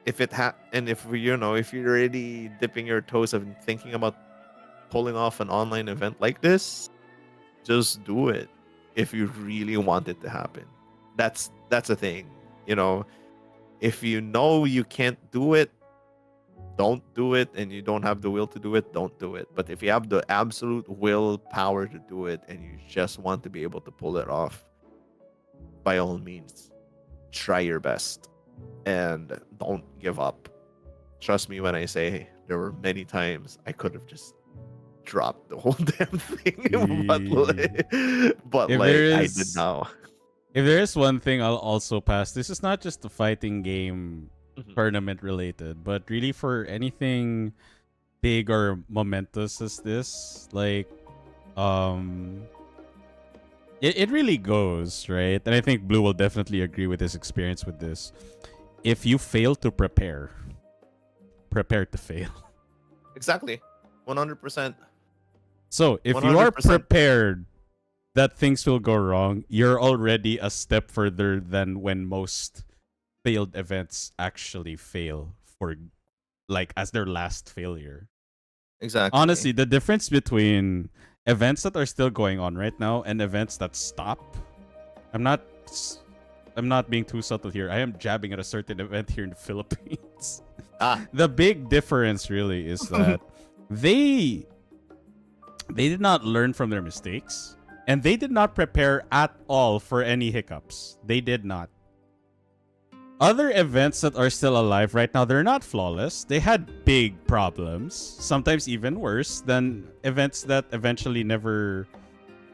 if you're already dipping your toes and thinking about pulling off an online event like this, just do it. If you really want it to happen, that's a thing. If you know you can't do it, don't do it, and you don't have the will to do it, don't do it. But if you have the absolute willpower to do it and you just want to be able to pull it off, by all means, try your best and don't give up. Trust me when I say there were many times I could have just dropped the whole damn thing, but I did now. If there is one thing I'll also pass, this is not just the fighting game tournament related, but really for anything big or momentous as this, it really goes, right? And I think Blue will definitely agree with his experience with this. If you fail to prepare to fail. Exactly. 100%. So if 100%. You are prepared that things will go wrong, you're already a step further than when most failed events actually fail as their last failure. Exactly. Honestly, the difference between events that are still going on right now and events that stop, I'm not being too subtle here. I am jabbing at a certain event here in the Philippines. The big difference really is that they did not learn from their mistakes, and they did not prepare at all for any hiccups. They did not. Other events that are still alive right now, they're not flawless. They had big problems, sometimes even worse than events that eventually never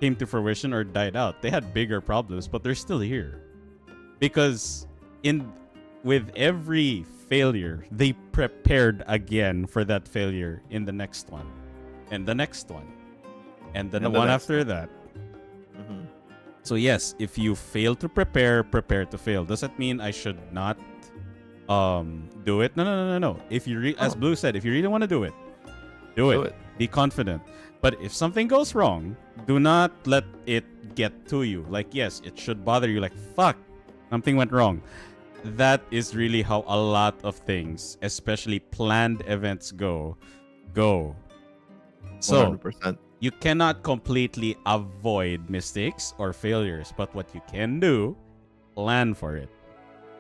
came to fruition or died out. They had bigger problems, but they're still here. Because with every failure, they prepared again for that failure in the next one, and the next one, and then the one after that. So yes, if you fail to prepare to fail. Does that mean I should not do it? No. If you as Blue said, if you really want to do it, do it. Be confident. But if something goes wrong, do not let it get to you. Yes, it should bother you. Fuck, something went wrong. That is really how a lot of things, especially planned events, go. So 100%. You cannot completely avoid mistakes or failures, but what you can do, plan for it.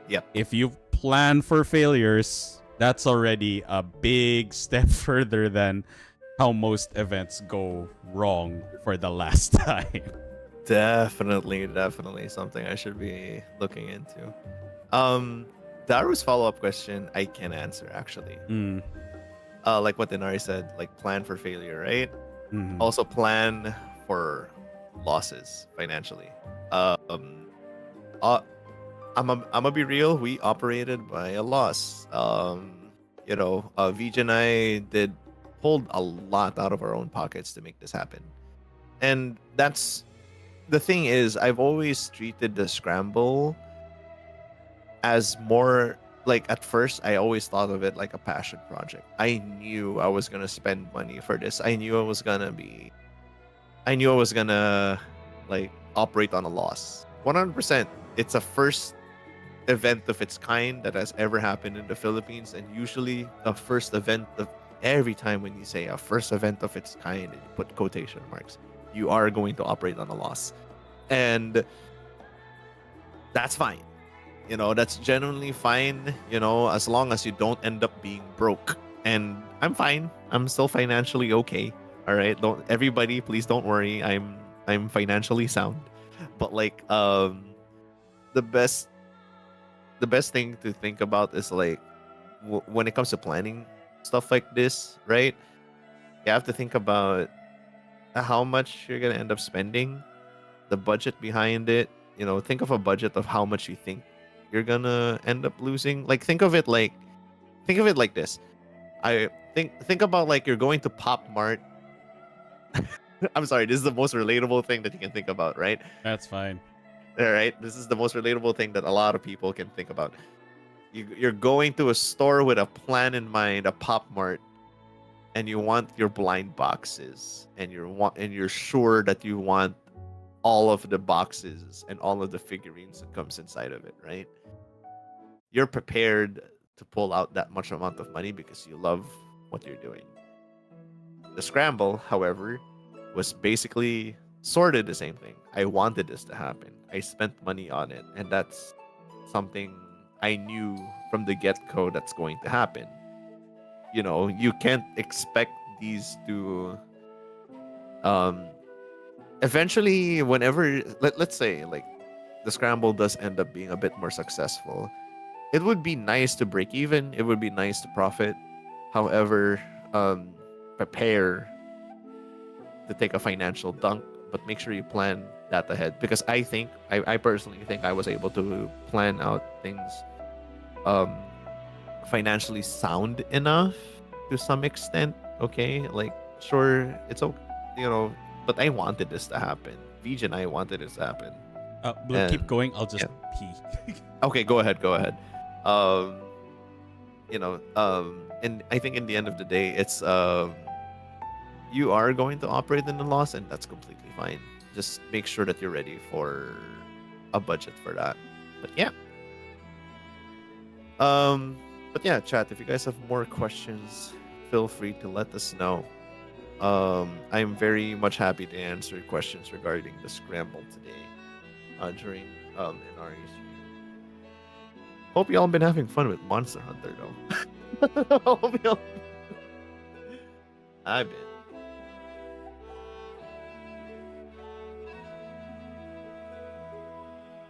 Yep. If you plan for failures, that's already a big step further than how most events go wrong for the last time. Definitely something I should be looking into. Daru's follow-up question, I can answer actually. Like what Denari said, plan for failure, right? Mm-hmm. Also plan for losses financially. I'm gonna be real. We operated by a loss. VJ and I pulled a lot out of our own pockets to make this happen. And that's the thing is, I've always treated the scramble as more at first, I always thought of it like a passion project. I knew I was gonna spend money for this. I knew I was gonna operate on a loss. 100%. It's a first event of its kind that has ever happened in the Philippines, and usually a first event of every time when you say a first event of its kind and you put quotation marks, you are going to operate on a loss. And that's fine. That's genuinely fine, as long as you don't end up being broke. And I'm fine. I'm still financially okay. All right. Don't everybody please don't worry. I'm financially sound. But like the best thing to think about is like when it comes to planning stuff like this, right? You have to think about how much you're going to end up spending, the budget behind it. Think of a budget of how much you think you're gonna end up losing. Like think of it like this. I think about like you're going to Pop Mart. I'm sorry, this is the most relatable thing that you can think about, right? That's fine. All right, this is the most relatable thing that a lot of people can think about. You're going to a store with a plan in mind, a Pop Mart, and you want your blind boxes, and you're sure that you want all of the boxes and all of the figurines that comes inside of it, right? You're prepared to pull out that much amount of money because you love what you're doing. The scramble, however, was basically sorted the same thing. I wanted this to happen. I spent money on it, and that's something I knew from the get-go that's going to happen. You can't expect these to eventually, whenever let's say like the scramble does end up being a bit more successful, it would be nice to break even, it would be nice to profit. However, prepare to take a financial dunk, but make sure you plan that ahead, because I personally think I was able to plan out things financially sound enough to some extent. Okay, like sure, it's okay, but I wanted this to happen. Vij and I wanted this to happen. But keep going. I'll just pee. Okay, go ahead. And I think in the end of the day, it's you are going to operate in a loss, and that's completely fine. Just make sure that you're ready for a budget for that. But yeah. Chat, if you guys have more questions, feel free to let us know. I'm very much happy to answer questions regarding the scramble today during an RE stream. Hope y'all been having fun with Monster Hunter though. Hope y'all... I've been.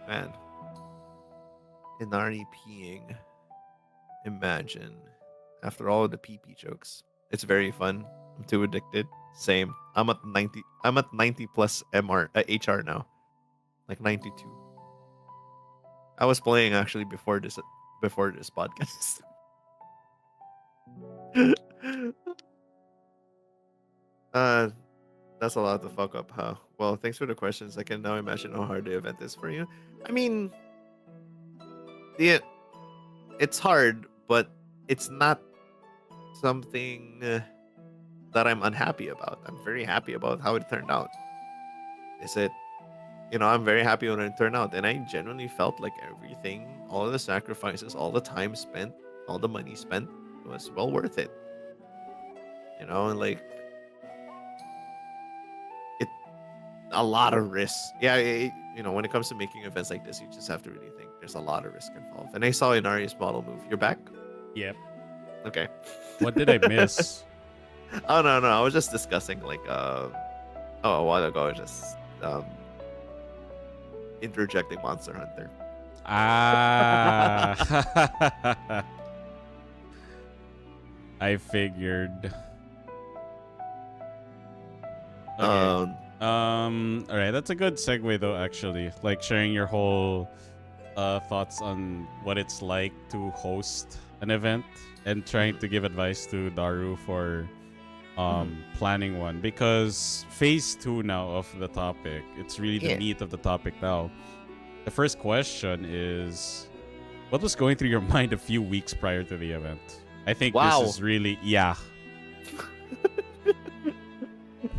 Man. Inari peeing. Imagine. After all of the pee jokes. It's very fun. I'm too addicted. Same. I'm at 90 plus HR now. Like 92. I was playing actually before this podcast. That's a lot to fuck up, huh? Well, thanks for the questions. I can now imagine how hard the event is for you. I mean, it's hard, but it's not something that I'm unhappy about. I'm very happy about how it turned out. I'm very happy when it turned out, and I genuinely felt like everything, all of the sacrifices, all the time spent, all the money spent was well worth it. And like a lot of risks. Yeah, when it comes to making events like this, you just have to really think. There's a lot of risk involved. And I saw Inari's model move. You're back? Yep. Okay. What did I miss? Oh no, I was just discussing like a while ago. I was just interjecting Monster Hunter. I figured. Okay. All right, that's a good segue though, actually. Like sharing your whole thoughts on what it's like to host an event and trying to give advice to Daru for planning one, because phase 2 now of the topic, it's really the meat of the topic now. The first question is, what was going through your mind a few weeks prior to the event? I think this is really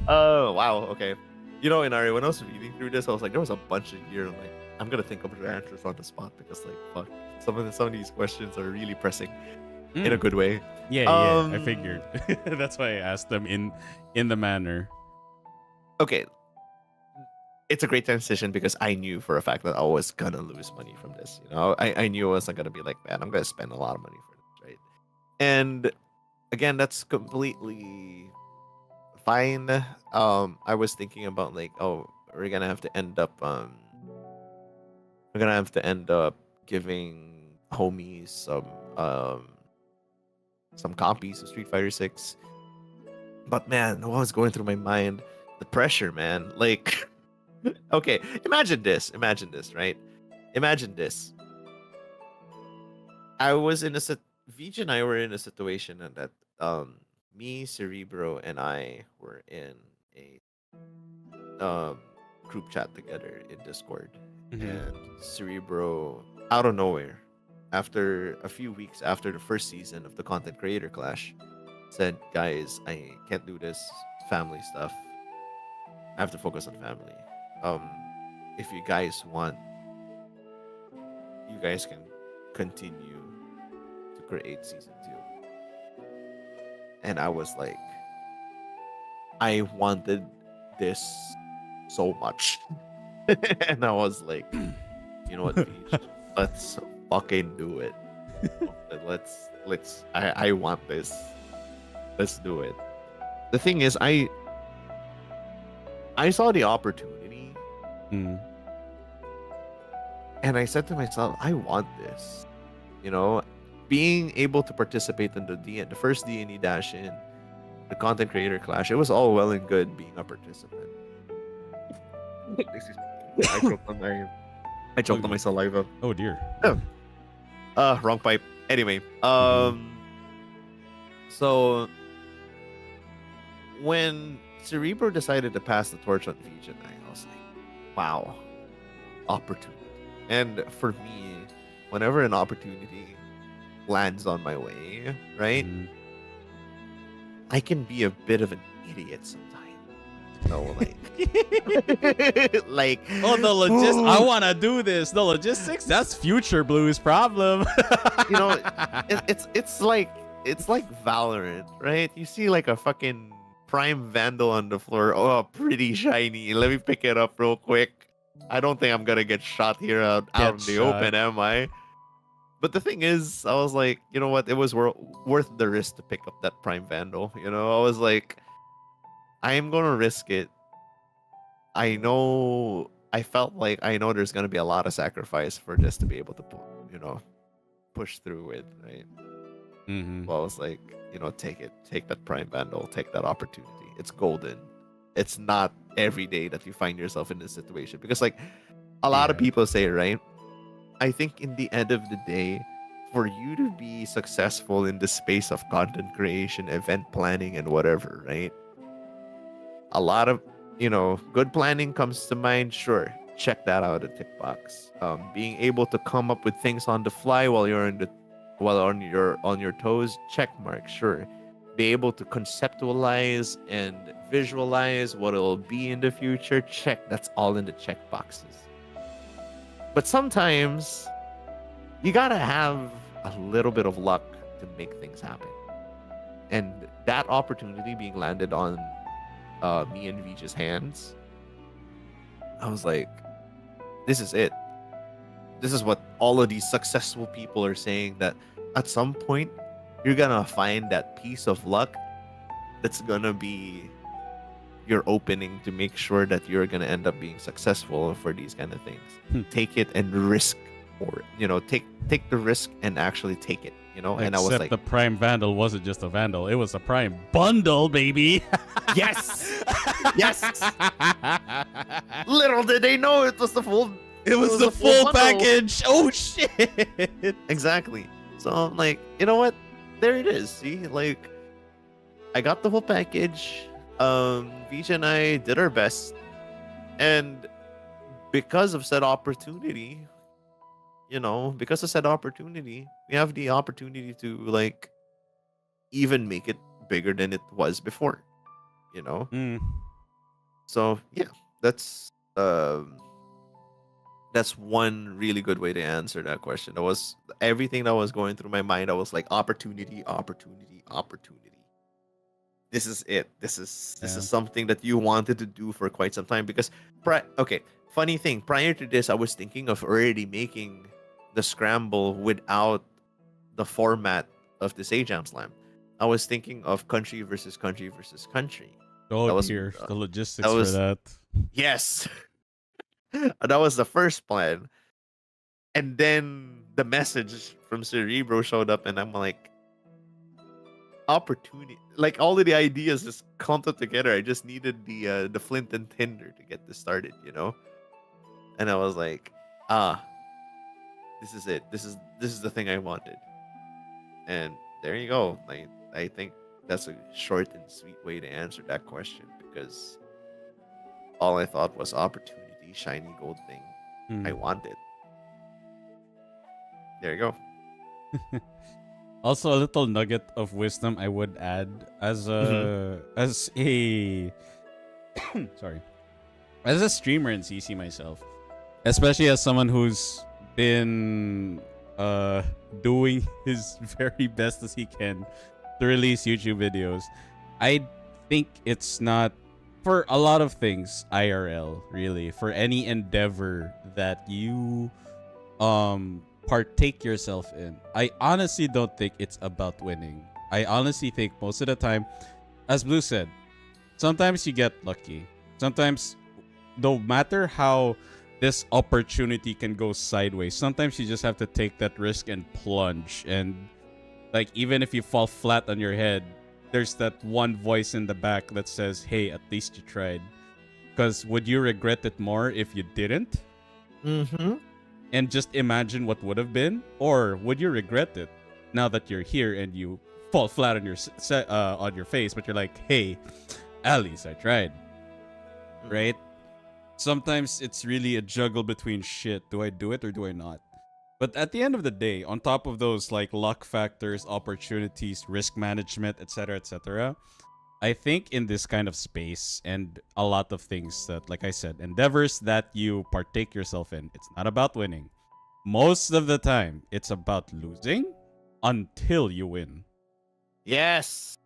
Oh wow, okay. Inari, when I was reading through this, I was like, there was a bunch of here. Like, I'm gonna think of the answers on the spot because, like, fuck, some of these questions are really pressing in a good way. Yeah, I figured. That's why I asked them in the manner. Okay, it's a great transition because I knew for a fact that I was gonna lose money from this. I knew I wasn't gonna be like, man, I'm gonna spend a lot of money for this, right? And again, that's completely fine. I was thinking about like, oh, we're gonna have to end up giving homies some copies of Street Fighter 6. But man, what was going through my mind? The pressure, man. Like, okay, imagine this, right? Imagine this. I was in a Vij and I were in a situation that me, Cerebro, and I were in a group chat together in Discord. And Cerebro, out of nowhere, after a few weeks after the first season of the Content Creator Clash, said, guys, I can't do this family stuff. I have to focus on family. If you guys want, you guys can continue to create season 2. And I was like, I wanted this so much. And I was like, you know what, Peach? Let's fucking do it. I want this. Let's do it. The thing is, I saw the opportunity. And I said to myself, I want this. Being able to participate in the first D&D Dash in the Content Creator Clash, it was all well and good being a participant. Excuse me. I choked on my saliva. Oh dear. Wrong pipe. Anyway, so when Cerebro decided to pass the torch on Vij, I was like, wow, opportunity. And for me, whenever an opportunity lands on my way, right, I can be a bit of an idiot sometimes. Like, oh, the logistics. I want to do this. The logistics. That's Future Blue's problem. It's like Valorant, right? You see like a fucking Prime Vandal on the floor. Oh, pretty shiny. Let me pick it up real quick. I don't think I'm gonna get shot here out in the open, am I? But the thing is, I was like, you know what? It was worth the risk to pick up that Prime Vandal. I was like, I am gonna risk it. I felt like I know there's gonna be a lot of sacrifice for this to be able to push through it, right? Well, I was like, take that Prime Vandal, take that opportunity. It's golden. It's not every day that you find yourself in this situation, because like a lot of people say, right? I think in the end of the day, for you to be successful in the space of content creation, event planning, and whatever, right? A lot of good planning comes to mind. Sure, check that out at tick box. Being able to come up with things on the fly while you're on your toes, check mark. Sure, be able to conceptualize and visualize what it'll be in the future, check. That's all in the check boxes. But sometimes you gotta have a little bit of luck to make things happen, and that opportunity being landed on me and Vij's hands, I was like, this is it. This is what all of these successful people are saying, that at some point you're gonna find that piece of luck that's gonna be your opening to make sure that you're gonna end up being successful for these kind of things. Take it and risk for it. Take the risk and actually take it. And I was like, the Prime Vandal wasn't just a Vandal; it was a Prime Bundle, baby. Yes. Little did they know it was the full. It was the full package. Oh shit! Exactly. So I'm like, you know what? There it is. See, like, I got the whole package. Vij and I did our best, and because of said opportunity, we have the opportunity to like even make it bigger than it was before. So yeah, that's that's one really good way to answer that question. That was everything that was going through my mind. I was like, opportunity, opportunity, opportunity. This is it. This is Yeah. something that you wanted to do for quite some time. Because okay, funny thing, prior to this, I was thinking of already making the scramble without the format of the Say Jam Slam. I was thinking of country versus country versus country. Oh That was dear, the that logistics for was that. yes. That was the first plan. And then the message from Cerebro showed up, and I'm like, opportunity. Like all of the ideas just clumped up together. I just needed the flint and tinder to get this started, you know. And I was like, ah, this is it. This is the thing I wanted. And there you go. I think that's a short and sweet way to answer that question, because all I thought was opportunity, shiny gold thing. I Hmm. want it. There you go. Also, a little nugget of wisdom I would add Hmm. as a sorry, as a streamer in CC myself, especially as someone who's been doing his very best as he can to release YouTube videos. I think it's not for a lot of things IRL, really, for any endeavor that you partake yourself in. I honestly don't think it's about winning. I honestly think most of the time, as Blue said, sometimes you get lucky. Sometimes, no matter how this opportunity can go sideways, sometimes you just have to take that risk and plunge. And like, even if you fall flat on your head, there's that one voice in the back that says, "Hey, at least you tried." Because would you regret it more if you didn't? Mm-hmm. And just imagine what would have been, or would you regret it now that you're here and you fall flat on on your face, but you're like, "Hey, at least I tried." Right? Sometimes it's really a juggle between shit. Do I do it or do I not? But at the end of the day, on top of those like luck factors, opportunities, risk management, etc., I think in this kind of space and a lot of things that, like I said, endeavors that you partake yourself in, it's not about winning. Most of the time, it's about losing until you win. Yes.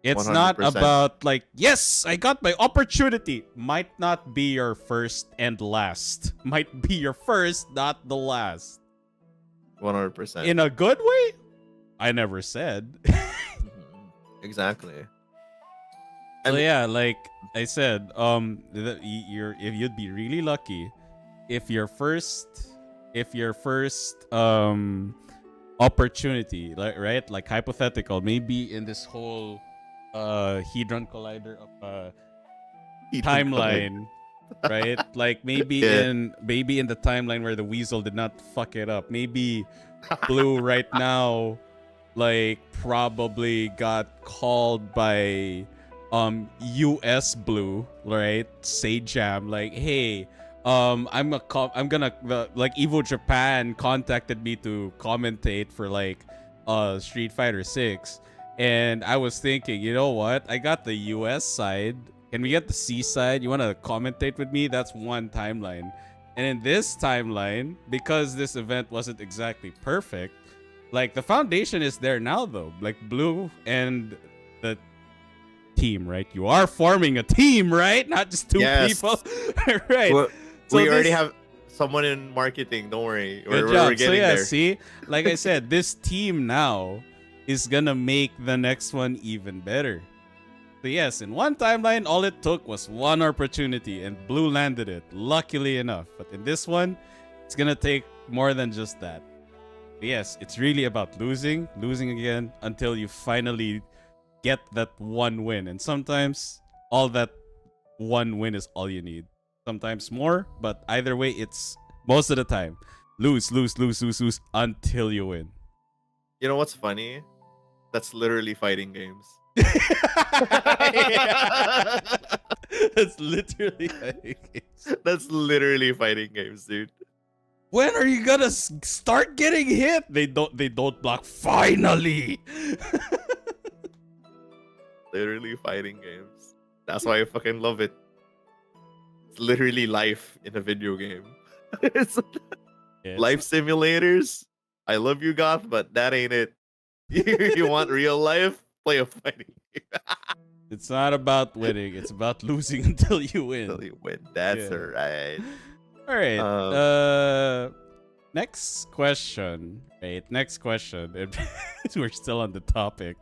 It's not 100%. about like, yes, I got my opportunity. Might not be your first and last. Might be your first, not the last. 100%. In a good way? I never said. Mhm. Exactly. I So mean, yeah, like I said, you're if you'd be really lucky if your first opportunity, like right, like hypothetical, maybe in this whole Hedron Collider of he don't collect. timeline, right? Like Yeah. maybe in the timeline where the Weasel did not fuck it up. Maybe Blue right now like probably got called by US Blue, right? Say Jam like, "Hey, I'm gonna like Evo Japan contacted me to commentate for like Street Fighter 6." And I was thinking, you know what? I got the US side. Can we get the C side? You want to commentate with me? That's one timeline. And in this timeline, because this event wasn't exactly perfect, like the foundation is there now though. Like Blue and the team, right? You are forming a team, right? Not just two people. Yes. Right. we So we already this have someone in marketing. Don't worry. good We're job. So getting yeah, there. see, like I said, this team now is gonna make the next one even better. So yes, in one timeline, all it took was one opportunity, and Blue landed it, luckily enough. But in this one, it's gonna take more than just that. But yes, it's really about losing again until you finally get that one win. And sometimes all that one win is all you need. Sometimes more, but either way, it's most of the time lose until you win. You know what's funny? That's literally fighting games. Yeah. That's literally like, That's literally fighting games, dude. when are you gonna start getting hit? They don't block. Finally. Literally fighting games. That's why I fucking love it. It's literally life in a video game. It's Yeah, life simulators. I love you, Goth, but that ain't it. You want real life? Play a fighting game. it's not about winning. It's about losing until you win. Until you win. That's Yeah. alright. All right. Um, Next question. Right. Next question. And we're still on the topic.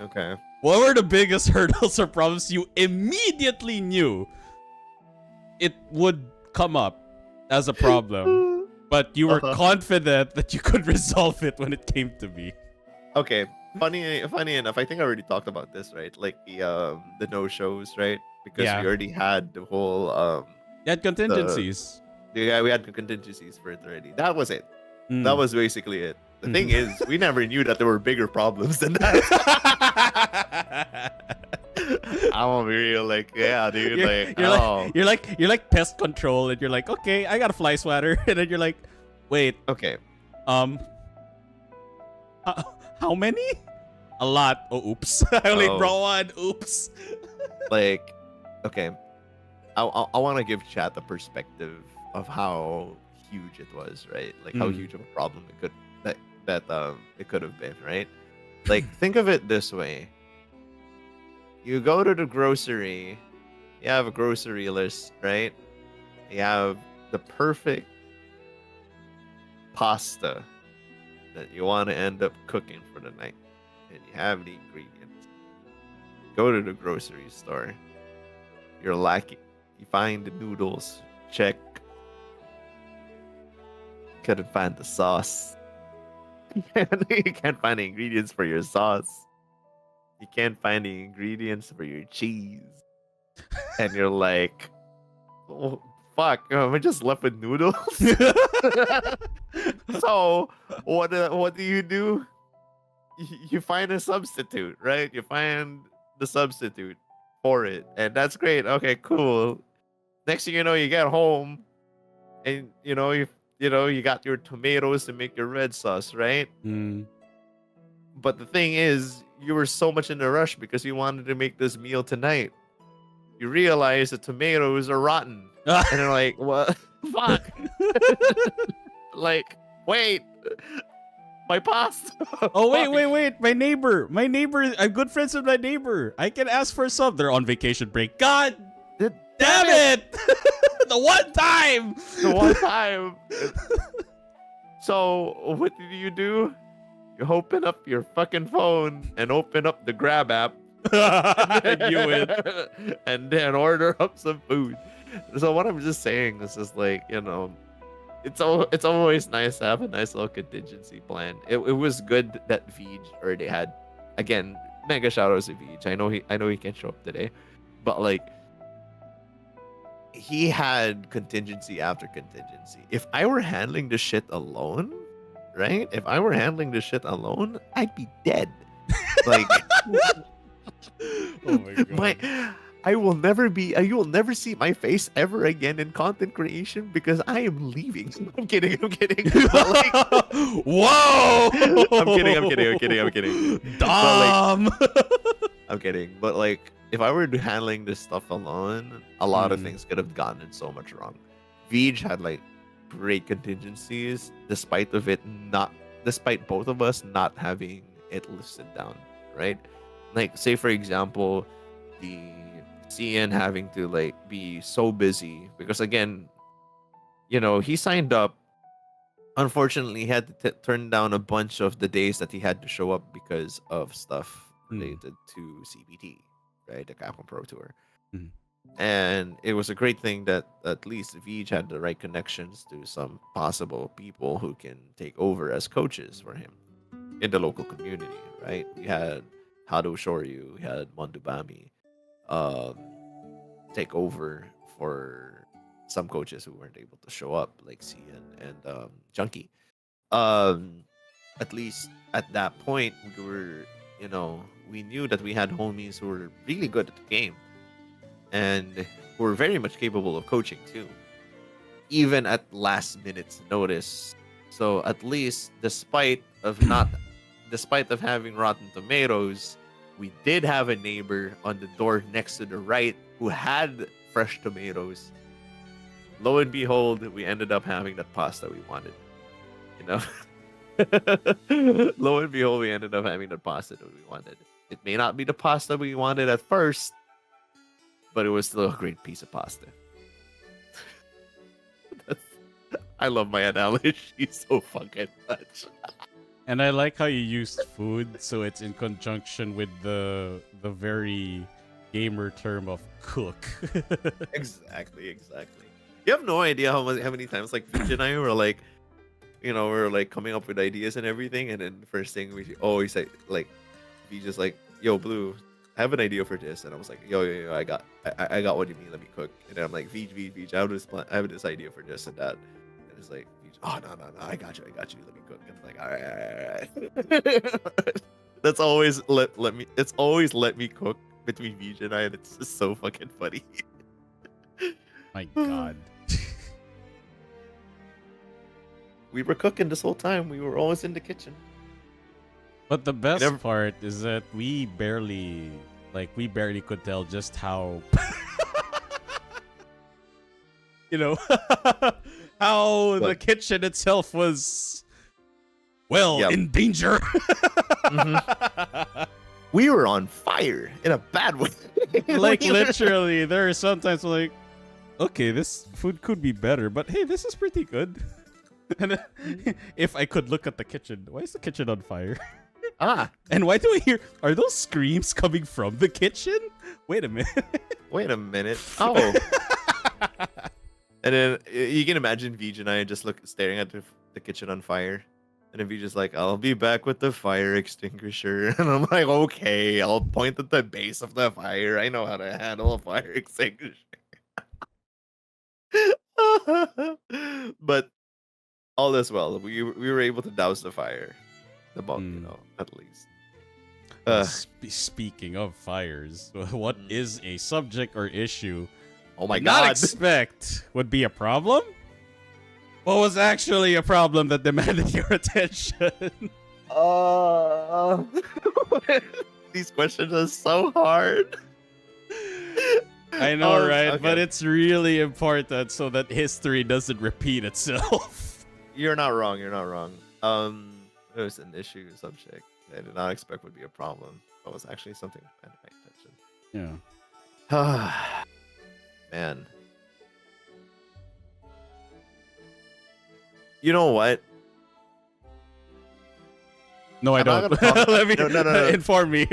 Okay. What were the biggest hurdles or problems you immediately knew it would come up as a problem, but you were confident that you could resolve it when it came to me? Okay. Funny enough, I think I already talked about this, right? Like the no shows, right? Because Yeah. we already had the whole You had contingencies. yeah, we had contingencies for it already. That was it. Mm. That was basically it. The thing is, we never knew that there were bigger problems than that. I'm gonna be real, like, yeah, dude, you're like pest control, and you're like, okay, I got a fly swatter, and then you're like, wait, okay, how many? A lot. Oh, oops. I only brought one. Oops. like, okay, I want to give chat the perspective of how huge it was, right? Like how huge of a problem it could it could have been, right? Like, think of it this way: you go to the grocery, you have a grocery list, right? You have the perfect pasta that you want to end up cooking for the night, and you have the ingredients. Go to the grocery store, you're lacking. You find the noodles, check. Couldn't find the sauce. You can't find the ingredients for your sauce. You can't find the ingredients for your cheese. And you're like, oh, fuck, am I just left with noodles? So, what do? You find a substitute, right? You find the substitute for it. And that's great. Okay, cool. Next thing you know, you get home and you got your tomatoes to make your red sauce, right? But the thing is, you were so much in a rush because you wanted to make this meal tonight. You realize the tomatoes are rotten. And they're like, what? Fuck. Like, wait. My pasta. Oh, wait. My neighbor. I'm good friends with my neighbor. I can ask for some. They're on vacation break. God damn it. The one time. So what do? You open up your fucking phone and open up the Grab app. You win. And then order up some food. So what I'm just saying is just like, it's always nice to have a nice little contingency plan. It was good that Vij already had, again, mega shout outs to Vij. I know he can't show up today, but like, he had contingency after contingency. If I were handling the shit alone, right? If I were handling the shit alone, I'd be dead. Like, oh my god. You will never see my face ever again in content creation because I am leaving. I'm kidding. But like, whoa! I'm kidding. Dumb. I'm kidding. But like, if I were handling this stuff alone, a lot of things could have gotten so much wrong. Vij had like great contingencies, despite both of us not having it listed down, right? Like, say for example, the CN having to like be so busy because again, he signed up. Unfortunately, he had to turn down a bunch of the days that he had to show up because of stuff related to CBT, right? The Capcom Pro Tour. And it was a great thing that at least Vij had the right connections to some possible people who can take over as coaches for him in the local community, right? We had Hado Shoryu, we had Mondubami take over for some coaches who weren't able to show up, like Cian and Junkie. At least at that point, we knew that we had homies who were really good at the game and who were very much capable of coaching too, even at last minute's notice. So at least, despite of having Rotten Tomatoes, we did have a neighbor on the door next to the right who had fresh tomatoes lo and behold, we ended up having that pasta we wanted. You know, lo and behold, we ended up having the pasta that we wanted. It may not be the pasta we wanted at first, but it was still a great piece of pasta. I love my analogy so fucking much. And I like how you used food, so it's in conjunction with the very gamer term of cook. Exactly. You have no idea how many times like Vij and I were like, we're like coming up with ideas and everything, and then the first thing we always say like, Vij just like, yo, Blue, I have an idea for this, and I was like, yo, I got what you mean. Let me cook. And then I'm like, Vij, I have this idea for this and that. And it's like, Vij, oh no, I got you. Let me cook. And I'm like, all right. That's always it's always let me cook between Vij and I, and it's just so fucking funny. My God. We were cooking this whole time. We were always in the kitchen. But the best part is that we barely could tell just how how the kitchen itself was in danger. Mm-hmm. We were on fire in a bad way. Like literally, there are sometimes like, okay, this food could be better, but hey, this is pretty good. And if I could look at the kitchen, why is the kitchen on fire? And why do I hear? Are those screams coming from the kitchen? Wait a minute. Oh. And then you can imagine Vij and I just staring at the kitchen on fire. And then Vij is like, I'll be back with the fire extinguisher. And I'm like, okay, I'll point at the base of the fire. I know how to handle a fire extinguisher. But all is well. We were able to douse the fire. The bulk, at least. Speaking of fires, what is a subject or issue oh my not god expect would be a problem? What was actually a problem that demanded your attention? These questions are so hard. I know, right? Okay. But it's really important so that history doesn't repeat itself. You're not wrong. It was an issue subject I did not expect would be a problem. But was actually something I had to pay attention. Yeah. Man. You know what? No, I don't. Let me no. inform me.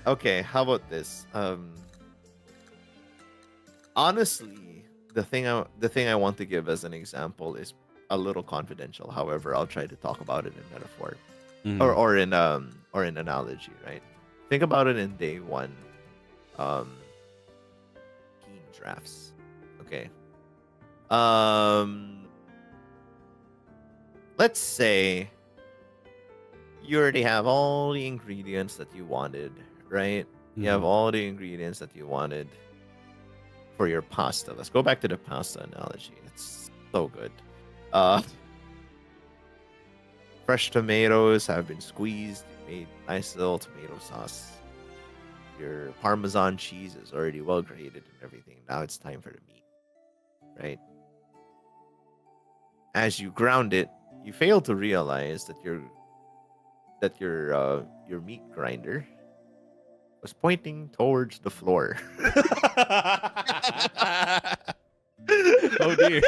Okay, how about this? Honestly, the thing I want to give as an example is a little confidential. However, I'll try to talk about it in metaphor or in analogy, right? Think about it in day one. Team drafts. Okay. Let's say you already have all the ingredients that you wanted, right? You have all the ingredients that you wanted for your pasta. Let's go back to the pasta analogy. It's so good. Fresh tomatoes have been squeezed. You made nice little tomato sauce. Your Parmesan cheese is already well grated and everything. Now it's time for the meat, right? As you ground it, you fail to realize that your meat grinder was pointing towards the floor. Oh dear.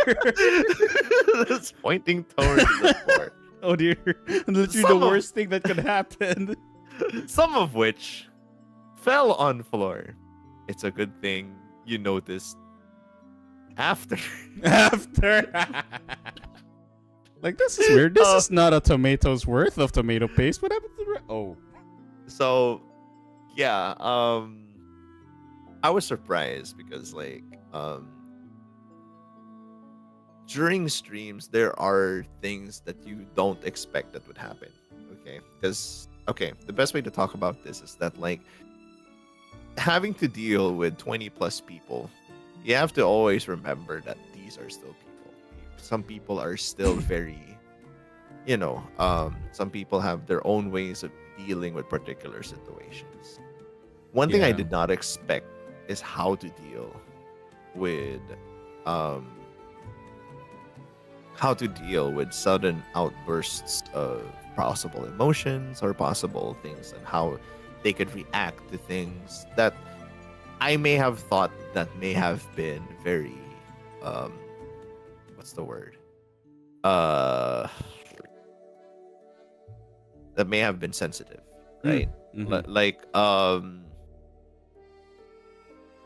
It's pointing towards the floor. Oh dear. Literally the worst thing that could happen. Some of which fell on floor. It's a good thing you noticed after. Like, this is weird. This is not a tomato's worth of tomato paste. What happened to the So yeah, I was surprised because during streams there are things that you don't expect that would happen. Okay, because the best way to talk about this is that having to deal with 20 plus people, you have to always remember that these are still people. Some people are still very, some people have their own ways of dealing with particular situations. One thing I did not expect is how to deal with um how to deal with sudden outbursts of possible emotions or possible things, and how they could react to things that I may have thought that may have been very um what's the word? Uh that may have been sensitive, right? Mm-hmm. Like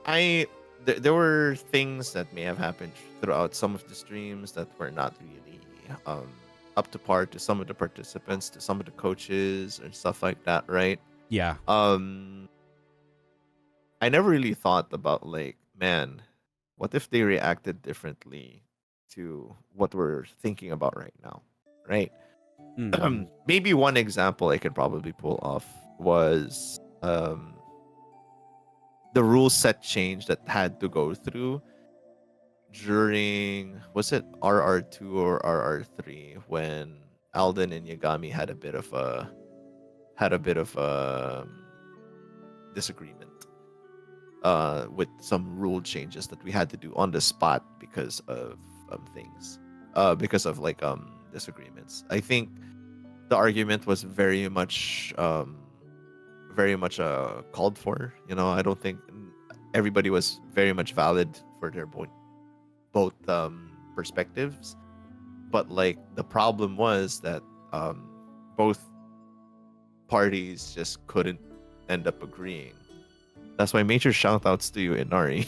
I there were things that may have happened throughout some of the streams that were not really um up to par to some of the participants, to some of the coaches and stuff like that, right? Yeah. Um I never really thought about, like, man, what if they reacted differently to what we're thinking about right now, right? Mm-hmm. Maybe one example I could probably pull off was the rule set change that had to go through during, was it RR2 or RR3, when Alden and Yagami had a bit of a disagreement with some rule changes that we had to do on the spot because of things, because of like disagreements. I think the argument was very much called for. You know, I don't think everybody was very much valid for their both perspectives, but like the problem was that both parties just couldn't end up agreeing. That's why major shout outs to you, Inari,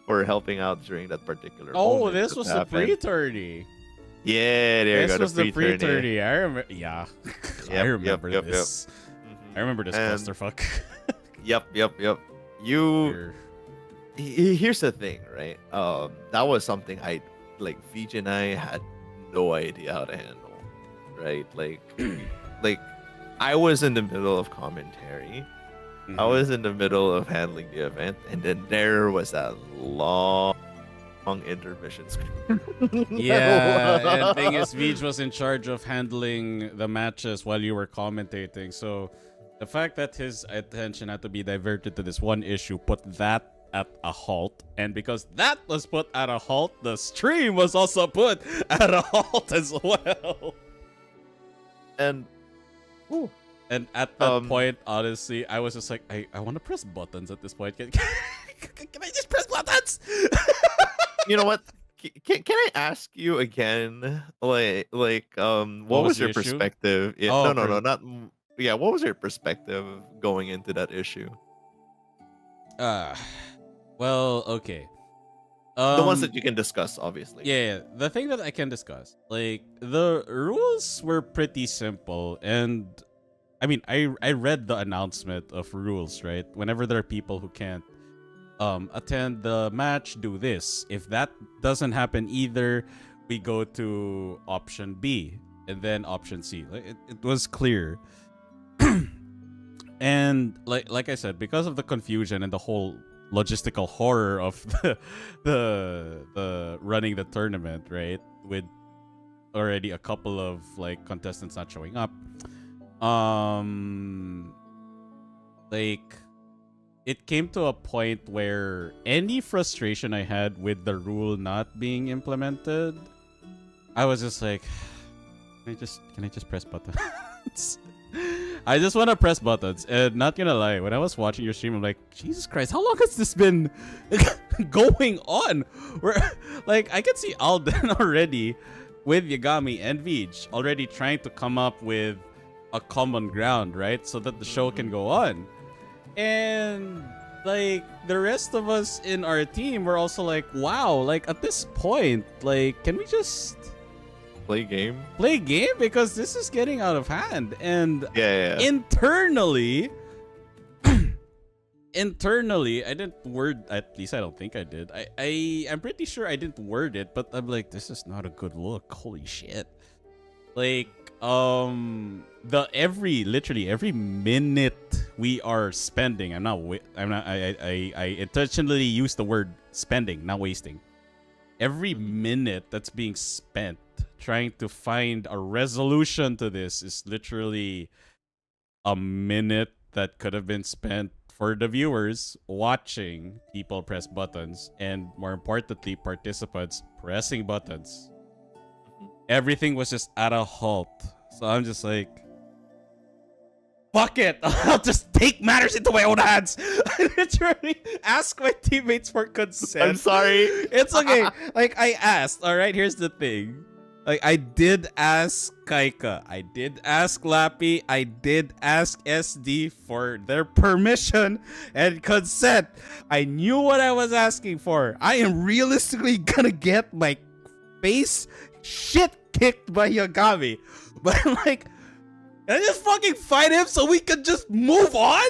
for helping out during that particular Oh, moment this that was the happened. pre-tourney. Yeah, there you This go. was the pre-tourney. pre-tourney. I remember. Yeah, I remember this. I remember this And clusterfuck. yep. You here's the thing, right? That was something I, like, VJ and I had no idea how to handle, right? Like I was in the middle of commentary. I was in the middle of handling the event, and then there was that long intermission screen. Yeah, and thing is, Vij was in charge of handling the matches while you were commentating. So the fact that his attention had to be diverted to this one issue put that at a halt. And because that was put at a halt, the stream was also put at a halt as well. And And at that point, honestly, I was just like, I want to press buttons at this point. Can I just press buttons? you know what? Can I ask you again? What was the your issue? perspective? Yeah, Oh, no, not. Yeah, what was your perspective going into that issue? Well, okay. The ones that you can discuss, obviously. Yeah, the thing that I can discuss, like, the rules were pretty simple, and I mean, I read the announcement of rules, right? Whenever there are people who can't attend the match, do this. If that doesn't happen either, we go to option B and then option C. Like, it was clear. And like I said, because of the confusion and the whole logistical horror of the running the tournament, right? With already a couple of like contestants not showing up. Like, it came to a point where any frustration I had with the rule not being implemented, I was just like, can I just press buttons? I just want to press buttons. And not gonna lie, when I was watching your stream, I'm like, Jesus Christ, how long has this been going on? Where, like, I can see Alden already with Yagami and Vij already trying to come up with a common ground, right? So that the show can go on. And like the rest of us in our team were also like, wow, like at this point, like, can we just play game? Because this is getting out of hand. And yeah. Internally, I didn't word, at least I don't think I did. I'm pretty sure I didn't word it, but I'm like, this is not a good look. Holy shit. Like, literally every minute we are spending, I intentionally use the word spending, not wasting. Every minute that's being spent trying to find a resolution to this is literally a minute that could have been spent for the viewers watching people press buttons, and more importantly, participants pressing buttons, everything was just at a halt. So I'm just like, fuck it. I'll just take matters into my own hands. I literally ask my teammates for consent. I'm sorry. It's okay. Like, I asked. All right, here's the thing. Like, I did ask Kaika. I did ask Lappy. I did ask SD for their permission and consent. I knew what I was asking for. I am realistically gonna get my face shit kicked by Yagami. But I'm like, can I just fucking fight him so we can just move on?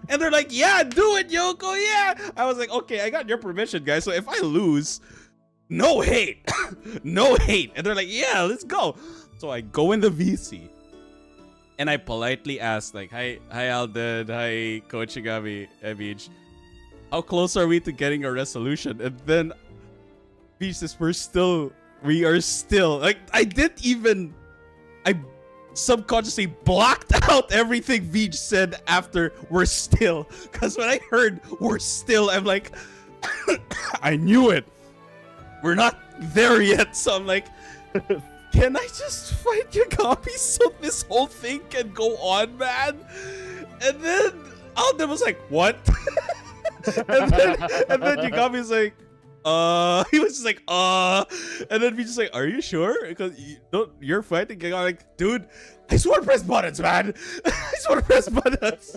And they're like, yeah, do it, Yoko, yeah. I was like, okay, I got your permission, guys. So if I lose, no hate. No hate. And they're like, yeah, let's go. So I go in the VC. And I politely ask, like, hi Alden, hi Coach Yagami, hi Beach. How close are we to getting a resolution? And then Beach says, we are still. Like, I subconsciously blocked out everything Beach said after we're still. Because when I heard we're still, I'm like, I knew it. We're not there yet. So I'm like, can I just fight Yagami so this whole thing can go on, man? And then Alden was like, what? and then Yagami's like, he was just like, and then we just like, are you sure? Because you're fighting. I'm like, dude, I just want to press buttons, man. I just want to press buttons.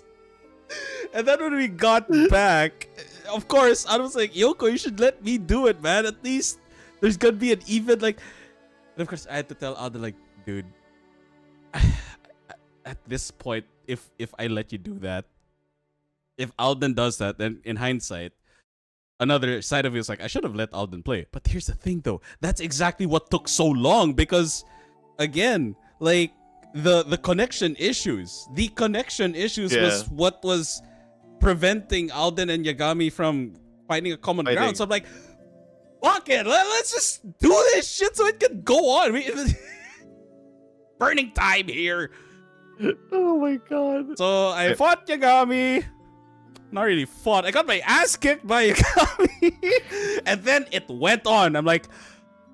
And then when we got back, of course, I was like, Yoko, you should let me do it, man. At least there's gonna be an even, like. And of course, I had to tell Alden, like, dude, at this point, if I let you do that, if Alden does that, then in hindsight, another side of it is like, I should have let Alden play. But here's the thing, though. That's exactly what took so long. Because, again, like, the connection issues. The connection issues was what was preventing Alden and Yagami from finding a common ground. So I'm like, fuck it. Let's just do this shit so it can go on. Burning time here. Oh, my God. So I fought Yagami. Not really fought. I got my ass kicked by Yagami. And then it went on. I'm like,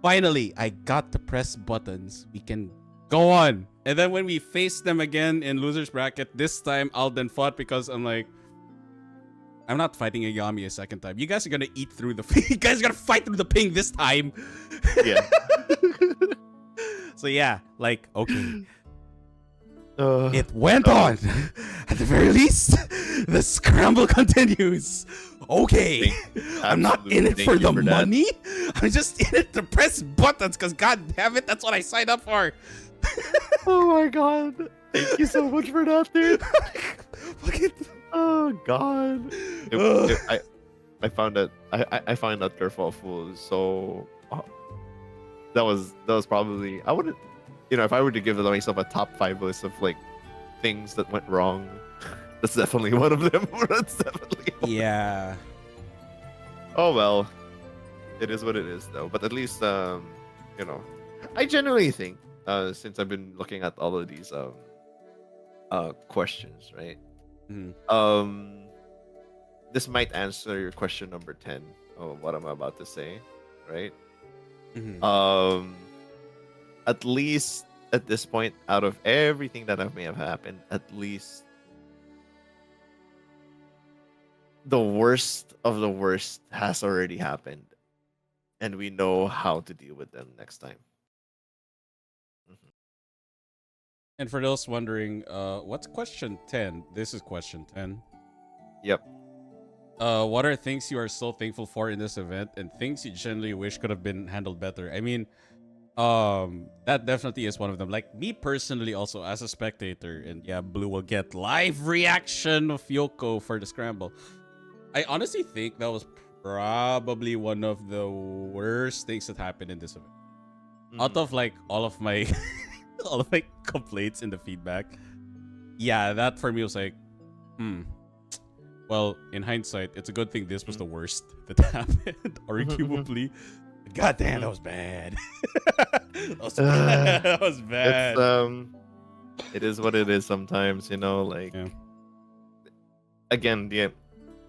finally, I got to press buttons. We can go on. And then when we faced them again in loser's bracket, this time Alden fought because I'm like, I'm not fighting Yagami a second time. You guys are gonna eat through the you guys are gonna fight through the ping this time. Yeah. So yeah, like, okay. It went on. At the very least, the scramble continues. Okay. I'm not in it for the money. I'm just in it to press buttons because, god damn it, that's what I signed up for. Oh my god. Thank you so much for that, dude. Oh god. I found that I find that Kerfuffle so that was probably, I wouldn't, if I were to give myself a top 5 list of like things that went wrong, that's definitely one of them. That's definitely one. Yeah. Oh well, it is what it is though. But at least I genuinely think since I've been looking at all of these questions, right? Mm-hmm. This might answer your question number 10 of what I'm about to say, right? Mm-hmm. At least at this point, out of everything that may have happened, at least the worst of the worst has already happened, and we know how to deal with them next time. And for those wondering, what's question 10? This is question 10. Yep. What are things you are so thankful for in this event and things you genuinely wish could have been handled better? I mean, that definitely is one of them. Like, me personally also as a spectator, and yeah, Blue will get live reaction of Yoko for the scramble. I honestly think that was probably one of the worst things that happened in this event. Out of like all of my all of my complaints in the feedback, yeah, that for me was like, well, in hindsight, it's a good thing this was the worst that happened, arguably. God damn, that was bad. That was bad. It's, it is what it is sometimes, like. Yeah. again, the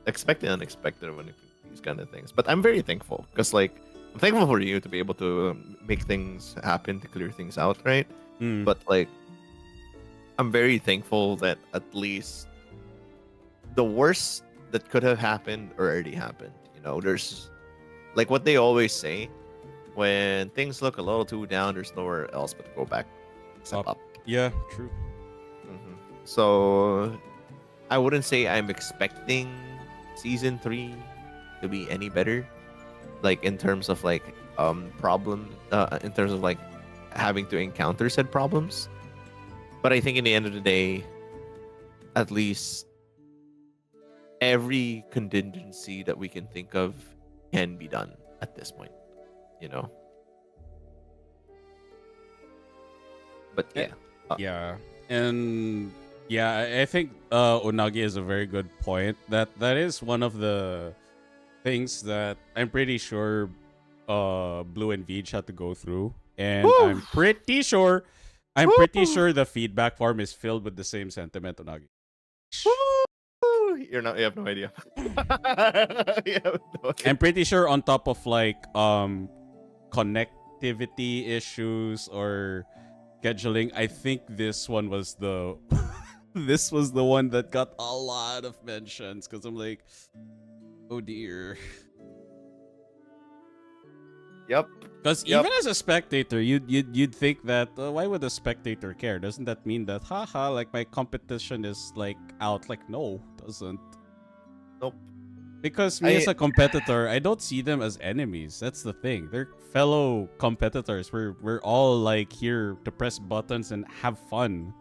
expect the unexpected when it comes to these kind of things. But I'm very thankful because, like, I'm thankful for you to be able to make things happen, to clear things out, right? Mm. But like, I'm very thankful that at least the worst that could have happened already happened. You know, there's like what they always say: when things look a little too down, there's nowhere else but to go back, except up. Yeah, true. So I wouldn't say I'm expecting season 3 to be any better, like in terms of like in terms of like having to encounter said problems. But I think in the end of the day, at least every contingency that we can think of can be done at this point, you know. But yeah, Yeah, and yeah, I think Unagi is a very good point. That is one of the things that I'm pretty sure Blue and Veej had to go through, and Woo! I'm pretty sure the feedback form is filled with the same sentiment, Unagi. Woo! You have no idea. You have no idea. I'm pretty sure on top of like connectivity issues or scheduling, I think this one was the this was the one that got a lot of mentions because I'm like, oh dear. Yep. Because even as a spectator, you'd think that why would a spectator care? Doesn't that mean that haha, like my competition is like out? Like no, doesn't. Nope. Because me as a competitor, I don't see them as enemies. That's the thing. They're fellow competitors. We're all like here to press buttons and have fun.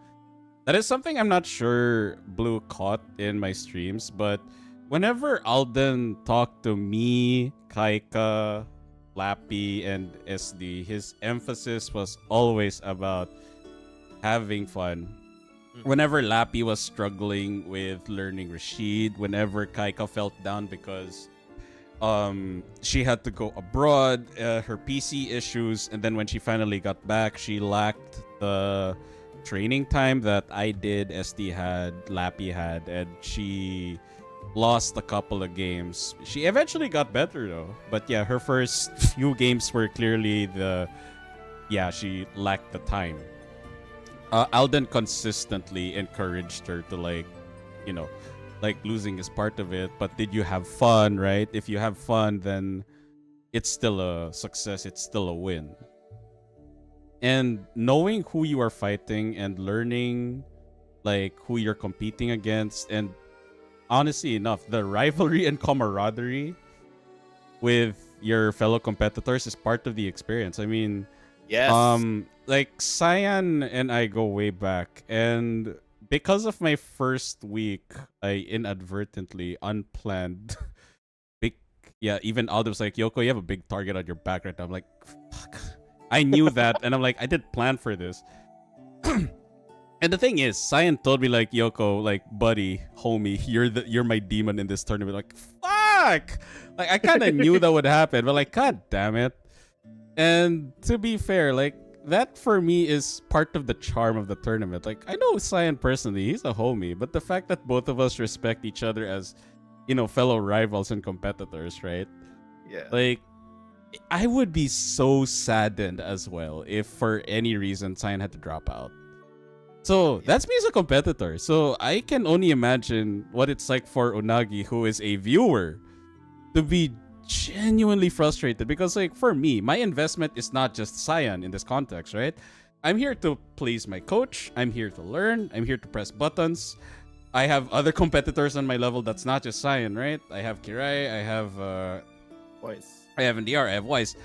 That is something I'm not sure Blue caught in my streams, but whenever Alden talked to me, Kaika, Lappy, and SD, his emphasis was always about having fun. Whenever Lappy was struggling with learning Rashid, whenever Kaika felt down because she had to go abroad, her PC issues, and then when she finally got back, she lacked the training time that I did, SD had, Lappy had, and she lost a couple of games. She eventually got better though, but yeah, her first few games were clearly she lacked the time. Alden consistently encouraged her to like, you know, like losing is part of it, but did you have fun, right? If you have fun, then it's still a success, it's still a win. And knowing who you are fighting and learning like who you're competing against, and honestly enough, the rivalry and camaraderie with your fellow competitors is part of the experience. I mean, yes. Like Cyan and I go way back, and because of my first week, I inadvertently unplanned even Aldo was like, Yoko, you have a big target on your back right now. I'm like, fuck. I knew that, and I'm like, I didn't plan for this. And the thing is, Cyan told me like, Yoko, like, buddy, homie, you're my demon in this tournament. Like, fuck! Like, I kind of knew that would happen, but like, god damn it. And to be fair, like, that for me is part of the charm of the tournament. Like, I know Cyan personally, he's a homie, but the fact that both of us respect each other as, you know, fellow rivals and competitors, right? Yeah. Like, I would be so saddened as well if for any reason Cyan had to drop out. So that's me as a competitor. So I can only imagine what it's like for Unagi, who is a viewer, to be genuinely frustrated. Because like for me, my investment is not just Cyan in this context, right? I'm here to please my coach. I'm here to learn. I'm here to press buttons. I have other competitors on my level that's not just Cyan, right? I have Kirai. I have Voice. I have NDR. I have Wise,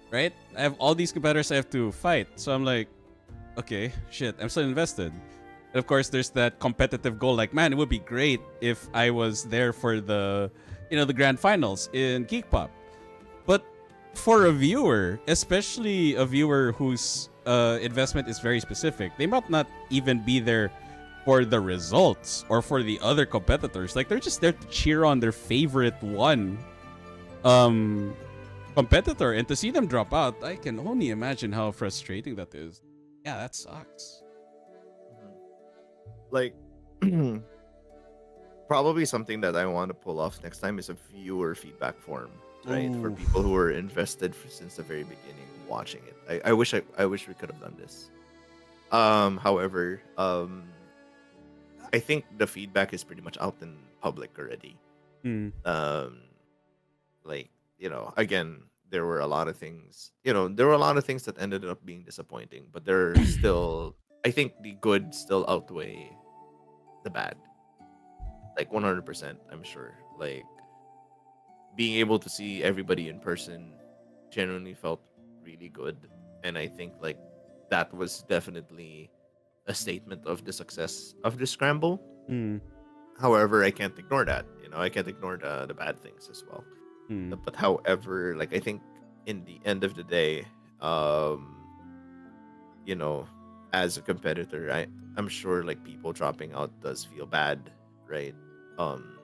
right? I have all these competitors I have to fight. So I'm like, okay, shit, I'm still invested. And of course, there's that competitive goal. Like, man, it would be great if I was there for the, you know, the grand finals in Geek Pop. But for a viewer, especially a viewer whose investment is very specific, they might not even be there for the results or for the other competitors. Like, they're just there to cheer on their favorite one competitor. And to see them drop out, I can only imagine how frustrating that is. Yeah, that sucks. Like, probably something that I want to pull off next time is a viewer feedback form, right? For Ooh. people who were invested since the very beginning watching it. I wish we could have done this. However, I think the feedback is pretty much out in public already. Mm. Um, like, again, there were a lot of things, there were a lot of things that ended up being disappointing, but there are still, I think the good still outweigh the bad. Like 100%, I'm sure. Like, being able to see everybody in person genuinely felt really good. And I think like that was definitely a statement of the success of the scramble. Mm. However, I can't ignore that. I can't ignore the bad things as well. Mm. But however, like I think in the end of the day, you know, as a competitor, I'm sure like people dropping out does feel bad, right? Um,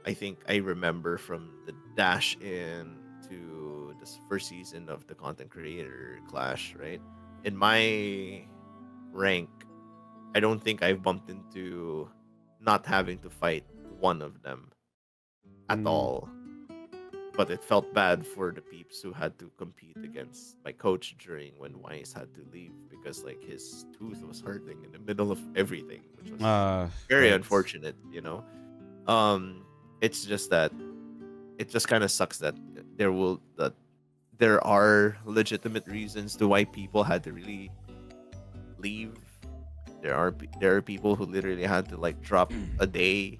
I think I remember from the dash in to this first season of the content creator clash, right? In my rank, I don't think I've bumped into not having to fight one of them at Mm. all. But it felt bad for the peeps who had to compete against my coach during when Wise had to leave because like his tooth was hurting in the middle of everything, which was very Right. unfortunate. It's just that it just kind of sucks that there are legitimate reasons to why people had to really leave. There are people who literally had to like drop a day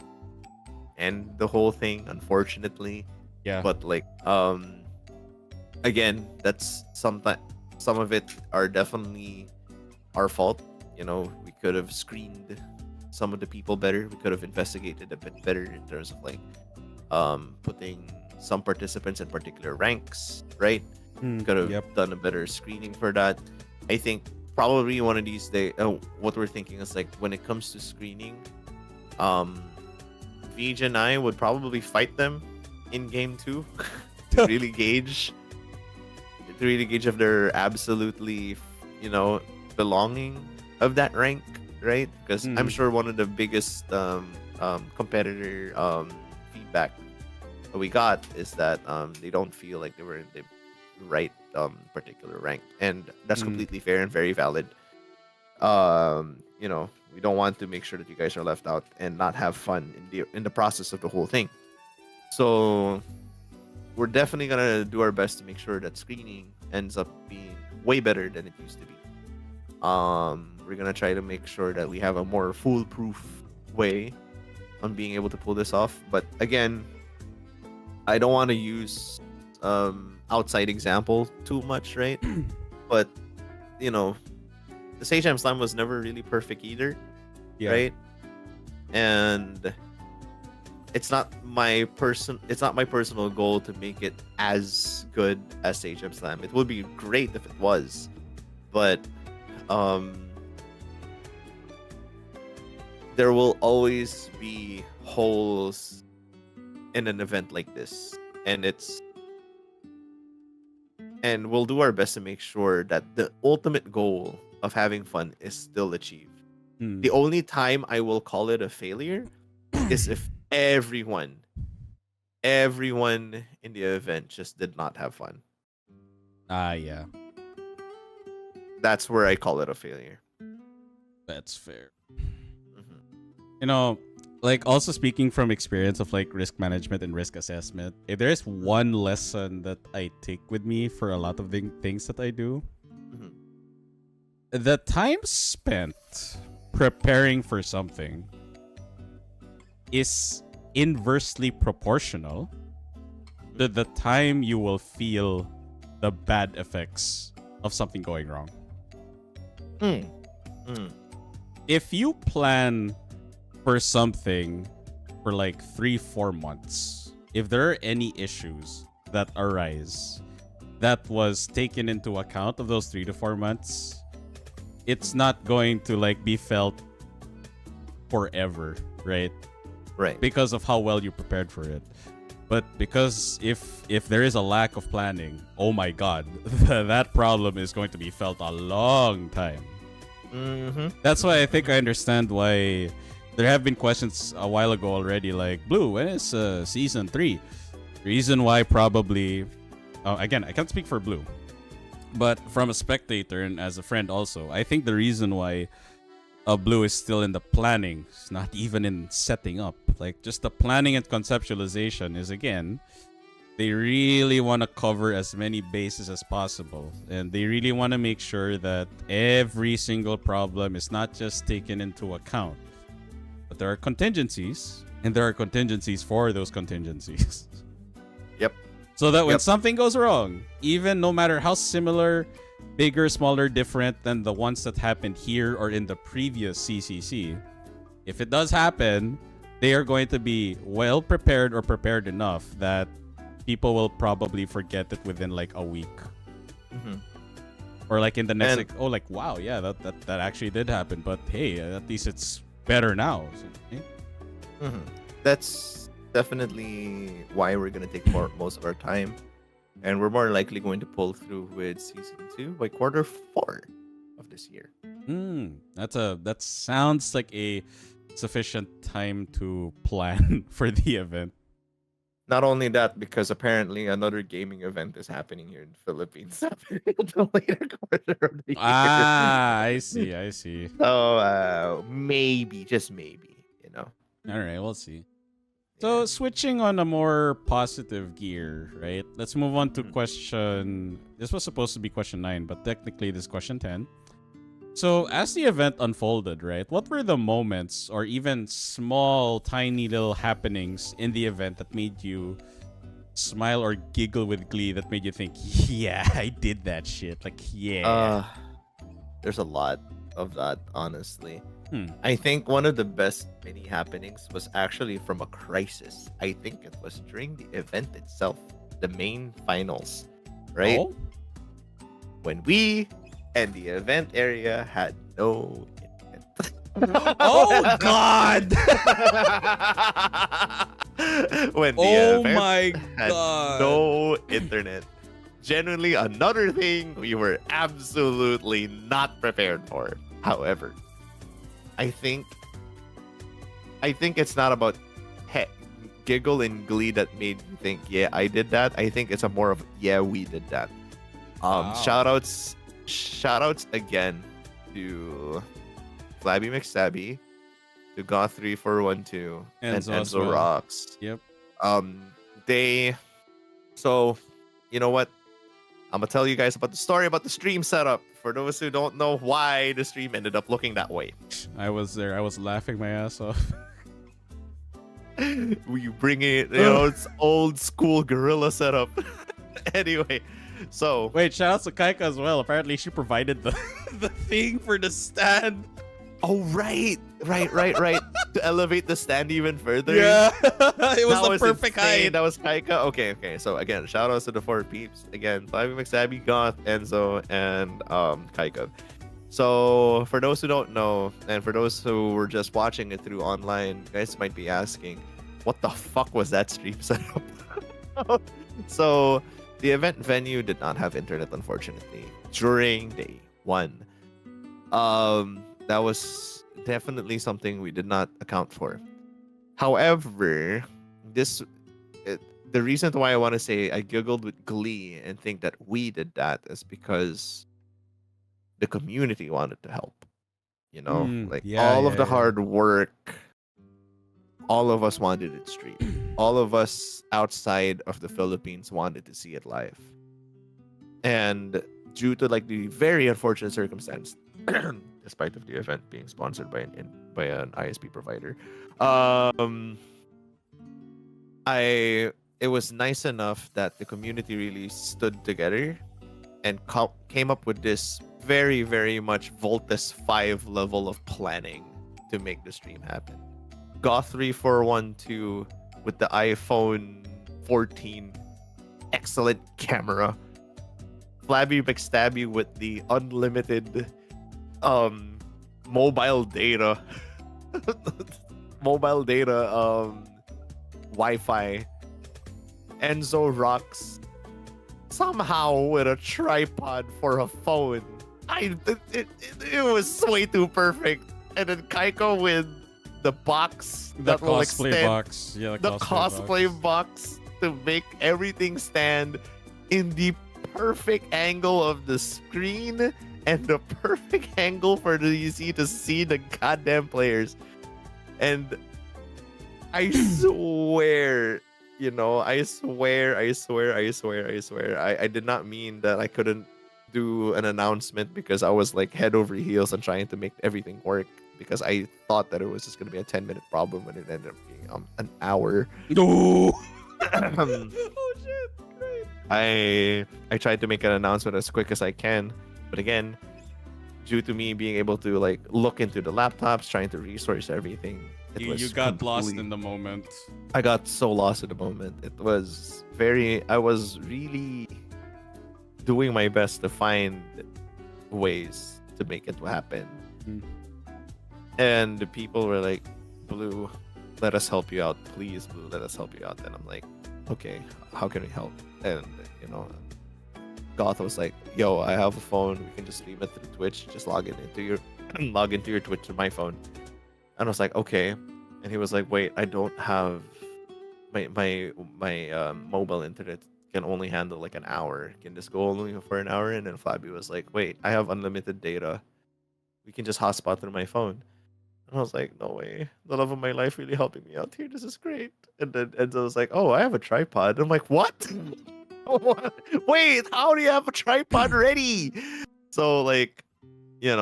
and the whole thing, unfortunately. Yeah. But like again, that's some of it are definitely our fault. We could have screened some of the people better. We could have investigated a bit better in terms of like putting some participants in particular ranks, right? Could have Yep. done a better screening for that. I think probably one of these days, what we're thinking is like when it comes to screening, Vij and I would probably fight them in game 2 to really gauge if they're absolutely belonging of that rank, right? Because I'm sure one of the biggest competitor feedback that we got is that they don't feel like they were in the right particular rank, and that's completely fair and very valid. We don't want to make sure that you guys are left out and not have fun in the process of the whole thing. So we're definitely gonna do our best to make sure that screening ends up being way better than it used to be. We're gonna try to make sure that we have a more foolproof way on being able to pull this off. But again, I don't want to use outside example too much, right? But the Sage Jam Slam was never really perfect either, right? And it's not my personal goal to make it as good as Sage Jam Slam. It would be great if it was, but there will always be holes in an event like this, and we'll do our best to make sure that the ultimate goal of having fun is still achieved. The only time I will call it a failure is if everyone in the event just did not have fun. Yeah. That's where I call it a failure. That's fair. Like also speaking from experience of like risk management and risk assessment, if there is one lesson that I take with me for a lot of things that I do, the time spent preparing for something is inversely proportional to the time you will feel the bad effects of something going wrong. If you plan for something for like 3-4 months, if there are any issues that arise that was taken into account of those 3 to 4 months, it's not going to like be felt forever, right? Right. Because of how well you prepared for it. But because if there is a lack of planning, oh my god, that problem is going to be felt a long time. That's why I think I understand why there have been questions a while ago already, like, Blue, when is season 3? Reason why probably, again, I can't speak for Blue, but from a spectator and as a friend also, I think the reason why Blue is still in the planning, it's not even in setting up, like just the planning and conceptualization is, again, they really want to cover as many bases as possible, and they really want to make sure that every single problem is not just taken into account, but there are contingencies, and there are contingencies for those contingencies. Yep. So that when Yep. something goes wrong, even no matter how similar, bigger, smaller, different than the ones that happened here or in the previous CCC, if it does happen, they are going to be well prepared or prepared enough that people will probably forget it within like a week. Mhm. Or like in the next, And- like, oh, like, wow, yeah, that actually did happen. But hey, at least it's better now. So, eh? Mhm. That's definitely why we're gonna take most of our time, and we're more likely going to pull through with season 2 by quarter 4 of this year. That sounds like a sufficient time to plan for the event. Not only that, because apparently another gaming event is happening here in the Philippines in the later quarter of the year. I see. So maybe, just maybe, you know. All right, we'll see. So switching on a more positive gear, right? Let's move on to question. This was supposed to be question 9, but technically this is question 10. So as the event unfolded, right? What were the moments or even small, tiny little happenings in the event that made you smile or giggle with glee? That made you think, yeah, I did that shit. Like, yeah. There's a lot of that, honestly. Hmm. I think one of the best mini happenings was actually from a crisis. I think it was during the event itself, the main finals, right? Oh? When we and the event area had no internet. Oh, God! When the Oh event my had God! no internet. Genuinely another thing we were absolutely not prepared for. However, I think it's not about giggle and glee that made me think, yeah, I did that. I think it's a more of, yeah, we did that. Wow. Shoutouts again to Flabby McStabby, to Goth3412, and Enzo as Enzo well. Rocks. Yep. So you know what? I'm gonna tell you guys about the story about the stream setup for those who don't know why the stream ended up looking that way. I was there. I was laughing my ass off. We bring it, it's old school gorilla setup. Anyway, so Wait, shout out to Kaika as well. Apparently, she provided the the thing for the stand. oh right. To elevate the stand even further. Yeah, it was That the perfect insane. height. That was Kaika. Okay. So again, shout outs to the 4 peeps. Again, Flabby McStabby, Goth, Enzo, and Kaika. So for those who don't know, and for those who were just watching it through online, you guys might be asking, what the fuck was that stream setup? So the event venue did not have internet, unfortunately, during day 1. That was definitely something we did not account for. However, the reason why I want to say I giggled with glee and think that we did that is because the community wanted to help. You know, all of the hard work, all of us wanted it streamed. All of us outside of the Philippines wanted to see it live. And due to like the very unfortunate circumstance, despite of the event being sponsored by an ISP provider, it was nice enough that the community really stood together and came up with this very, very much Voltus 5 level of planning to make the stream happen. Goth3412 with the iPhone 14 excellent camera. Flabby McStabby with the unlimited mobile data Wi-Fi. Enzo Rocks somehow with a tripod for a phone. It was way too perfect. And then Kaiko with the box The that will cosplay extend box. Yeah, the cosplay box to make everything stand in the perfect angle of the screen and the perfect angle for the UC to see the goddamn players. And I swear, I swear, I did not mean that I couldn't do an announcement because I was like head over heels and trying to make everything work because I thought that it was just going to be a 10-minute problem and it ended up being an hour. No. Oh shit. Great. I tried to make an announcement as quick as I can, but again, due to me being able to like look into the laptops, trying to resource everything, You got lost in the moment. I got so lost in the moment. I was really doing my best to find ways to make it happen. Mm. And the people were like, Blue, let us help you out. Please, Blue, let us help you out. And I'm like, okay, how can we help? And, Goth was like, yo, I have a phone. We can just stream it through Twitch. Just log into your Twitch to my phone. And I was like, okay. And he was like, wait, I don't have my mobile internet can only handle like an hour. Can this go only for an hour? And then Flabby was like, wait, I have unlimited data. We can just hotspot through my phone. And I was like, no way. The love of my life really helping me out here. This is great. And then Enzo was like, oh, I have a tripod. I'm like, what? Wait, how do you have a tripod ready? So like, it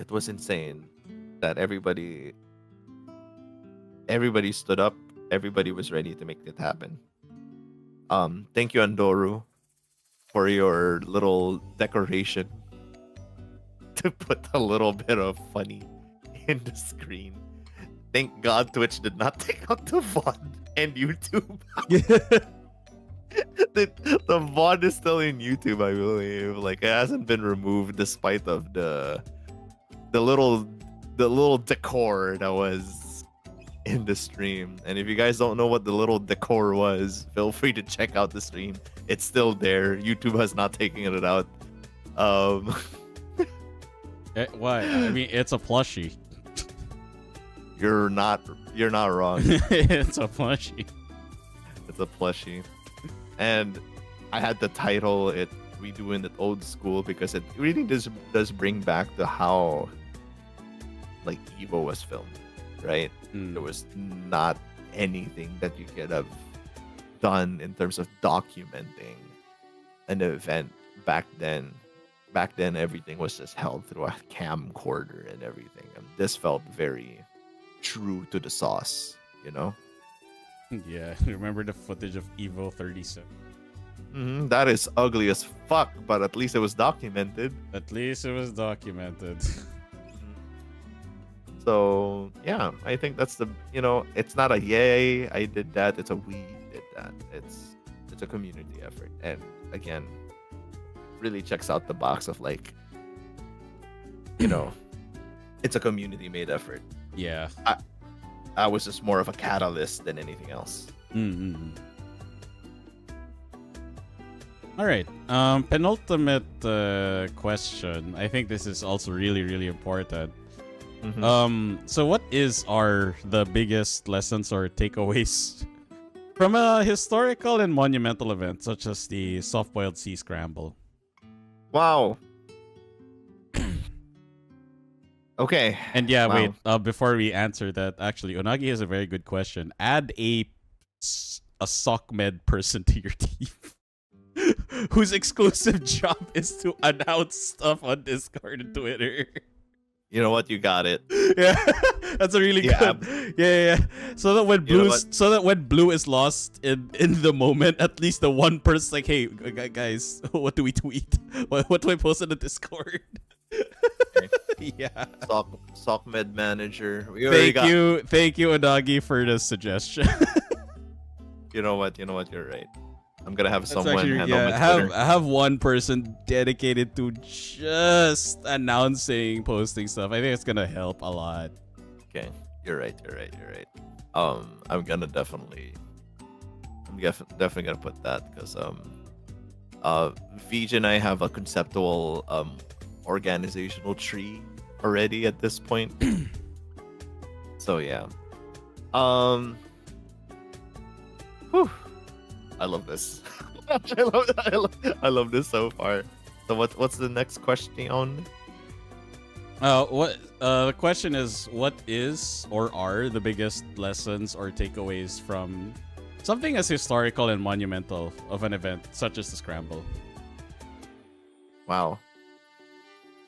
was insane that everybody stood up. Everybody was ready to make it happen. Thank you, Andoru, for your little decoration to put a little bit of funny in the screen. Thank God Twitch did not take out the VOD and YouTube. the VOD is still in YouTube, I believe. Like, it hasn't been removed despite of the little decor that was in the stream. And if you guys don't know what the little decor was, feel free to check out the stream. It's still there. YouTube has not taken it out. Why? I mean, it's a plushie. You're not wrong. It's a plushie. It's a plushie. And I had to title it Redoing It Old School because it really does bring back to how like Evo was filmed, right? There was not anything that you could have done in terms of documenting an event back then. Back then, everything was just held through a camcorder and everything. And this felt very true to the sauce, Yeah, remember the footage of Evo 37? That is ugly as fuck, but at least it was documented. At least it was documented. So, yeah, I think that's it's not a yay, I did that. It's a we did that. It's a community effort. And again, really checks out the box of like, it's a community made effort. Yeah. I was just more of a catalyst than anything else. All right. Penultimate question. I think this is also really, really important. So what are the biggest lessons or takeaways from a historical and monumental event such as the Soft-Boiled Sea Scramble? Wow. Okay. And yeah, wait. Before we answer that, actually, Unagi has a very good question. Add a SOCMED person to your team whose exclusive job is to announce stuff on Discord and Twitter. You know what? You got it. Yeah, that's a really good. Yeah. So that when Blue is lost in the moment, at least the one person's like, "Hey guys, what do we tweet? What do I post in the Discord?" Okay. Yeah. SOCMED manager. Thank you, Unagi, for the suggestion. You know what? You're right. I'm gonna have someone handle my Twitter. have one person dedicated to just announcing, posting stuff. I think it's gonna help a lot. Okay, you're right. I'm definitely gonna put that because Vij and I have a conceptual organizational tree already at this point. So yeah. Um whew, I love this. I love this so far. So what's the next question? The question is, what is or are the biggest lessons or takeaways from something as historical and monumental of an event such as the Scramble? Wow.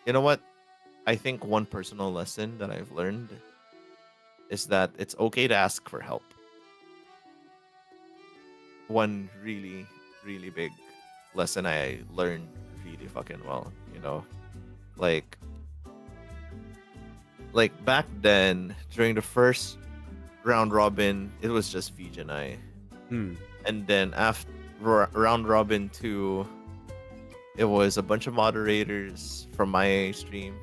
You know what? I think one personal lesson that I've learned is that it's okay to ask for help. One really, really big lesson I learned really fucking well, you know? Like back then, during the first round robin, it was just Vij and I. And then after round robin 2, it was a bunch of moderators from my stream,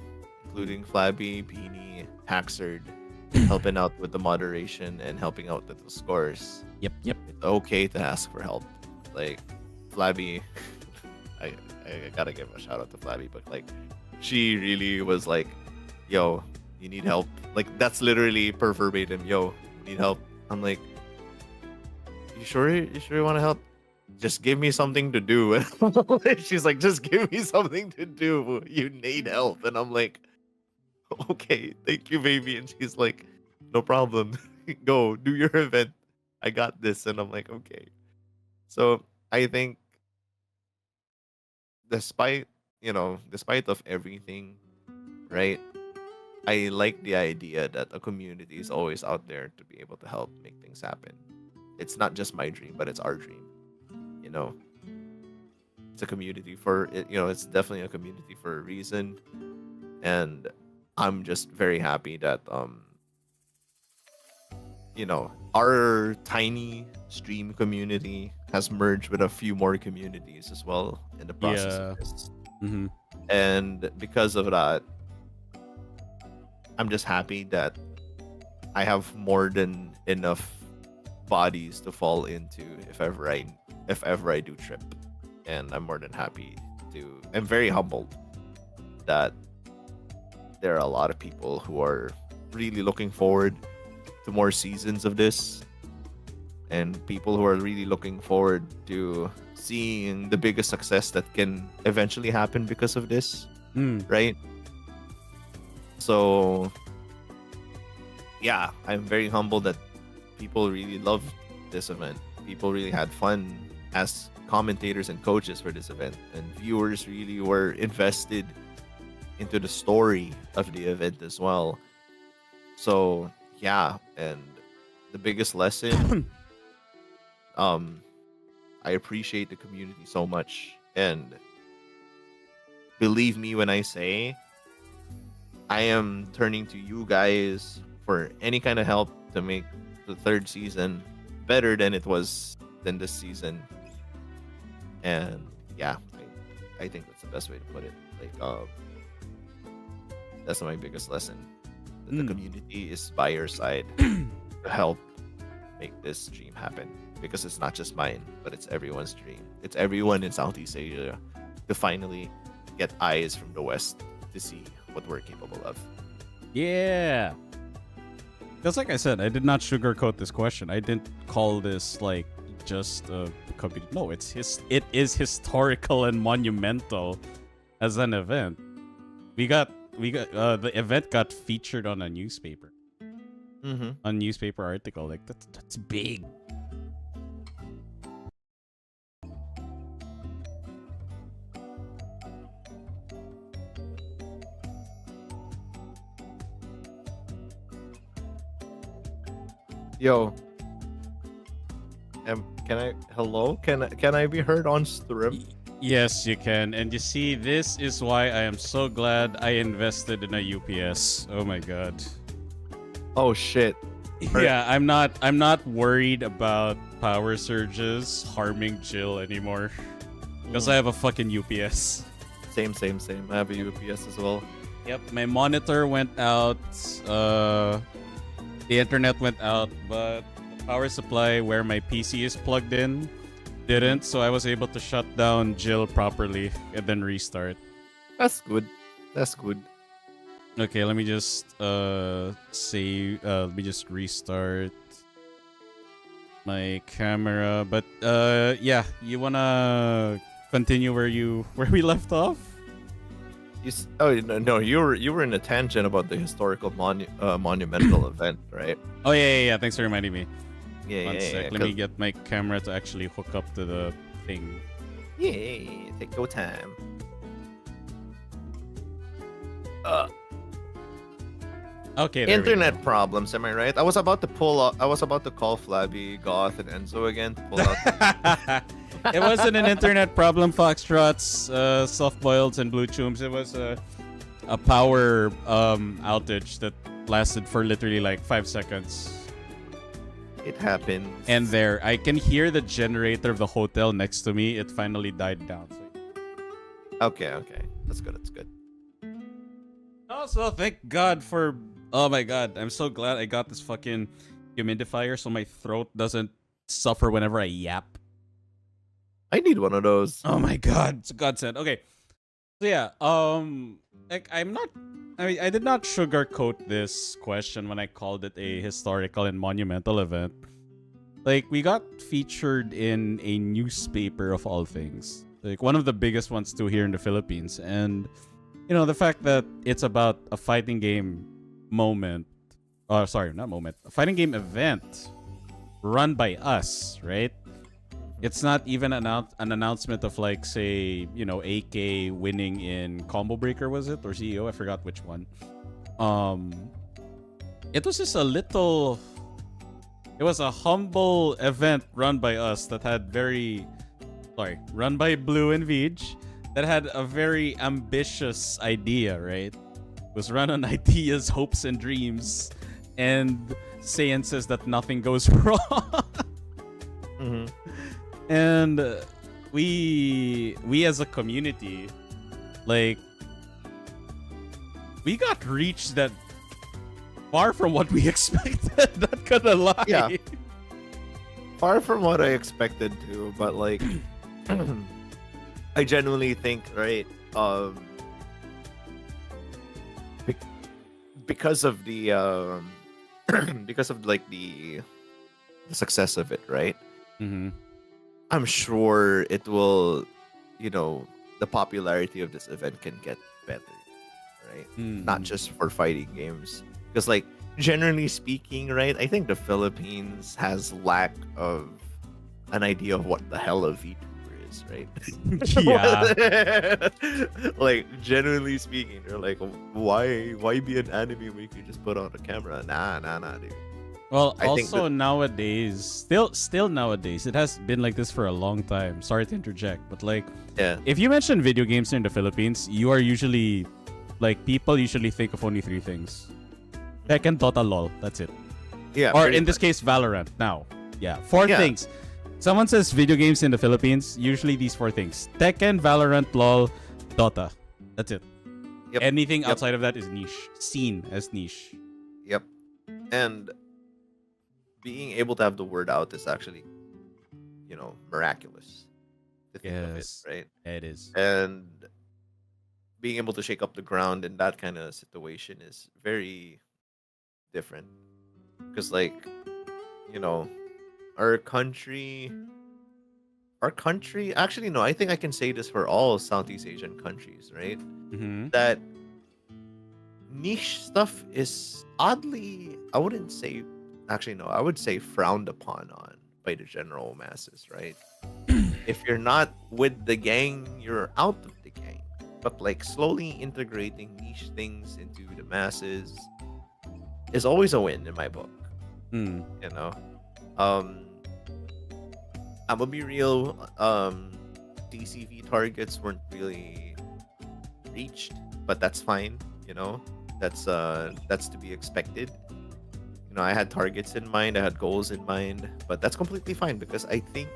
including Flabby, Beanie, Haxard, helping out with the moderation and helping out with the scores. Yep. It's okay to ask for help. Like Flabby, I gotta give a shout out to Flabby, but like she really was like, yo, you need help. Like that's literally per verbatim, yo, you need help. I'm like, you sure you want to help? Just give me something to do. And she's like, just give me something to do. You need help. And I'm like, okay, thank you, baby. And she's like, no problem. Go do your event. I got this. And I'm like, okay. So I think despite of everything, right? I like the idea that a community is always out there to be able to help make things happen. It's not just my dream, but it's our dream. You know, it's a community for it. You know, it's definitely a community for a reason, and I'm just very happy that our tiny stream community has merged with a few more communities as well in the process of this. Mm-hmm. And because of that, I'm just happy that I have more than enough bodies to fall into if ever I do trip. And I'm more than happy I'm very humbled that there are a lot of people who are really looking forward to more seasons of this, and people who are really looking forward to seeing the biggest success that can eventually happen because of this. Right? So yeah, I'm very humbled that people really loved this event. People really had fun as commentators and coaches for this event, and viewers really were invested into the story of the event as well. So yeah, and the biggest lesson, I appreciate the community so much, and believe me when I say I am turning to you guys for any kind of help to make the third season better than this season. And yeah, I think that's the best way to put it. Like that's my biggest lesson. That the community is by your side to help make this dream happen. Because it's not just mine, but it's everyone's dream. It's everyone in Southeast Asia to finally get eyes from the West to see what we're capable of. Yeah. Because like I said, I did not sugarcoat this question. I didn't call this like just a community. No, it is historical and monumental as an event. We got the event got featured on a newspaper. A newspaper article. Like that's big. Yo, can I be heard on stream? Yes, you can. And you see, this is why I am so glad I invested in a UPS. Oh my god. Oh shit. Yeah, I'm not worried about power surges harming Jill anymore. Because I have a fucking UPS. Same. I have a UPS as well. Yep, my monitor went out, the internet went out, but the power supply where my PC is plugged in didn't, so I was able to shut down Jill properly and then restart. That's good. Okay, let me just save. Let me just restart my camera. But yeah, you wanna continue where we left off? Oh no, you were in a tangent about the historical monumental event, right? Oh yeah. Thanks for reminding me. Yeah, One yeah, sec. yeah. Let me get my camera to actually hook up to the thing. Yeah, take your time. Okay, there we Internet go. problems, am I right? I was about to call Flabby, Goth, and Enzo again to pull out. It wasn't an internet problem, Foxtrots, soft boileds, and blue chooms. It was a power outage that lasted for literally like 5 seconds. It happens. And there, I can hear the generator of the hotel next to me. It finally died down. Okay, that's good. Also, thank God for. Oh my God, I'm so glad I got this fucking humidifier so my throat doesn't suffer whenever I yap. I need one of those. Oh my God, it's a godsend. Okay, so yeah, like I'm not. I mean, I did not sugarcoat this question when I called it a historical and monumental event. Like, we got featured in a newspaper of all things, like one of the biggest ones too here in the Philippines, and you know the fact that it's about a fighting game moment. Oh, sorry, not moment. A fighting game event run by us, right? It's not even an announcement of like, say, you know, AK winning in Combo Breaker, was it, or CEO? I forgot which one. It was just a little. It was a humble event run by us that had run by Blue and Vij, that had a very ambitious idea, right? It was run on ideas, hopes, and dreams, and Saiyan says that nothing goes wrong. Mm-hmm. And we as a community, like, we got reach that far from what we expected. Not gonna lie. Yeah. Far from what I expected to, but like, I genuinely think, right? Because of the because of like the success of it, right? Mm-hmm. I'm sure it will, the popularity of this event can get better, right? Mm-hmm. Not just for fighting games, because like generally speaking, right? I think the Philippines has lack of an idea of what the hell a VTuber is, right? Yeah. Like generally speaking, they're like, why be an anime where you can just put on a camera? Nah, dude. Well, I think also nowadays, still nowadays, it has been like this for a long time. Sorry to interject, but like, Yeah. if you mention video games in the Philippines, you are usually, like, people usually think of only 3 things: Tekken, Dota, LOL. That's it. Yeah. Or pretty in this much. case, Valorant. Now, yeah, 4 Yeah. things. Someone says video games in the Philippines, usually these 4 things: Tekken, Valorant, LOL, Dota. That's it. Yep. Anything Yep. outside of that is niche. Seen as niche. Yep. And being able to have the word out is actually, miraculous to think of it, Yes, right? it is. And being able to shake up the ground in that kind of situation is very different. Because, like, our country, actually, no, I think I can say this for all Southeast Asian countries, right? Mm-hmm. That niche stuff is oddly, I wouldn't say, actually no, I would say frowned upon by the general masses, right? If you're not with the gang, you're out of the gang. But like slowly integrating niche things into the masses is always a win in my book. Mm. I'm gonna be real, DCV targets weren't really reached, but that's fine, that's to be expected. I had targets in mind, I had goals in mind, but that's completely fine because I think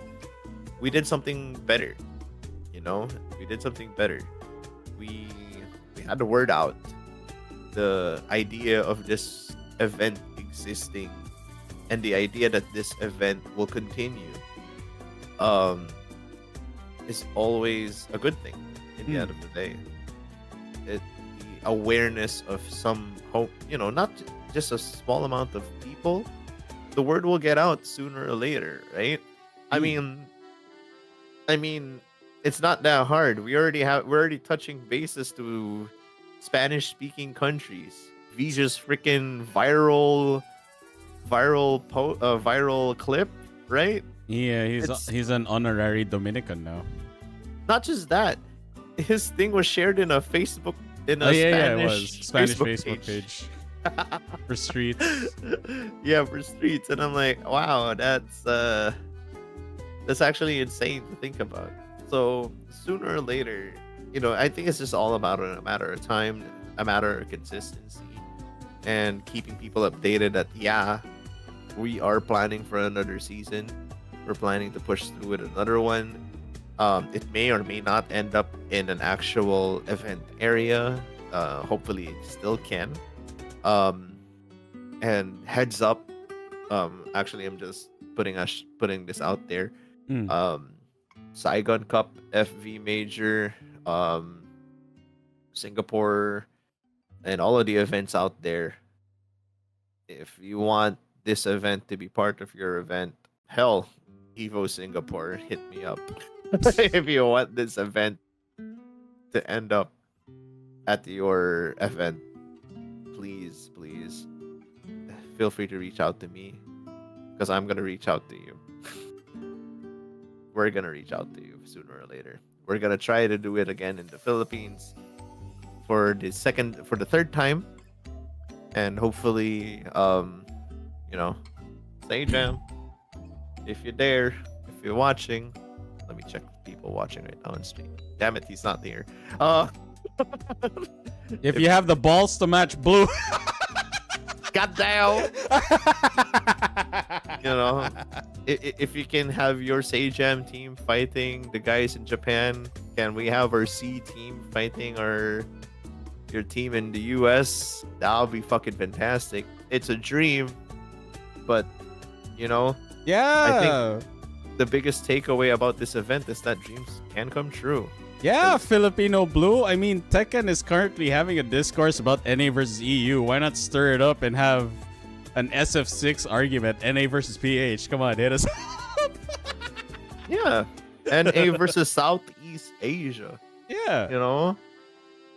we did something better. We did something better. We had the word out. The idea of this event existing and the idea that this event will continue is always a good thing in the end of the day. The awareness of some hope, not just a small amount of people, the word will get out sooner or later, right? I mean, it's not that hard. We're already touching bases to Spanish-speaking countries. Vija's freaking viral clip, right? Yeah, he's an honorary Dominican now. Not just that, his thing was shared in a Facebook It was Spanish Facebook page for streets. Yeah, for streets, and I'm like, wow, that's actually insane to think about. So sooner or later, I think it's just all about a matter of time, a matter of consistency, and keeping people updated that we are planning for another season. We're planning to push through with another one. It may or may not end up in an actual event area. Hopefully it still can. And heads up, actually I'm just putting this out there. Saigon Cup, FV Major, Singapore, and all of the events out there. If you want this event to be part of your event, hell, Evo Singapore, hit me up. If you want this event to end up at your event, please feel free to reach out to me, because I'm gonna reach out to you. We're gonna reach out to you sooner or later. We're gonna try to do it again in the Philippines for the third time, and hopefully, Say Jam, if you're there, if you're watching. Let me check people watching right now on stream. Damn it, he's not here. If you have the balls to match blue. Goddamn. If you can have your Sajam team fighting the guys in Japan, can we have our C team fighting your team in the US? That'll be fucking fantastic. It's a dream, but Yeah. I think the biggest takeaway about this event is that dreams can come true. Yeah, Filipino Blue. I mean, Tekken is currently having a discourse about NA versus EU. Why not stir it up and have an SF6 argument? NA versus PH. Come on, hit us. Yeah. NA versus Southeast Asia. Yeah. How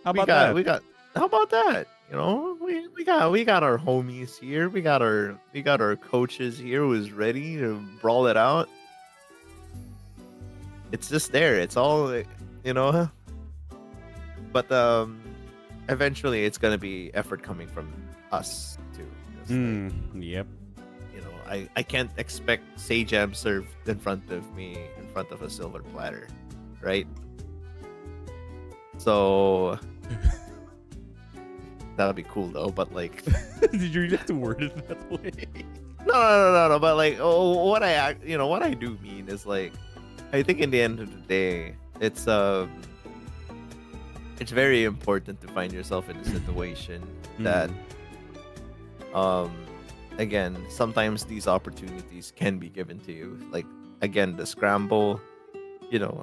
about that? How about that? We got our homies here. We got our coaches here who's ready to brawl it out. It's just there. It's all, but eventually it's gonna be effort coming from us too. Yep. I can't expect Sajam served in front of me, in front of a silver platter, right? So that'll be cool though. But like, did you have to word it that way? No. But like, what I do mean is like, I think in the end of the day, it's very important to find yourself in a situation that, again, sometimes these opportunities can be given to you. Like, again, the scramble,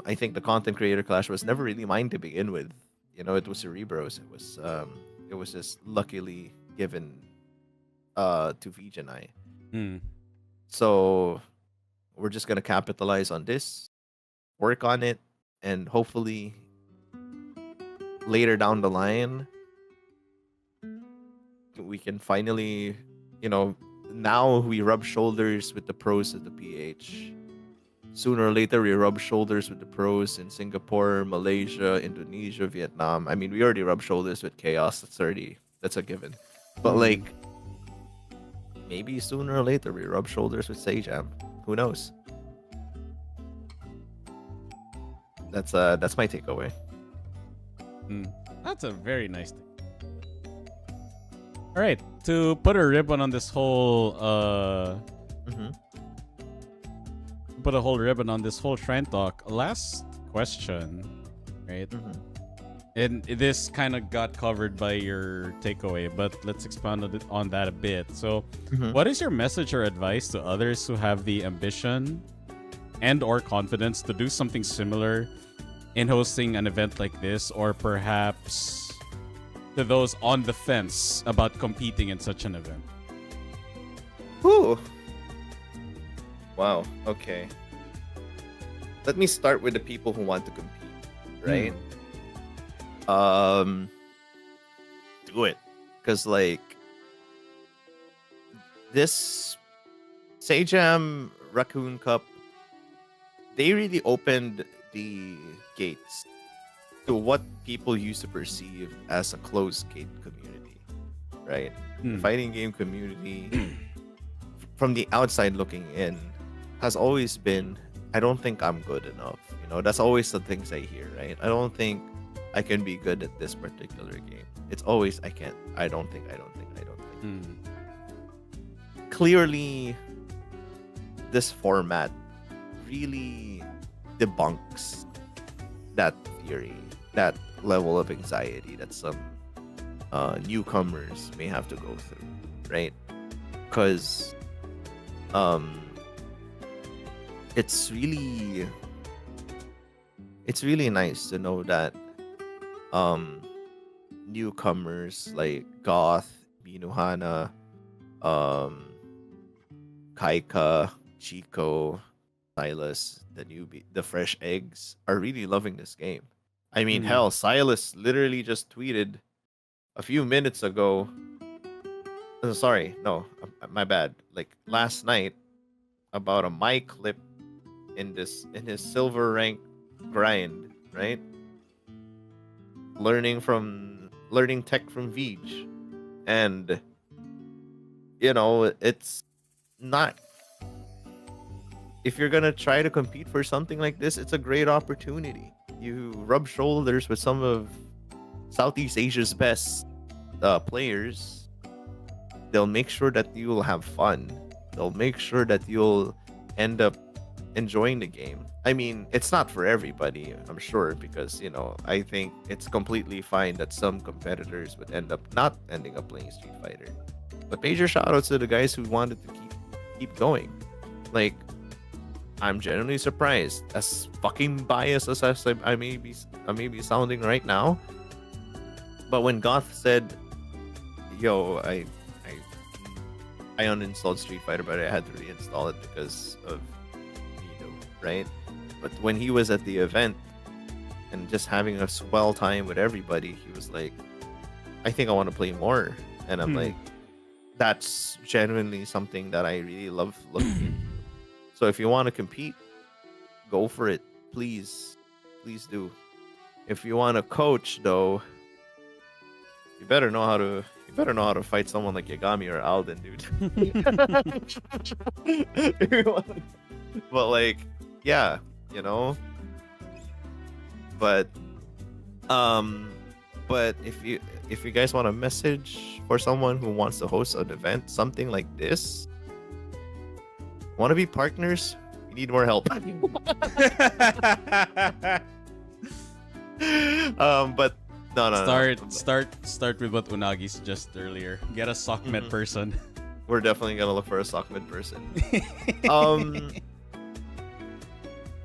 I think the content creator clash was never really mine to begin with. It was Cerebro's. It was just luckily given to Vij and I. So we're just gonna capitalize on this, work on it, and hopefully later down the line we can finally, now we rub shoulders with the pros of the PH. Sooner or later we rub shoulders with the pros in Singapore, Malaysia, Indonesia, Vietnam. I mean, we already rub shoulders with Chaos. That's a given. But like, maybe sooner or later we rub shoulders with Sajam. Who knows? That's my takeaway. That's a very nice thing. All right, to put a ribbon on this whole put a whole ribbon on this whole Shrine Talk. Last question, right? And this kind of got covered by your takeaway, but let's expand on that a bit. So, what is your message or advice to others who have the ambition and or confidence to do something similar in hosting an event like this, or perhaps to those on the fence about competing in such an event? Whew. Wow. Okay. Let me start with the people who want to compete, right? Do it. Because, like, this Sajam Raccoon Cup, they really opened the gates to what people used to perceive as a closed gate community, right? The fighting game community, from the outside looking in, has always been, I don't think I'm good enough. You know, that's always the things I hear, right? I don't think I can be good at this particular game. It's always, I can't, I don't think. Clearly, this format really debunks that theory, that level of anxiety that some newcomers may have to go through, right? Because it's really nice to know that newcomers like Goth, Binuhana, Kaika, Chico, Silas, the fresh eggs are really loving this game. I mean, hell, Silas literally just tweeted a few minutes ago. Sorry, no, my bad. Like last night, about a mic clip in his silver rank grind, right? Learning tech from Vij, and you know, it's not. If you're gonna try to compete for something like this, it's a great opportunity. You rub shoulders with some of Southeast Asia's best players. They'll make sure that you'll have fun. They'll make sure that you'll end up enjoying the game. I mean, it's not for everybody, I'm sure, because, you know, I think it's completely fine that some competitors would end up not ending up playing Street Fighter. But major shoutouts to the guys who wanted to keep going. Like, I'm genuinely surprised, as fucking biased as I may be sounding right now. But when Goth said, "Yo, I uninstalled Street Fighter, but I had to reinstall it because of Nino," right? But when he was at the event and just having a swell time with everybody, he was like, "I think I want to play more," and I'm like, that's genuinely something that I really love looking into. So if you want to compete, go for it. Please do. If you want to coach, though, you better know how to fight someone like Yagami or Alden, dude. But like, yeah, you know. But if you guys want a message for someone who wants to host an event, something like this, want to be partners? We need more help. But no. Start with what Unagi suggested earlier. Get a SOCMED person. We're definitely gonna look for a SOCMED person.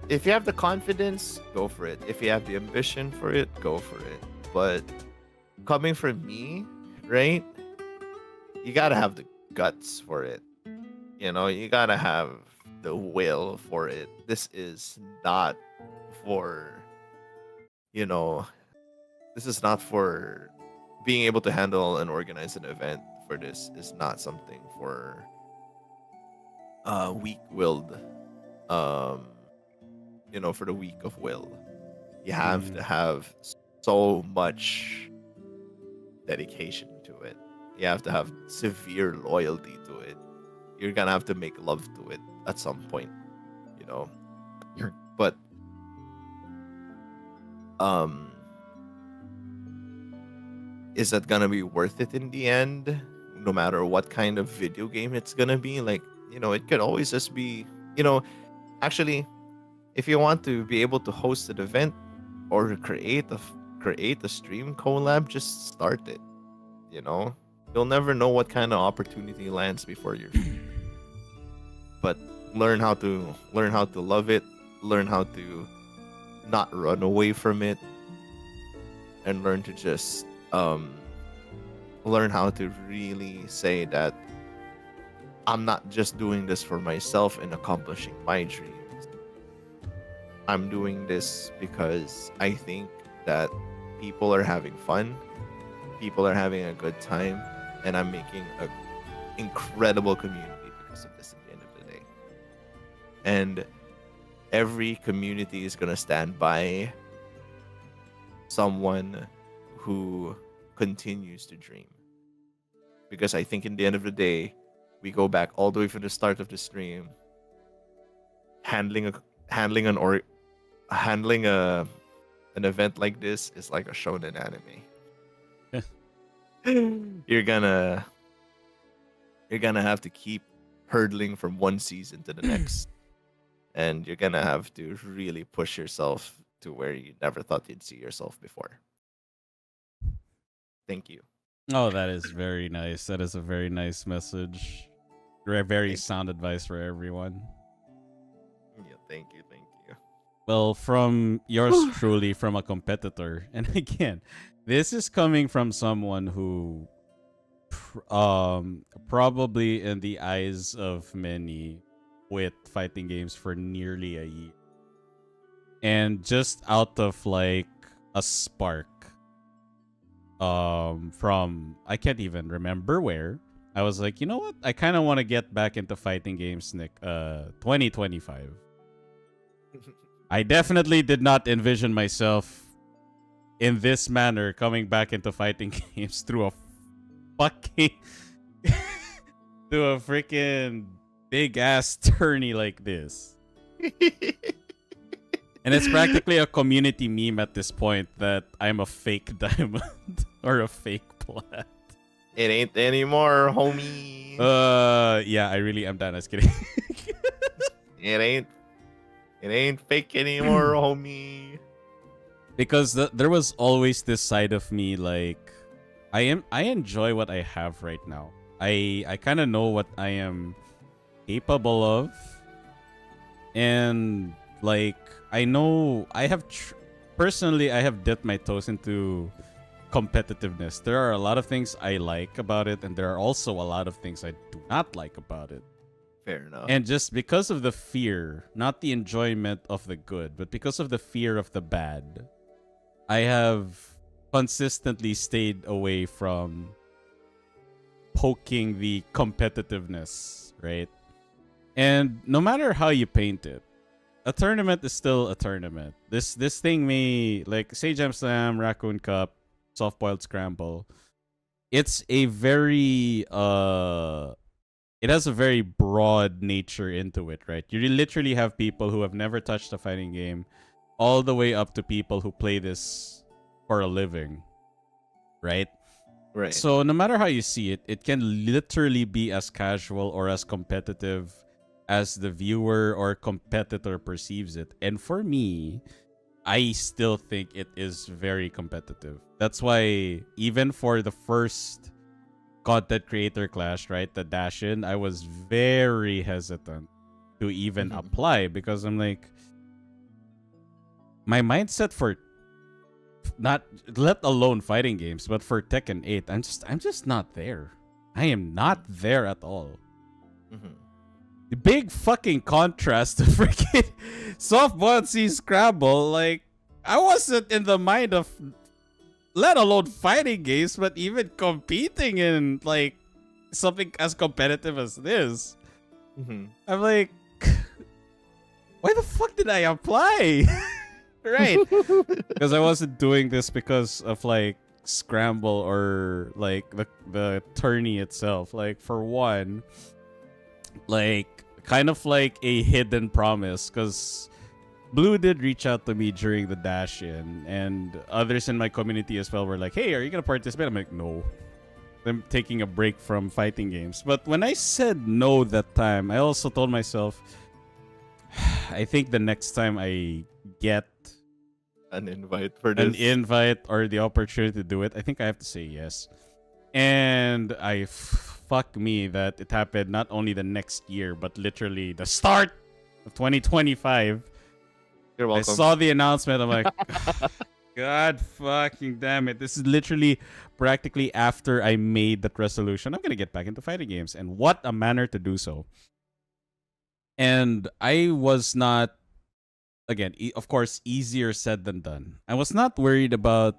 If you have the confidence, go for it. If you have the ambition for it, go for it. But coming from me, right? You gotta have the guts for it. You know, you gotta have the will for it. This is not for, you know, this is not for being able to handle and organize an event. For this is not something for weak-willed, you know, for the weak of will. You have to have so much dedication to it. You have to have severe loyalty to it. You're gonna have to make love to it at some point, you know. But is that gonna be worth it in the end? No matter what kind of video game it's gonna be, like, you know, it could always just be, you know, actually, if you want to be able to host an event or create a stream collab, just start it. You know, you'll never know what kind of opportunity lands before your feet. But learn how to love it, learn how to not run away from it, and learn to just learn how to really say that I'm not just doing this for myself and accomplishing my dreams. I'm doing this because I think that people are having fun, people are having a good time, and I'm making a incredible community because of this at the end of the day. And every community is gonna stand by someone who continues to dream. Because I think in the end of the day, we go back all the way from the start of the stream. Handling a handling an or handling a an event like this is like a shonen anime. you're gonna you're gonna have to keep hurdling from one season to the next, and you're gonna have to really push yourself to where you never thought you'd see yourself before. Thank you. Oh, that is very nice. That is a very nice message. Very Thank sound advice for everyone. Yeah, thank you, thank you. Well, from yours truly, from a competitor, and again, this is coming from someone who, probably in the eyes of many, quit fighting games for nearly a year, and just out of like a spark, from I can't even remember where. I was like, you know what? I kind of want to get back into fighting games, Nick. 2025. I definitely did not envision myself in this manner coming back into fighting games through a fucking through a freaking big ass tourney like this. And it's practically a community meme at this point that I'm a fake diamond or a fake plat. It ain't anymore, homie. Yeah, I really am done. I was kidding. It ain't fake anymore, homie. Because there was always this side of me like I enjoy what I have right now. I kind of know what I am capable of, and like I know I have personally I have dipped my toes into competitiveness. There are a lot of things I like about it, and there are also a lot of things I do not like about it. Fair enough. And just because of the fear, not the enjoyment of the good, but because of the fear of the bad, I have consistently stayed away from poking the competitiveness, right? And no matter how you paint it, a tournament is still a tournament. This thing may, like, say Gem Slam, Raccoon Cup, Soft Boiled Scramble. It's a very it has a very broad nature into it, right? You literally have people who have never touched a fighting game, all the way up to people who play this for a living, right? Right. So no matter how you see it, it can literally be as casual or as competitive as the viewer or competitor perceives it. And for me, I still think it is very competitive. That's why even for the first content creator clash, right, the dash in, I was very hesitant to even apply because I'm like, my mindset for not let alone fighting games, but for Tekken 8, I'm just not there. I am not there at all. The big fucking contrast to freaking softball C Scrabble. Like, I wasn't in the mind of, let alone fighting games, but even competing in like something as competitive as this. I'm like, why the fuck did I apply? Right. Because I wasn't doing this because of like Scramble or like the tourney itself. Like, for one, like kind of like a hidden promise, because Blue did reach out to me during the dash in, and others in my community as well were like, hey, are you gonna participate? I'm like, no, I'm taking a break from fighting games. But when I said no that time, I also told myself, I think the next time I get an invite for this, an invite or the opportunity to do it, I think I have to say yes. And fuck me that it happened not only the next year, but literally the start of 2025. You're welcome. I saw the announcement. I'm like, God fucking damn it. This is literally practically after I made that resolution. I'm going to get back into fighting games. And what a manner to do so. And I was not, again, of course, easier said than done. I was not worried about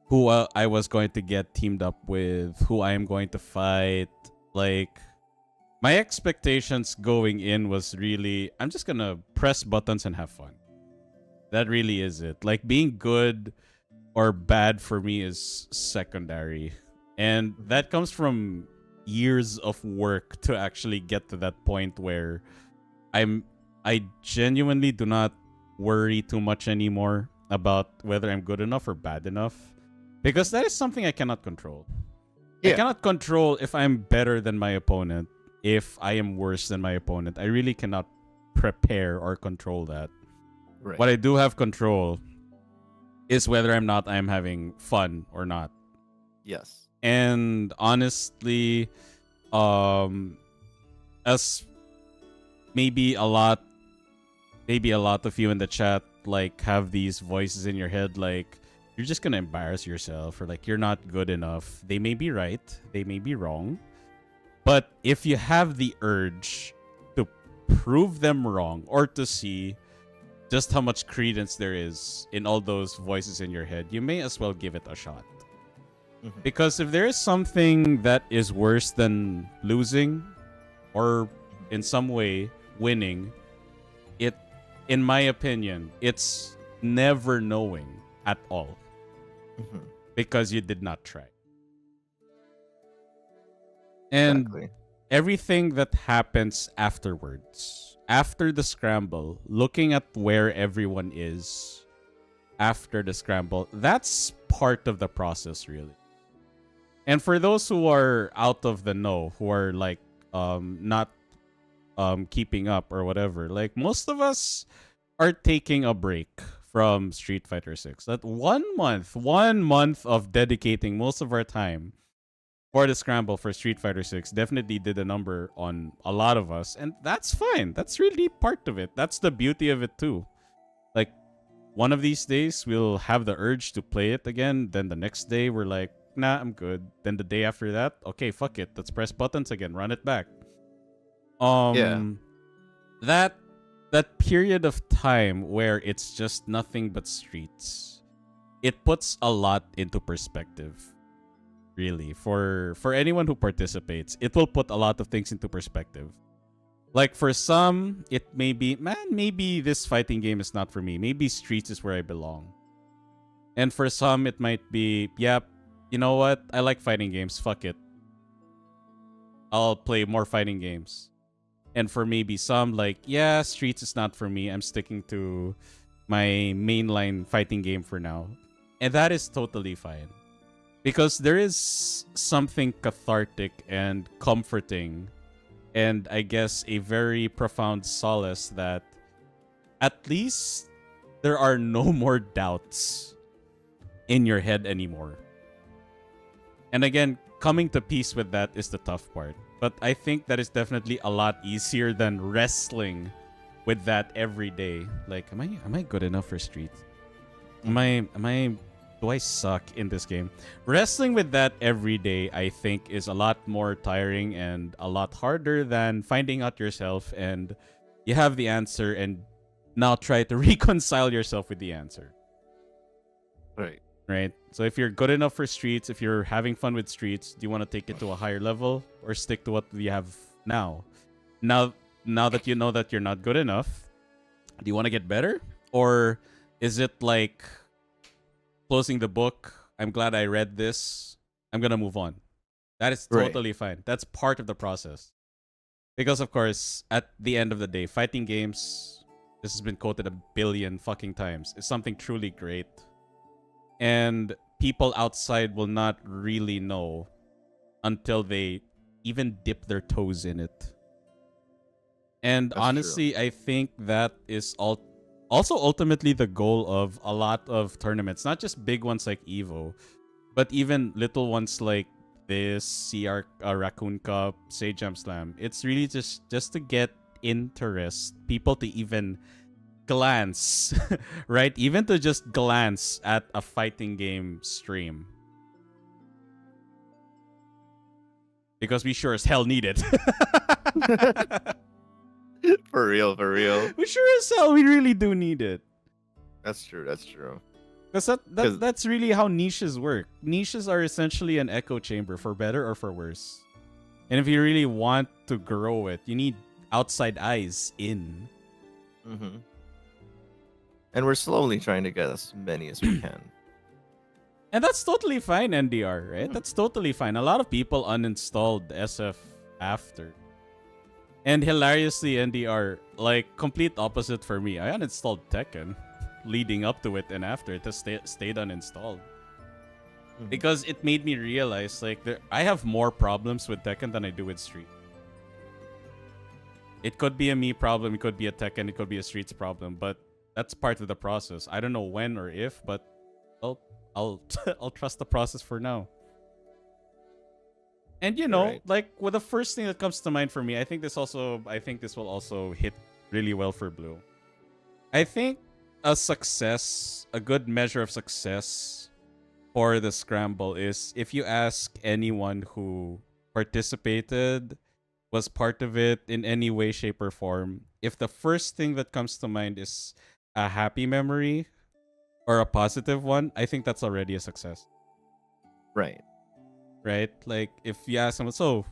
who I was going to get teamed up with, who I am going to fight. Like, my expectations going in was really, I'm just going to press buttons and have fun. That really is it. Like, being good or bad for me is secondary. And that comes from years of work to actually get to that point where I genuinely do not worry too much anymore about whether I'm good enough or bad enough, because that is something I cannot control. I cannot control if I'm better than my opponent, if I am worse than my opponent. I really cannot prepare or control that. Right. What I do have control is whether I'm having fun or not. Yes. And honestly, as maybe a lot of you in the chat like have these voices in your head like you're just gonna embarrass yourself or like you're not good enough. They may be right, they may be wrong, but if you have the urge to prove them wrong or to see just how much credence there is in all those voices in your head, you may as well give it a shot. Because if there is something that is worse than losing or in some way winning, it, in my opinion, it's never knowing at all. Because you did not try. And Exactly. everything that happens afterwards, after the scramble, looking at where everyone is after the scramble, that's part of the process, really. And for those who are out of the know, who are like not keeping up or whatever, like most of us are taking a break from Street Fighter 6. That 1 month of dedicating most of our time for the scramble for Street Fighter 6 definitely did a number on a lot of us, and that's fine. That's really part of it. That's the beauty of it too. Like, one of these days we'll have the urge to play it again, then the next day we're like, nah, I'm good. Then the day after that, okay, fuck it. Let's press buttons again, run it back. That period of time where it's just nothing but streets, it puts a lot into perspective. Really, for anyone who participates, it will put a lot of things into perspective. Like for some, it may be, man, maybe this fighting game is not for me. Maybe streets is where I belong. And for some, it might be, yep, you know what? I like fighting games. Fuck it. I'll play more fighting games. And for maybe some, like, yeah, streets is not for me. I'm sticking to my mainline fighting game for now. And that is totally fine. Because there is something cathartic and comforting and I guess a very profound solace that at least there are no more doubts in your head anymore. And again, coming to peace with that is the tough part. But I think that is definitely a lot easier than wrestling with that every day. Like, am I good enough for streets? Do I suck in this game? Wrestling with that every day, I think, is a lot more tiring and a lot harder than finding out yourself and you have the answer and now try to reconcile yourself with the answer. Right? So if you're good enough for streets, if you're having fun with streets, do you want to take it to a higher level or stick to what we have now? Now that you know that you're not good enough, do you want to get better? Or is it like closing the book? I'm glad I read this. I'm going to move on. That is totally fine. That's part of the process. Because, of course, at the end of the day, fighting games, this has been quoted a billion fucking times, is something truly great. And people outside will not really know until they even dip their toes in it. And that's honestly, true. I think that is also ultimately the goal of a lot of tournaments. Not just big ones like EVO, but even little ones like this, CR Raccoon Cup, Say Jump Slam. It's really just to get interest, people to even glance, right? Even to just glance at a fighting game stream. Because we sure as hell need it. For real, for real. We sure as hell we really do need it. That's true. That's true. Because that's really how niches work. Niches are essentially an echo chamber, for better or for worse. And if you really want to grow it, you need outside eyes in. Mm-hmm. And we're slowly trying to get as many as we can. And that's totally fine, NDR, right? That's totally fine. A lot of people uninstalled SF after. And hilariously, NDR, like, complete opposite for me. I uninstalled Tekken leading up to it, and after it has stayed uninstalled. Mhm. Because it made me realize, like, I have more problems with Tekken than I do with Street. It could be a me problem, it could be a Tekken, it could be a Streets problem, but that's part of the process. I don't know when or if, but I'll I'll trust the process for now. And you know, Right. like, well, the first thing that comes to mind for me, I think this will also hit really well for Blue. I think a good measure of success for the scramble is if you ask anyone who participated, was part of it in any way, shape, or form, if the first thing that comes to mind is a happy memory or a positive one, I think that's already a success. Right. Right? Like, if you ask someone, so,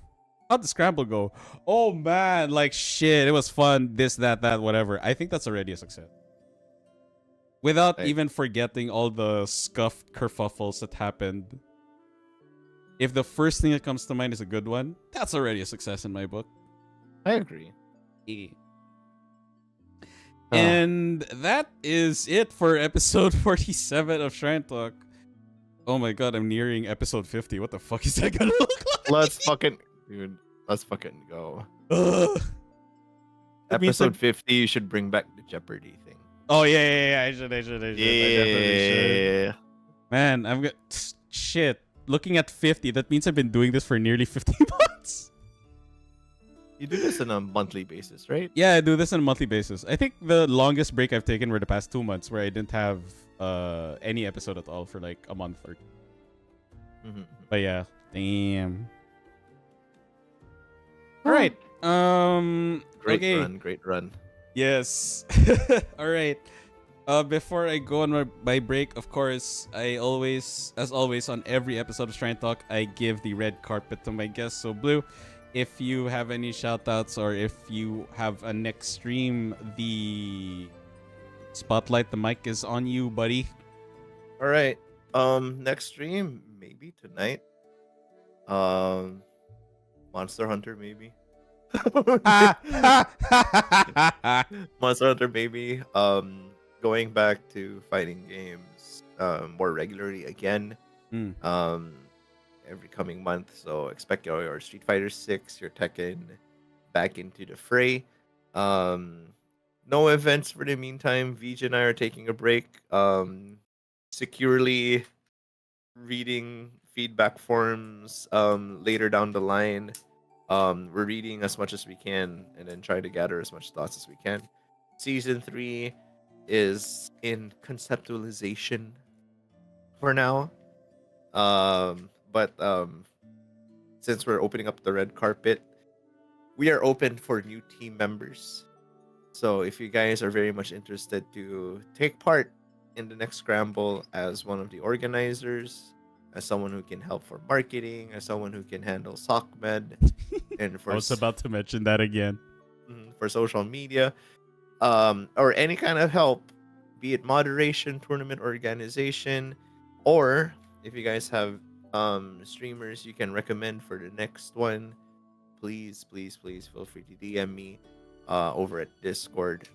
how'd the scramble go? Oh man, like, shit, it was fun, this, that, whatever. I think that's already a success. Without Right. even forgetting all the scuffed kerfuffles that happened. If the first thing that comes to mind is a good one, that's already a success in my book. I agree. And that is it for episode 47 of Shrine Talk. Oh my god, I'm nearing episode 50. What the fuck is that gonna look like? Let's fucking go. Ugh. That means Episode 50, you should bring back the Jeopardy thing. Oh yeah, I should. I definitely should. Yeah. Man, I'm good. Shit. Looking at 50, that means I've been doing this for nearly 50 months. You do this on a monthly basis, right? Yeah, I do this on a monthly basis. I think the longest break I've taken were the past 2 months, where I didn't have any episode at all for like a month or. Mm-hmm. But yeah, damn. All right. Great okay. run, great run. Yes. All right. Before I go on my break, of course, as always, on every episode of Shrine Talk, I give the red carpet to my guests. So, Blue, if you have any shoutouts or if you have a next stream, the spotlight, the mic is on you, buddy. All right. Next stream, maybe tonight. Monster Hunter, maybe. Monster Hunter, maybe. Going back to fighting games more regularly again. Every coming month. So expect your Street Fighter 6, your Tekken back into the fray. No events for the meantime. VJ and I are taking a break. Securely reading feedback forms later down the line. We're reading as much as we can and then trying to gather as much thoughts as we can. Season 3 is in conceptualization for now. But since we're opening up the red carpet, we are open for new team members. So if you guys are very much interested to take part in the next scramble as one of the organizers, as someone who can help for marketing, as someone who can handle SOCMED, and for I was about to mention that again. for social media, or any kind of help, be it moderation, tournament organization, or if you guys have streamers you can recommend for the next one, please feel free to DM me over at Discord,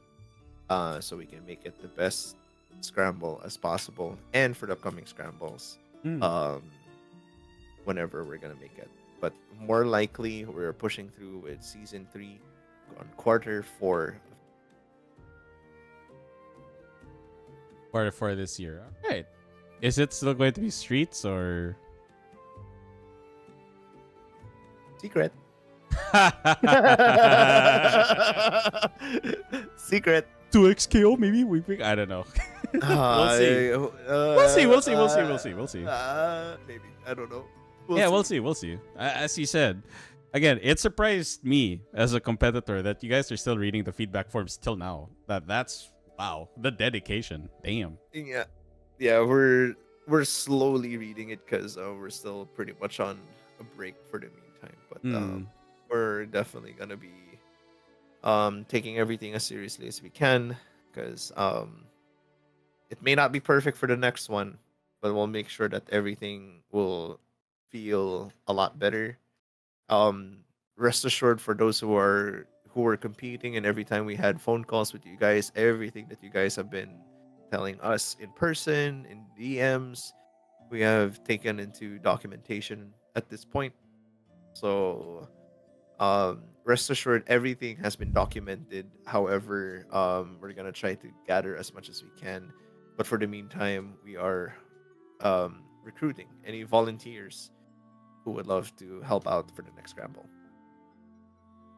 so we can make it the best scramble as possible, and for the upcoming scrambles, whenever we're gonna make it. But more likely we're pushing through with season 3 on quarter 4. Quarter 4 this year. All right. Is it still going to be Streets or Secret. Secret. 2x KO maybe. I don't know. We'll see. We'll see. Maybe. I don't know. We'll see. As you said, again, it surprised me as a competitor that you guys are still reading the feedback forms till now. That's wow, the dedication. Damn. Yeah. We're slowly reading it because we're still pretty much on a break for the meantime. But we're definitely gonna be taking everything as seriously as we can because it may not be perfect for the next one, but we'll make sure that everything will feel a lot better. Rest assured for those who were competing and every time we had phone calls with you guys, everything that you guys have been telling us in person, in DMs, we have taken into documentation at this point. So rest assured everything has been documented. However, we're gonna try to gather as much as we can. But for the meantime, we are recruiting any volunteers who would love to help out for the next scramble.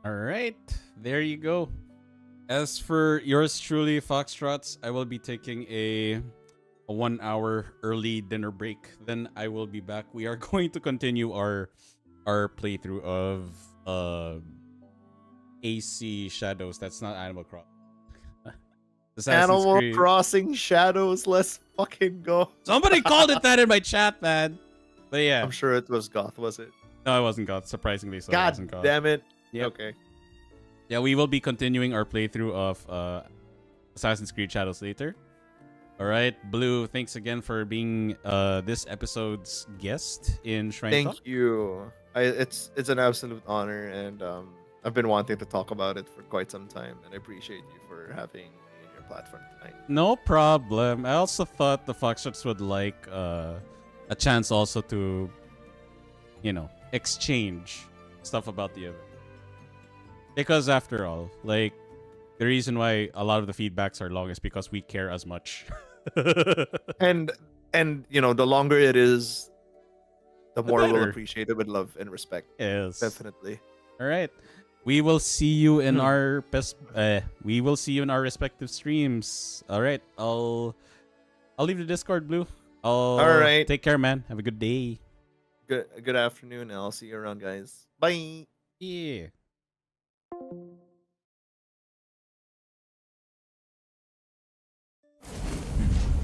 All right, there you go. As for yours truly, Foxtrots, I will be taking a 1 hour early dinner break. Then I will be back. We are going to continue our playthrough of AC Shadows. That's not Animal Crossing. Animal Crossing Shadows, let's fucking go. Somebody called it that in my chat, man. But yeah. I'm sure it was Goth, was it? No, it wasn't Goth. Surprisingly so. God it wasn't Goth. Damn it. Yep. Okay. Yeah, we will be continuing our playthrough of Assassin's Creed Shadows later. Alright, Blue, thanks again for being this episode's guest in Shrine Talk. Thank you. It's an absolute honor, and I've been wanting to talk about it for quite some time, and I appreciate you for having me in your platform tonight. No problem. I also thought the Foxtrots would like a chance also to, exchange stuff about the event. Because after all, like, the reason why a lot of the feedbacks are long is because we care as much. and the longer it is, the more we'll better. appreciate it with love and respect. Yes, definitely. All right, we will see you in our we will see you in our respective streams. All right, I'll leave the Discord, Blue. All right, take care, man. Have a good day. Good afternoon, and I'll see you around, guys. Bye. Yeah.